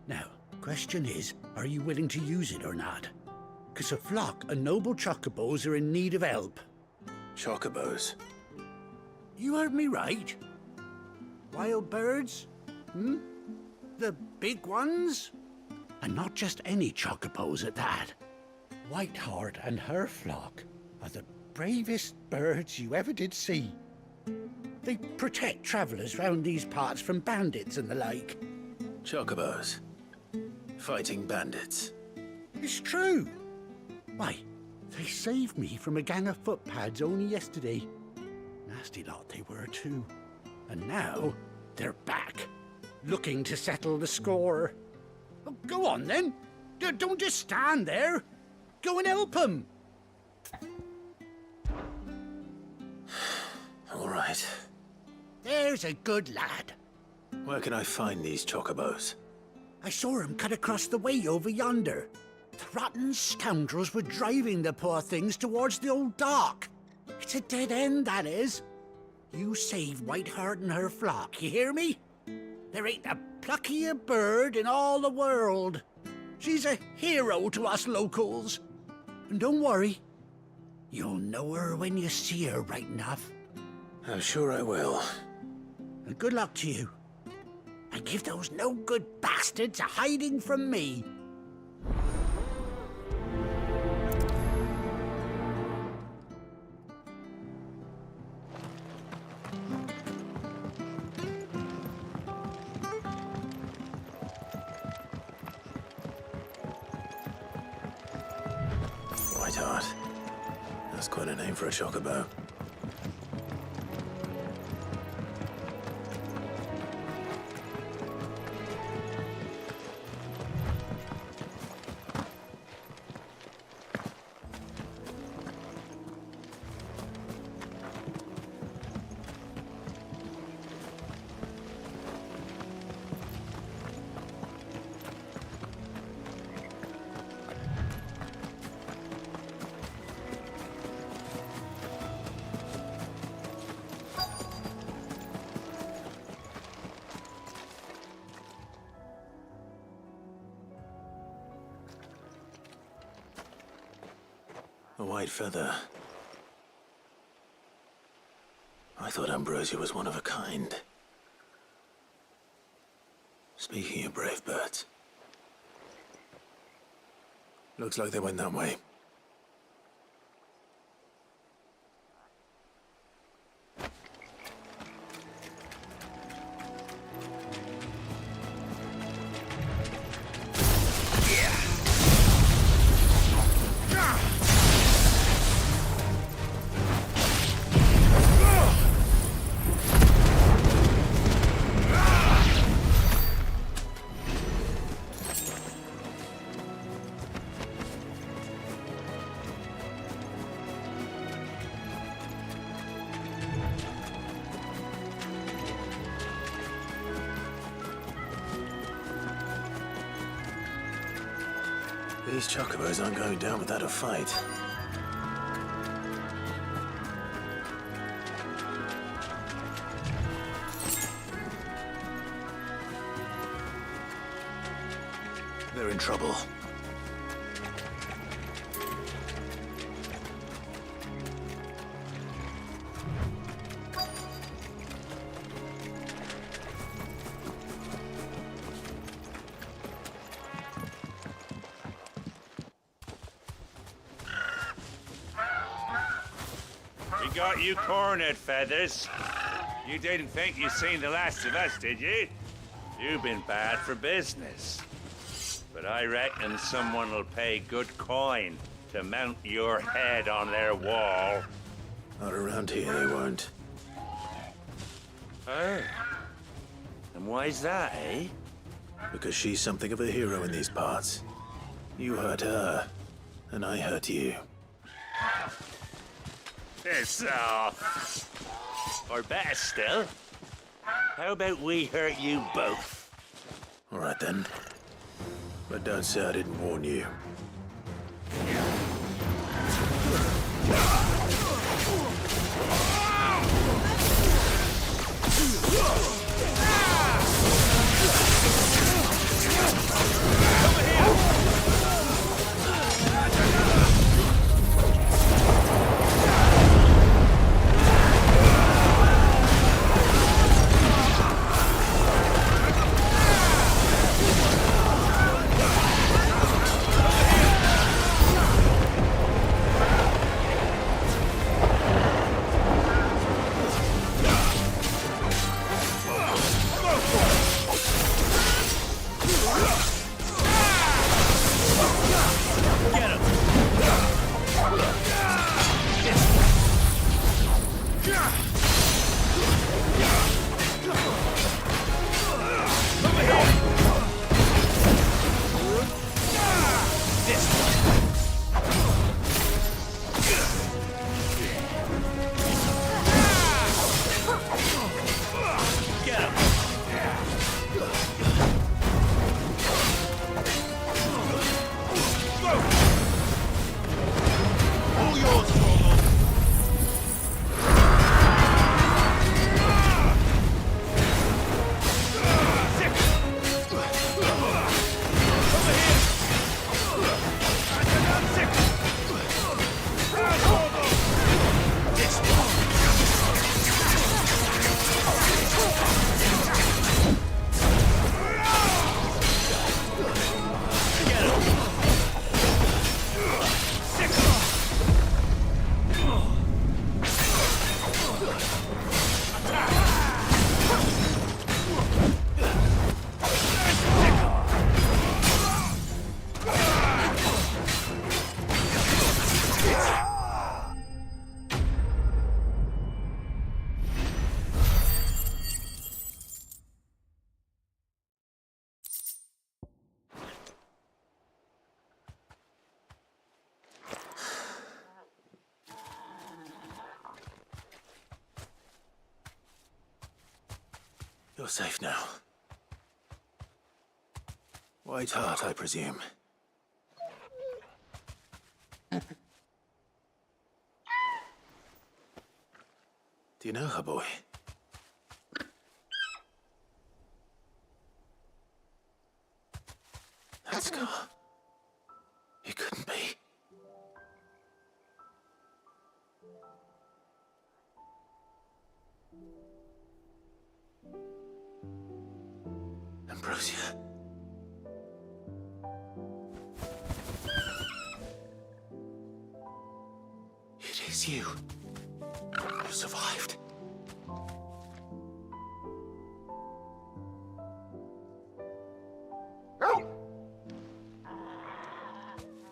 [SPEAKER 5] Now, question is, are you willing to use it or not? 'Cause a flock of noble chocobos are in need of help.
[SPEAKER 2] Chocobos?
[SPEAKER 5] You heard me right. Wild birds? The big ones? And not just any chocobos at that. Whiteheart and her flock are the bravest birds you ever did see. They protect travellers round these parts from bandits and the like.
[SPEAKER 2] Chocobos? Fighting bandits?
[SPEAKER 5] It's true. Why, they saved me from a gang of footpads only yesterday. Nasty lot they were too. And now they're back, looking to settle the score. Oh, go on then. Don't just stand there. Go and help them.
[SPEAKER 2] All right.
[SPEAKER 5] There's a good lad.
[SPEAKER 2] Where can I find these chocobos?
[SPEAKER 5] I saw him cut across the way over yonder. The rotten scoundrels were driving the poor things towards the old dock. It's a dead end, that is. You save Whiteheart and her flock, you hear me? There ain't a pluckier bird in all the world. She's a hero to us locals. And don't worry. You'll know her when you see her, right enough.
[SPEAKER 2] I'm sure I will.
[SPEAKER 5] And good luck to you. And give those no-good bastards a hiding from me.
[SPEAKER 2] Whiteheart. That's quite a name for a chocobo. A white feather. I thought Ambrosia was one of a kind. Speaking of brave birds. Looks like they went that way. These chocobos aren't going down without a fight. They're in trouble.
[SPEAKER 20] We got you cornered, Feathers. You didn't think you'd seen the last of us, did you? You've been bad for business. But I reckon someone will pay good coin to mount your head on their wall.
[SPEAKER 2] Not around here, they won't.
[SPEAKER 20] Oh. And why's that, eh?
[SPEAKER 2] Because she's something of a hero in these parts. You hurt her, and I hurt you.
[SPEAKER 20] Piss off. Or better still, how about we hurt you both?
[SPEAKER 2] All right then. But don't say I didn't warn you. You're safe now. White Heart, I presume. Do you know her, boy? That scar. It couldn't be. Ambrosia. It is you. You survived.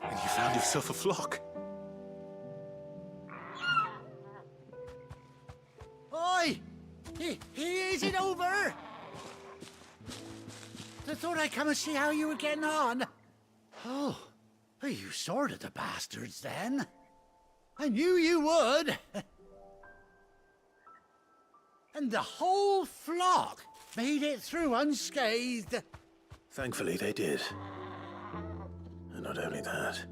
[SPEAKER 2] And you found yourself a flock.
[SPEAKER 5] Oi! Is it over? I thought I'd come and see how you were getting on. Oh, you sorted the bastards then. I knew you would. And the whole flock made it through unscathed.
[SPEAKER 2] Thankfully, they did. And not only that.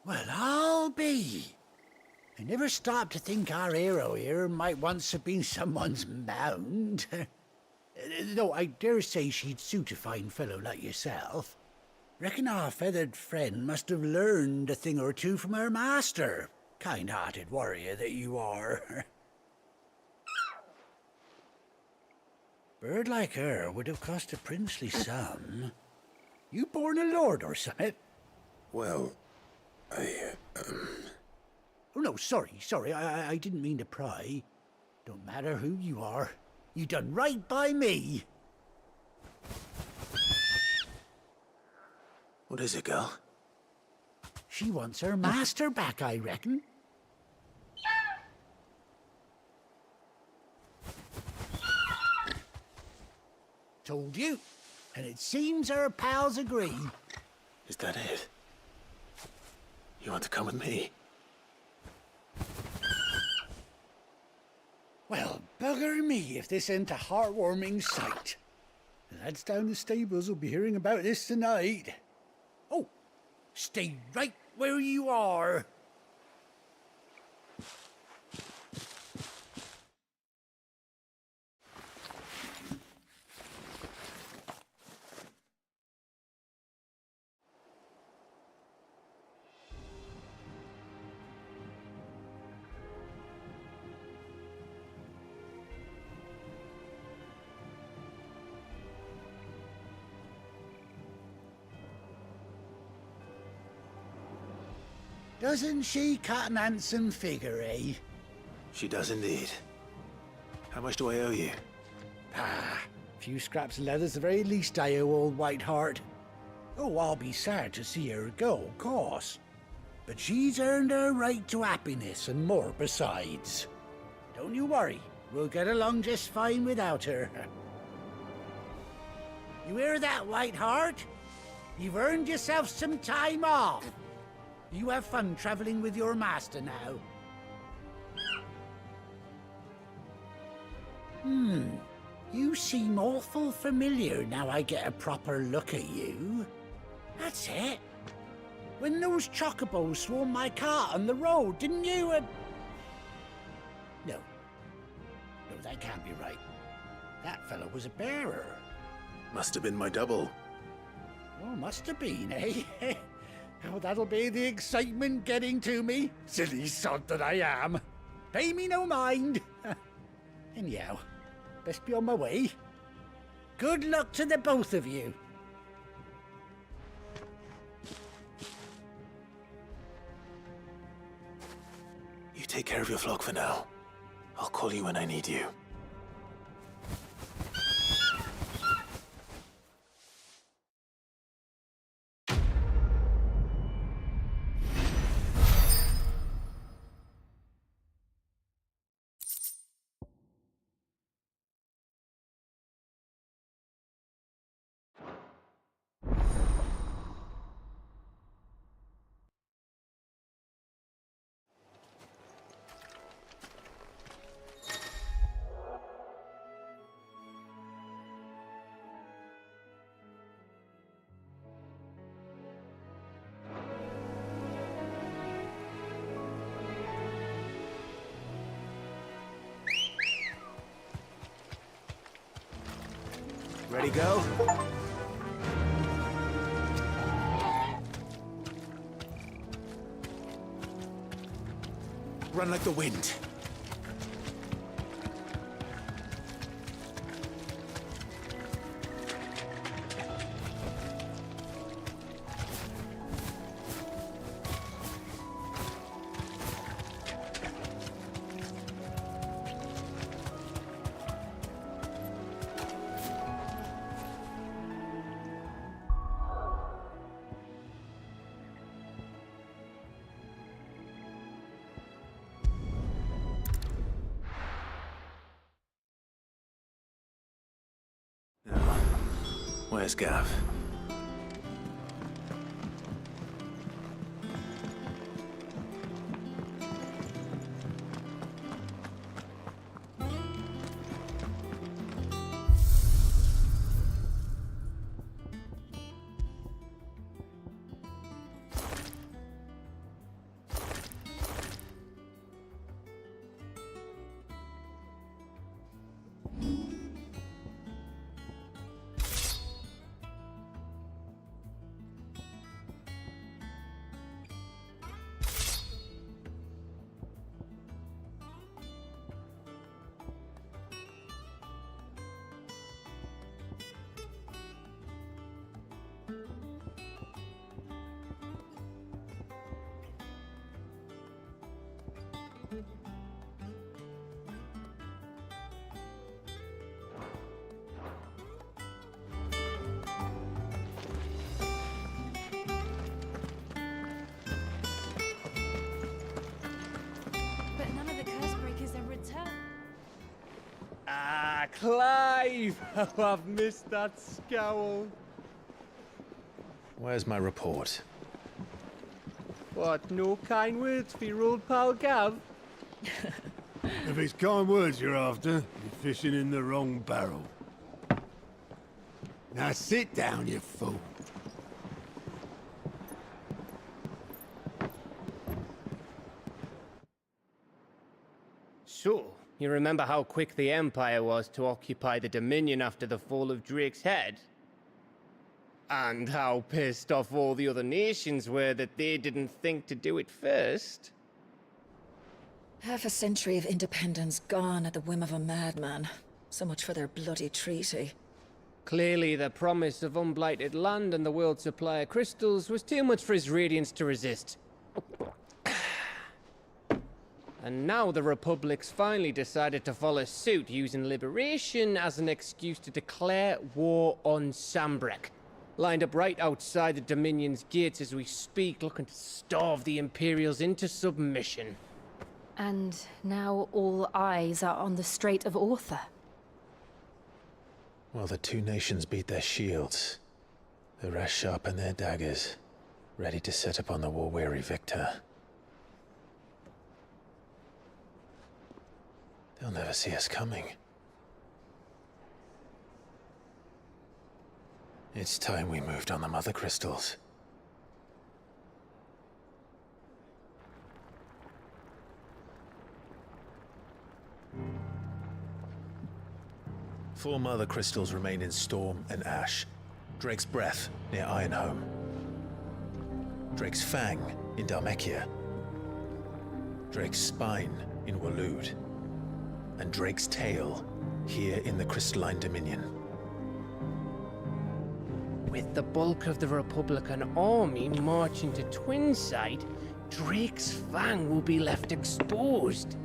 [SPEAKER 5] Well, I'll be. I never stopped to think our hero here might once have been someone's mound. Though I dare say she'd suit a fine fellow like yourself. Reckon our feathered friend must have learned a thing or two from her master. Kind-hearted warrior that you are. Bird like her would have cost a princely sum. You born a lord or something?
[SPEAKER 2] Well,
[SPEAKER 5] Oh, no, sorry. I didn't mean to pry. Don't matter who you are. You done right by me.
[SPEAKER 2] What is it, girl?
[SPEAKER 5] She wants her master back, I reckon. Told you. And it seems her pals agree.
[SPEAKER 2] Is that it? You want to come with me?
[SPEAKER 5] Well, bugger me if this ain't a heartwarming sight. The lads down the stables will be hearing about this tonight. Oh, stay right where you are. Doesn't she cut an handsome figure, eh?
[SPEAKER 2] She does indeed. How much do I owe you?
[SPEAKER 5] A few scraps of leather's the very least I owe old Whiteheart. Oh, I'll be sad to see her go, of course. But she's earned her right to happiness and more besides. Don't you worry, we'll get along just fine without her. You hear that, Whiteheart? You've earned yourself some time off. You have fun traveling with your master now. You seem awful familiar now I get a proper look at you. That's it. When those chocobos swarmed my cart on the road, didn't you? No, that can't be right. That fellow was a bearer.
[SPEAKER 2] Must have been my double.
[SPEAKER 5] Oh, must have been, eh? Oh, that'll be the excitement getting to me. Silly sod that I am. Pay me no mind. Anyhow, best be on my way. Good luck to the both of you.
[SPEAKER 2] You take care of your flock for now. I'll call you when I need you.
[SPEAKER 8] Ready, go?
[SPEAKER 2] Run like the wind. Where's Gav?
[SPEAKER 12] But none of the curse breakers have returned.
[SPEAKER 16] Ah, Clive! Oh, I've missed that scowl.
[SPEAKER 2] Where's my report?
[SPEAKER 16] What, no kind words for your old pal Gav?
[SPEAKER 6] If it's kind words you're after, you're fishing in the wrong barrel. Now sit down, you fool.
[SPEAKER 16] So, you remember how quick the Empire was to occupy the Dominion after the fall of Drake's head? And how pissed off all the other nations were that they didn't think to do it first?
[SPEAKER 10] Half a century of independence gone at the whim of a madman. So much for their bloody treaty.
[SPEAKER 16] Clearly, the promise of unblighted land and the world's supply of crystals was too much for his radiance to resist. And now the Republic's finally decided to follow suit, using liberation as an excuse to declare war on Sambrek. Lined up right outside the Dominion's gates as we speak, looking to starve the Imperials into submission.
[SPEAKER 15] And now all eyes are on the Strait of Author.
[SPEAKER 2] While the two nations beat their shields, the rest sharpen their daggers, ready to set upon the war-weary victor. They'll never see us coming. It's time we moved on the mother crystals. Four mother crystals remain in Storm and Ash. Drake's Breath near Ironhome. Drake's Fang in Dhalmekia. Drake's Spine in Waloed. And Drake's Tail here in the Crystalline Dominion.
[SPEAKER 16] With the bulk of the Republican army marching to Twinside, Drake's Fang will be left exposed.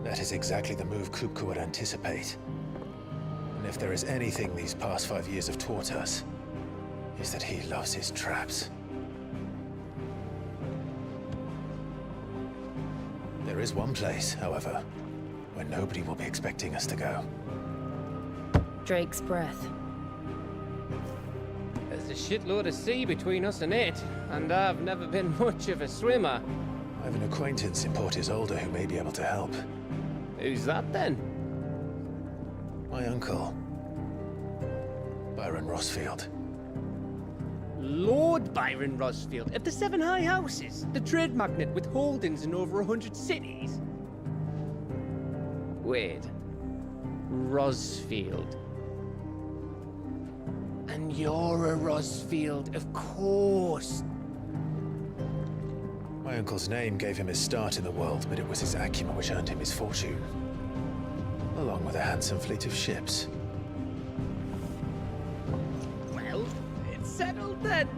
[SPEAKER 2] That is exactly the move Kupka would anticipate. And if there is anything these past 5 years have taught us, is that he loves his traps. There is one place, however, where nobody will be expecting us to go.
[SPEAKER 15] Drake's Breath.
[SPEAKER 16] There's a shitload of sea between us and it, and I've never been much of a swimmer.
[SPEAKER 2] I have an acquaintance in Port Isolde who may be able to help.
[SPEAKER 16] Who's that then?
[SPEAKER 2] My uncle, Byron Rosfield.
[SPEAKER 16] Lord Byron Rosfield of the Seven High Houses, the trade magnate with holdings in over 100 cities. Wait, Rosfield. And you're a Rosfield, of course.
[SPEAKER 2] My uncle's name gave him his start in the world, but it was his acumen which earned him his fortune. Along with a handsome fleet of ships.
[SPEAKER 16] Well, it's settled then.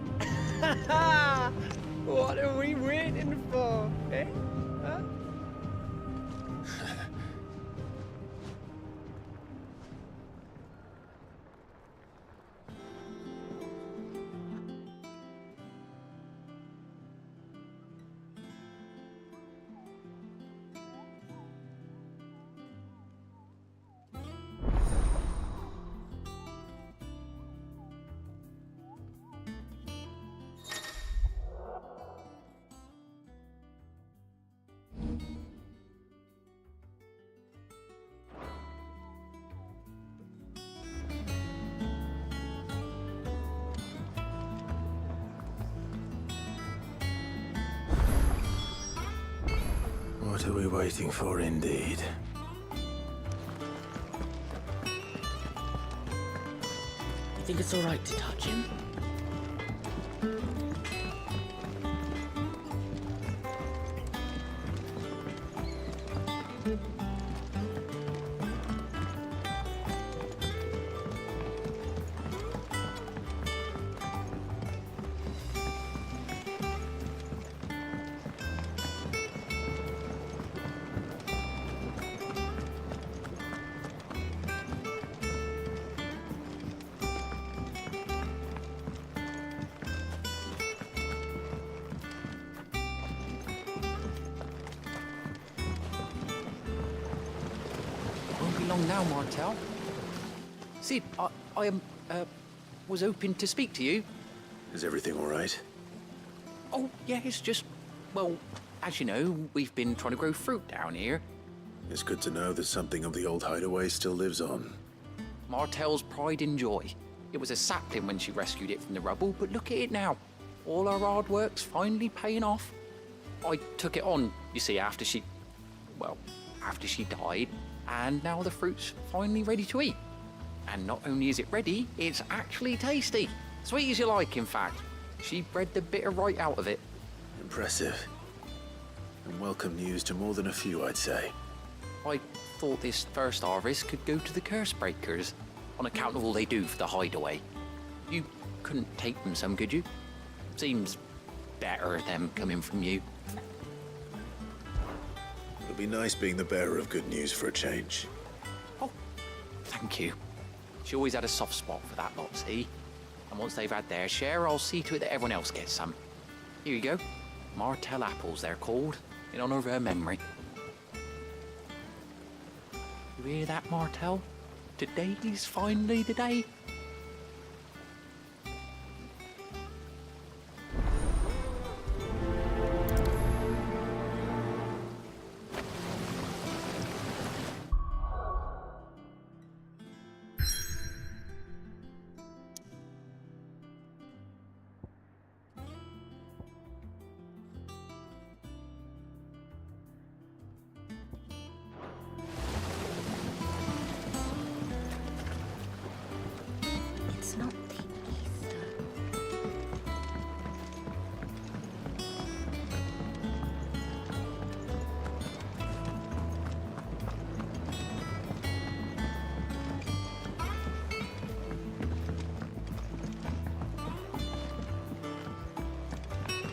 [SPEAKER 16] What are we waiting for, eh? Huh?
[SPEAKER 2] What are we waiting for, indeed?
[SPEAKER 13] You think it's all right to touch him?
[SPEAKER 17] Won't be long now, Martel. Sid, I was hoping to speak to you.
[SPEAKER 2] Is everything all right?
[SPEAKER 17] Oh, yeah, it's just, well, as you know, we've been trying to grow fruit down here.
[SPEAKER 2] It's good to know that something of the old hideaway still lives on.
[SPEAKER 17] Martel's pride and joy. It was a sapling when she rescued it from the rubble, but look at it now. All our hard work's finally paying off. I took it on, you see, after she died, and now the fruit's finally ready to eat. And not only is it ready, it's actually tasty. Sweet as you like, in fact. She bred the bitter right out of it.
[SPEAKER 2] Impressive. And welcome news to more than a few, I'd say.
[SPEAKER 17] I thought this first harvest could go to the curse breakers, on account of all they do for the hideaway. You couldn't take them some, could you? Seems better them coming from you.
[SPEAKER 2] It'll be nice being the bearer of good news for a change.
[SPEAKER 17] Oh, thank you. She always had a soft spot for that lot, see? And once they've had their share, I'll see to it that everyone else gets some. Here you go. Martel apples, they're called, in honor of her memory. You hear that, Martel? Today's finally the day.
[SPEAKER 9] It's not the Easter.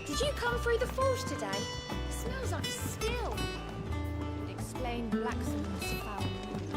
[SPEAKER 22] Did you come through the forge today? It smells like a still.
[SPEAKER 9] Explain Blackson's foul mood.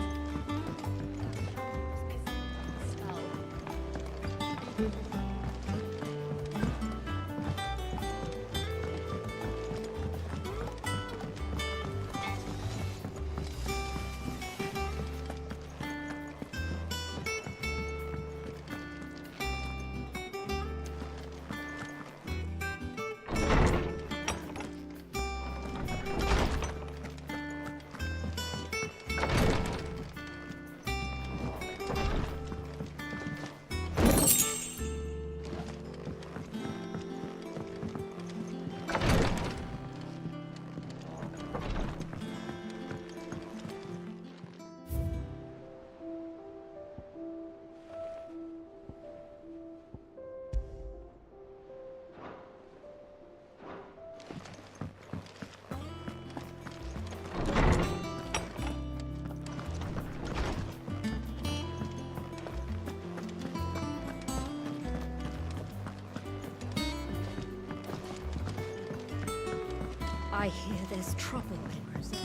[SPEAKER 9] I hear there's trouble in Rosaria.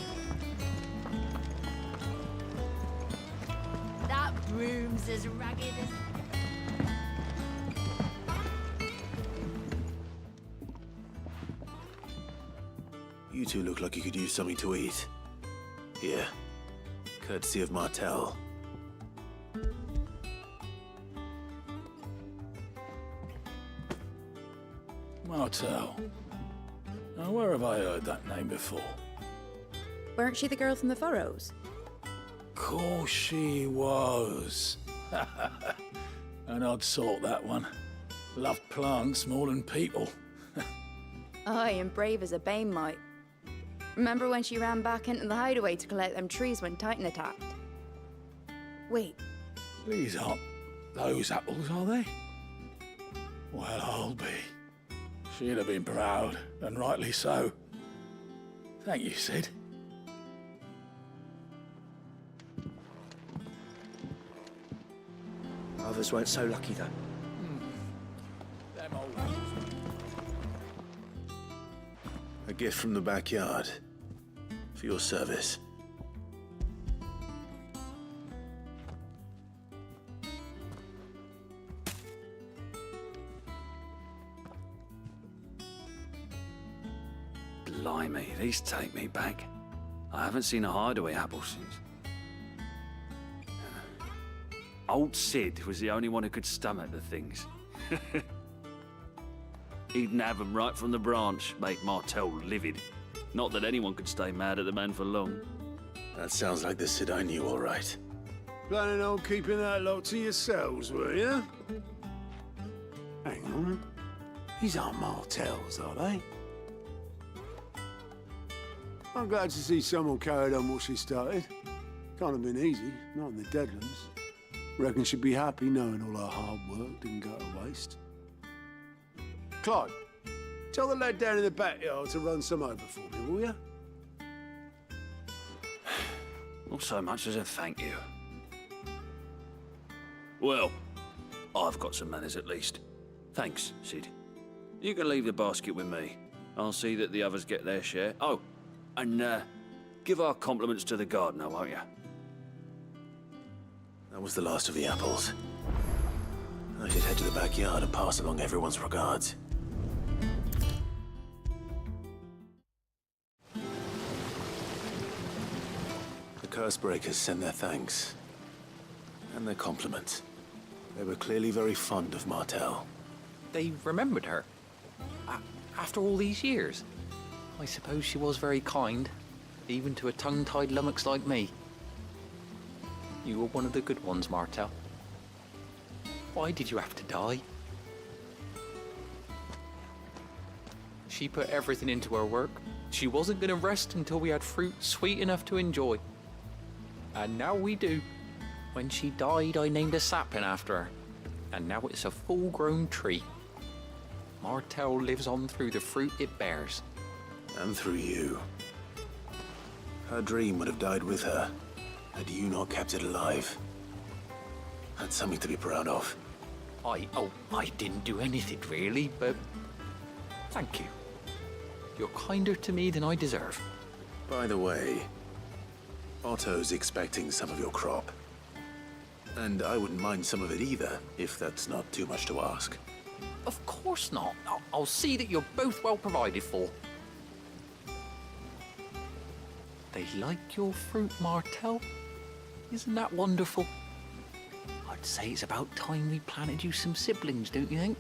[SPEAKER 9] That broom's as ragged as...
[SPEAKER 2] You two look like you could use something to eat. Here, courtesy of Martel.
[SPEAKER 4] Martel. Now, where have I heard that name before?
[SPEAKER 10] Weren't she the girl from the Furrows?
[SPEAKER 4] Course she was. An odd sort, that one. Loved plants more than people.
[SPEAKER 14] Aye, and brave as a bane might. Remember when she ran back into the hideaway to collect them trees when Titan attacked? Wait,
[SPEAKER 4] These aren't those apples, are they? Well, I'll be. She'd have been proud, and rightly so. Thank you, Sid.
[SPEAKER 8] Others weren't so lucky, though.
[SPEAKER 4] Them old apples.
[SPEAKER 2] A gift from the backyard. For your service.
[SPEAKER 23] Blimey, these take me back. I haven't seen a hideaway apple since. Old Sid was the only one who could stomach the things. He'd nab them right from the branch, make Martel livid. Not that anyone could stay mad at the man for long.
[SPEAKER 2] That sounds like the Sid I knew, all right.
[SPEAKER 6] Planning on keeping that lot to yourselves, were you? Hang on. These aren't Martels, are they? I'm glad to see someone carried on what she started. Can't have been easy, not in the Deadlands. Reckon she'd be happy knowing all her hard work didn't go to waste. Clyde, tell the lad down in the backyard to run some over for me, will you?
[SPEAKER 23] Not so much as a thank you. Well, I've got some manners at least. Thanks, Sid. You can leave the basket with me. I'll see that the others get their share. Oh, and give our compliments to the gardener, won't you?
[SPEAKER 2] That was the last of the apples. I should head to the backyard and pass along everyone's regards. The Cursebreakers send their thanks. And their compliments. They were clearly very fond of Martel.
[SPEAKER 17] They remembered her. After all these years. I suppose she was very kind, even to a tongue-tied lummox like me. You were one of the good ones, Martel. Why did you have to die? She put everything into her work. She wasn't going to rest until we had fruit sweet enough to enjoy. And now we do. When she died, I named a sapling after her. And now it's a full-grown tree. Martel lives on through the fruit it bears.
[SPEAKER 2] And through you. Her dream would have died with her, had you not kept it alive. That's something to be proud of.
[SPEAKER 17] I didn't do anything really, but thank you. You're kinder to me than I deserve.
[SPEAKER 2] By the way, Otto's expecting some of your crop. And I wouldn't mind some of it either, if that's not too much to ask.
[SPEAKER 17] Of course not. I'll see that you're both well provided for. They like your fruit, Martel. Isn't that wonderful? I'd say it's about time we planted you some siblings, don't you think?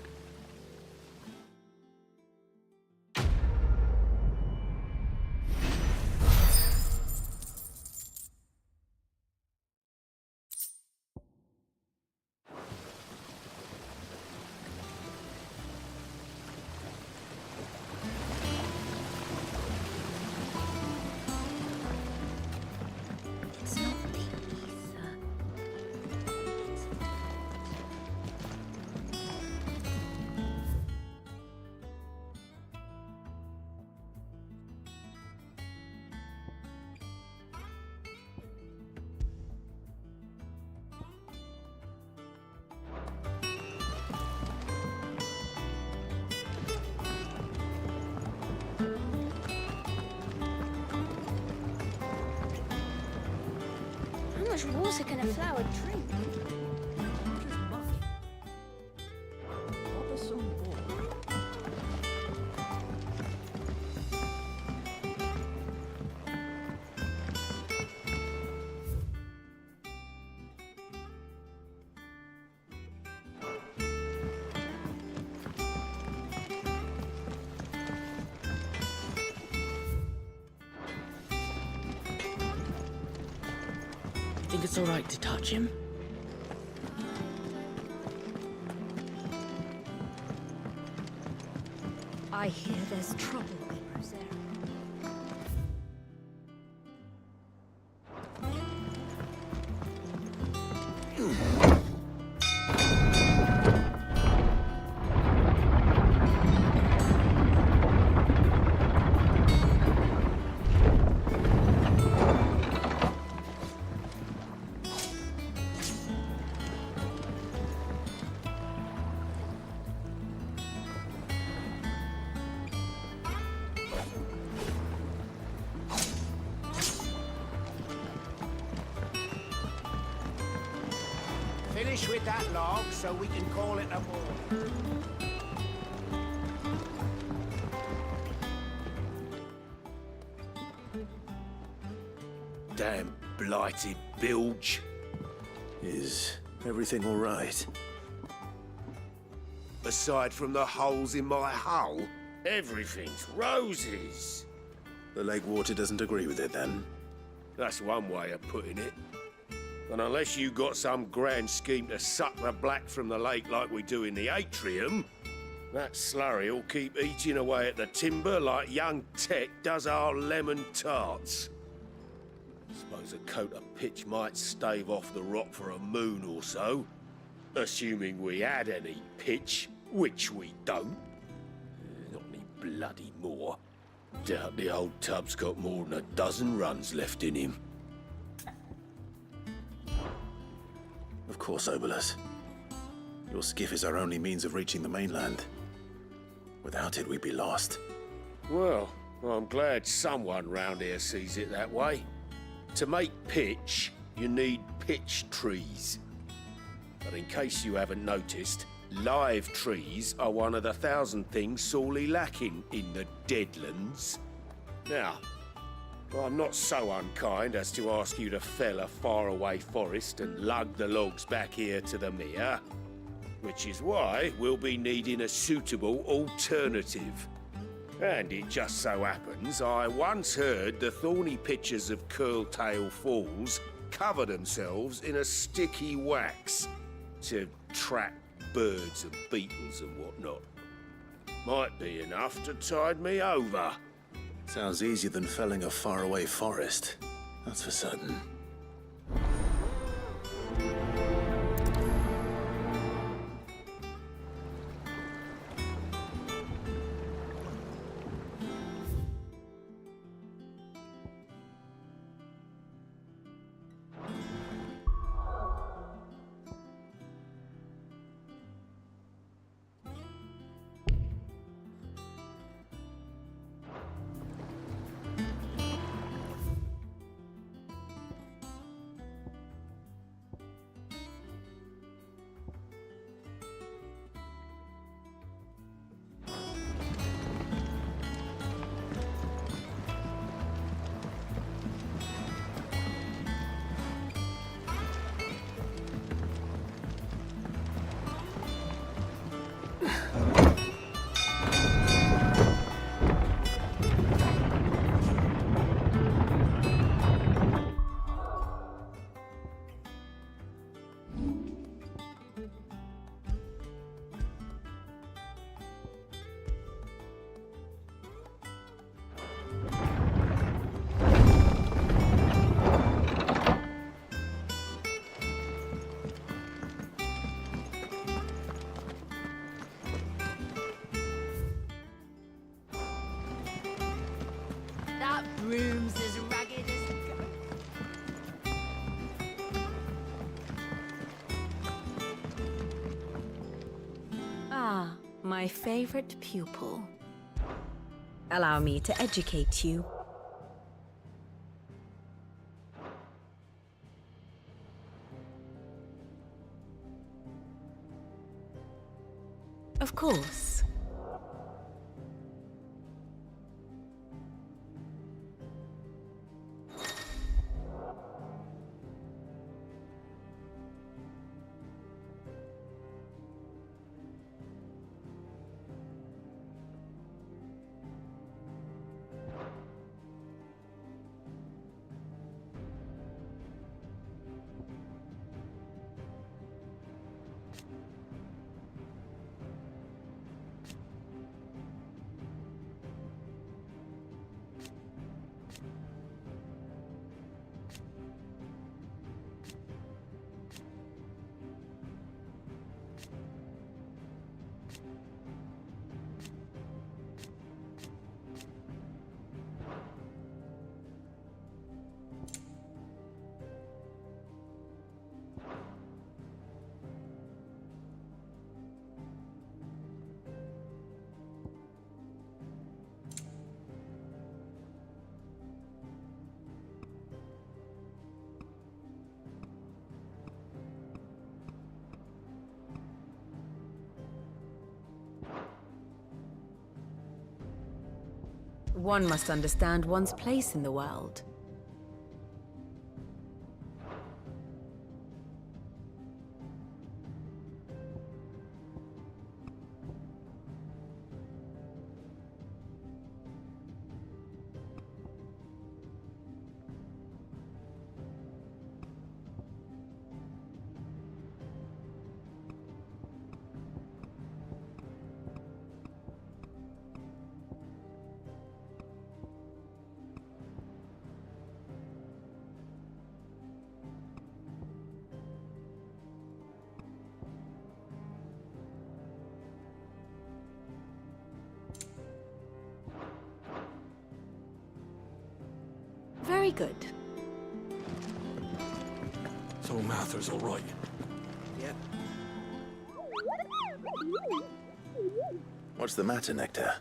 [SPEAKER 9] It's not the ether.
[SPEAKER 22] much water can a flower drink?
[SPEAKER 13] Think it's all right to touch him?
[SPEAKER 10] I hear there's trouble.
[SPEAKER 5] Finish with that log so we can call it a morning.
[SPEAKER 2] Damn blighted bilge. Is everything all right?
[SPEAKER 1] Aside from the holes in my hull, everything's roses.
[SPEAKER 2] The lake water doesn't agree with it, then?
[SPEAKER 1] That's one way of putting it. And unless you got some grand scheme to suck the black from the lake like we do in the atrium, that slurry will keep eating away at the timber like young Tech does our lemon tarts. Suppose a coat of pitch might stave off the rock for a moon or so, assuming we had any pitch, which we don't. Not any bloody more. Doubt the old tub's got more than a dozen runs left in him.
[SPEAKER 2] Of course, Obolus. Your skiff is our only means of reaching the mainland. Without it, we'd be lost.
[SPEAKER 1] Well, I'm glad someone round here sees it that way. To make pitch, you need pitch trees. But in case you haven't noticed, live trees are one of the 1,000 things sorely lacking in the Deadlands. Now, I'm not so unkind as to ask you to fell a faraway forest and lug the logs back here to the mere, which is why we'll be needing a suitable alternative. And it just so happens I once heard the thorny pitchers of Curltail Falls cover themselves in a sticky wax to trap birds and beetles and whatnot. Might be enough to tide me over.
[SPEAKER 2] Sounds easier than felling a faraway forest. That's for certain.
[SPEAKER 22] Room's as ragged as a goat.
[SPEAKER 12] Ah, my favorite pupil. Allow me to educate you. course. One must understand one's place in the world. Very good.
[SPEAKER 4] So Martha's all right.
[SPEAKER 2] Yep. What's the matter, Nectar?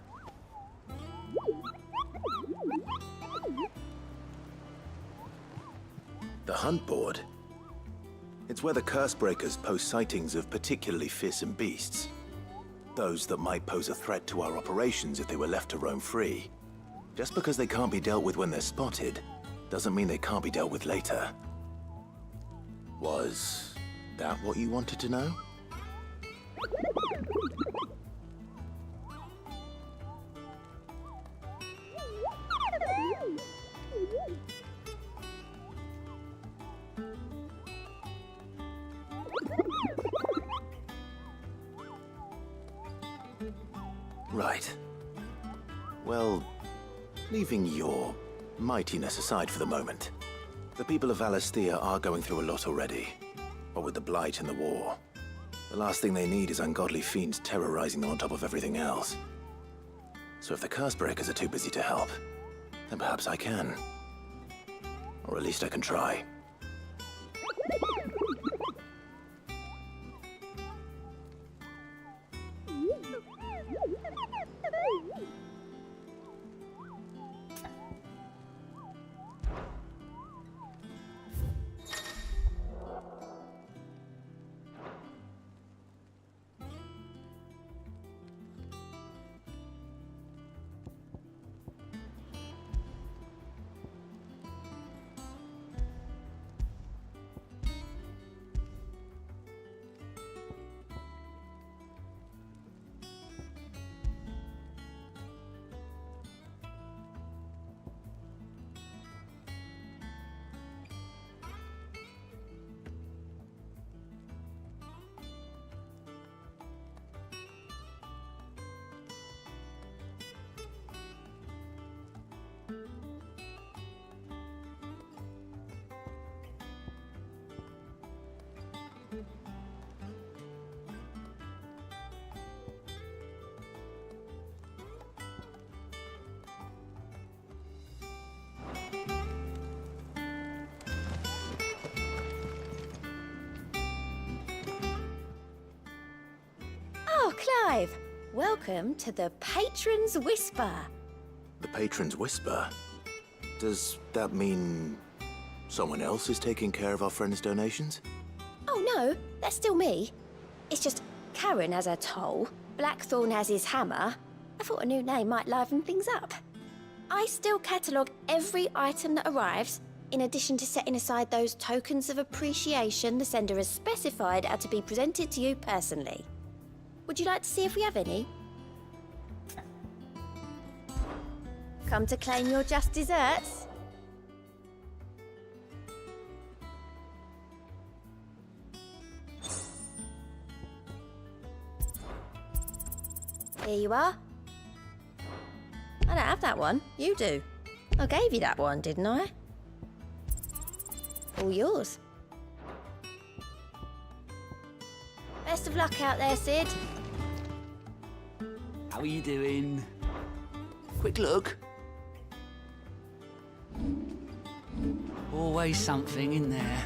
[SPEAKER 2] The hunt board? It's where the curse breakers post sightings of particularly fearsome beasts. Those that might pose a threat to our operations if they were left to roam free. Just because they can't be dealt with when they're spotted, doesn't mean they can't be dealt with later. Was that what you wanted to know? Right. Well, leaving your mightiness aside for the moment, the people of Valisthea are going through a lot already. What with the Blight and the war, the last thing they need is ungodly fiends terrorizing them on top of everything else. So if the curse breakers are too busy to help, then perhaps I can. Or at least I can try.
[SPEAKER 10] Oh, Clive! Welcome to the Patron's Whisper.
[SPEAKER 2] The Patron's Whisper? Does that mean someone else is taking care of our friend's donations?
[SPEAKER 10] Oh no, that's still me. It's just Karen has a toll.
[SPEAKER 3] Blackthorn has his hammer. I thought a new name might liven things up. I still catalogue every item that arrives, in addition to setting aside those tokens of appreciation the sender has specified are to be presented to you personally. Would you like to see if we have any? Come to claim your just desserts? Here you are. I don't have that one. You do. I gave you that one, didn't I? All yours. Best of luck out there, Sid.
[SPEAKER 7] How are you doing? Quick look. Always something in there.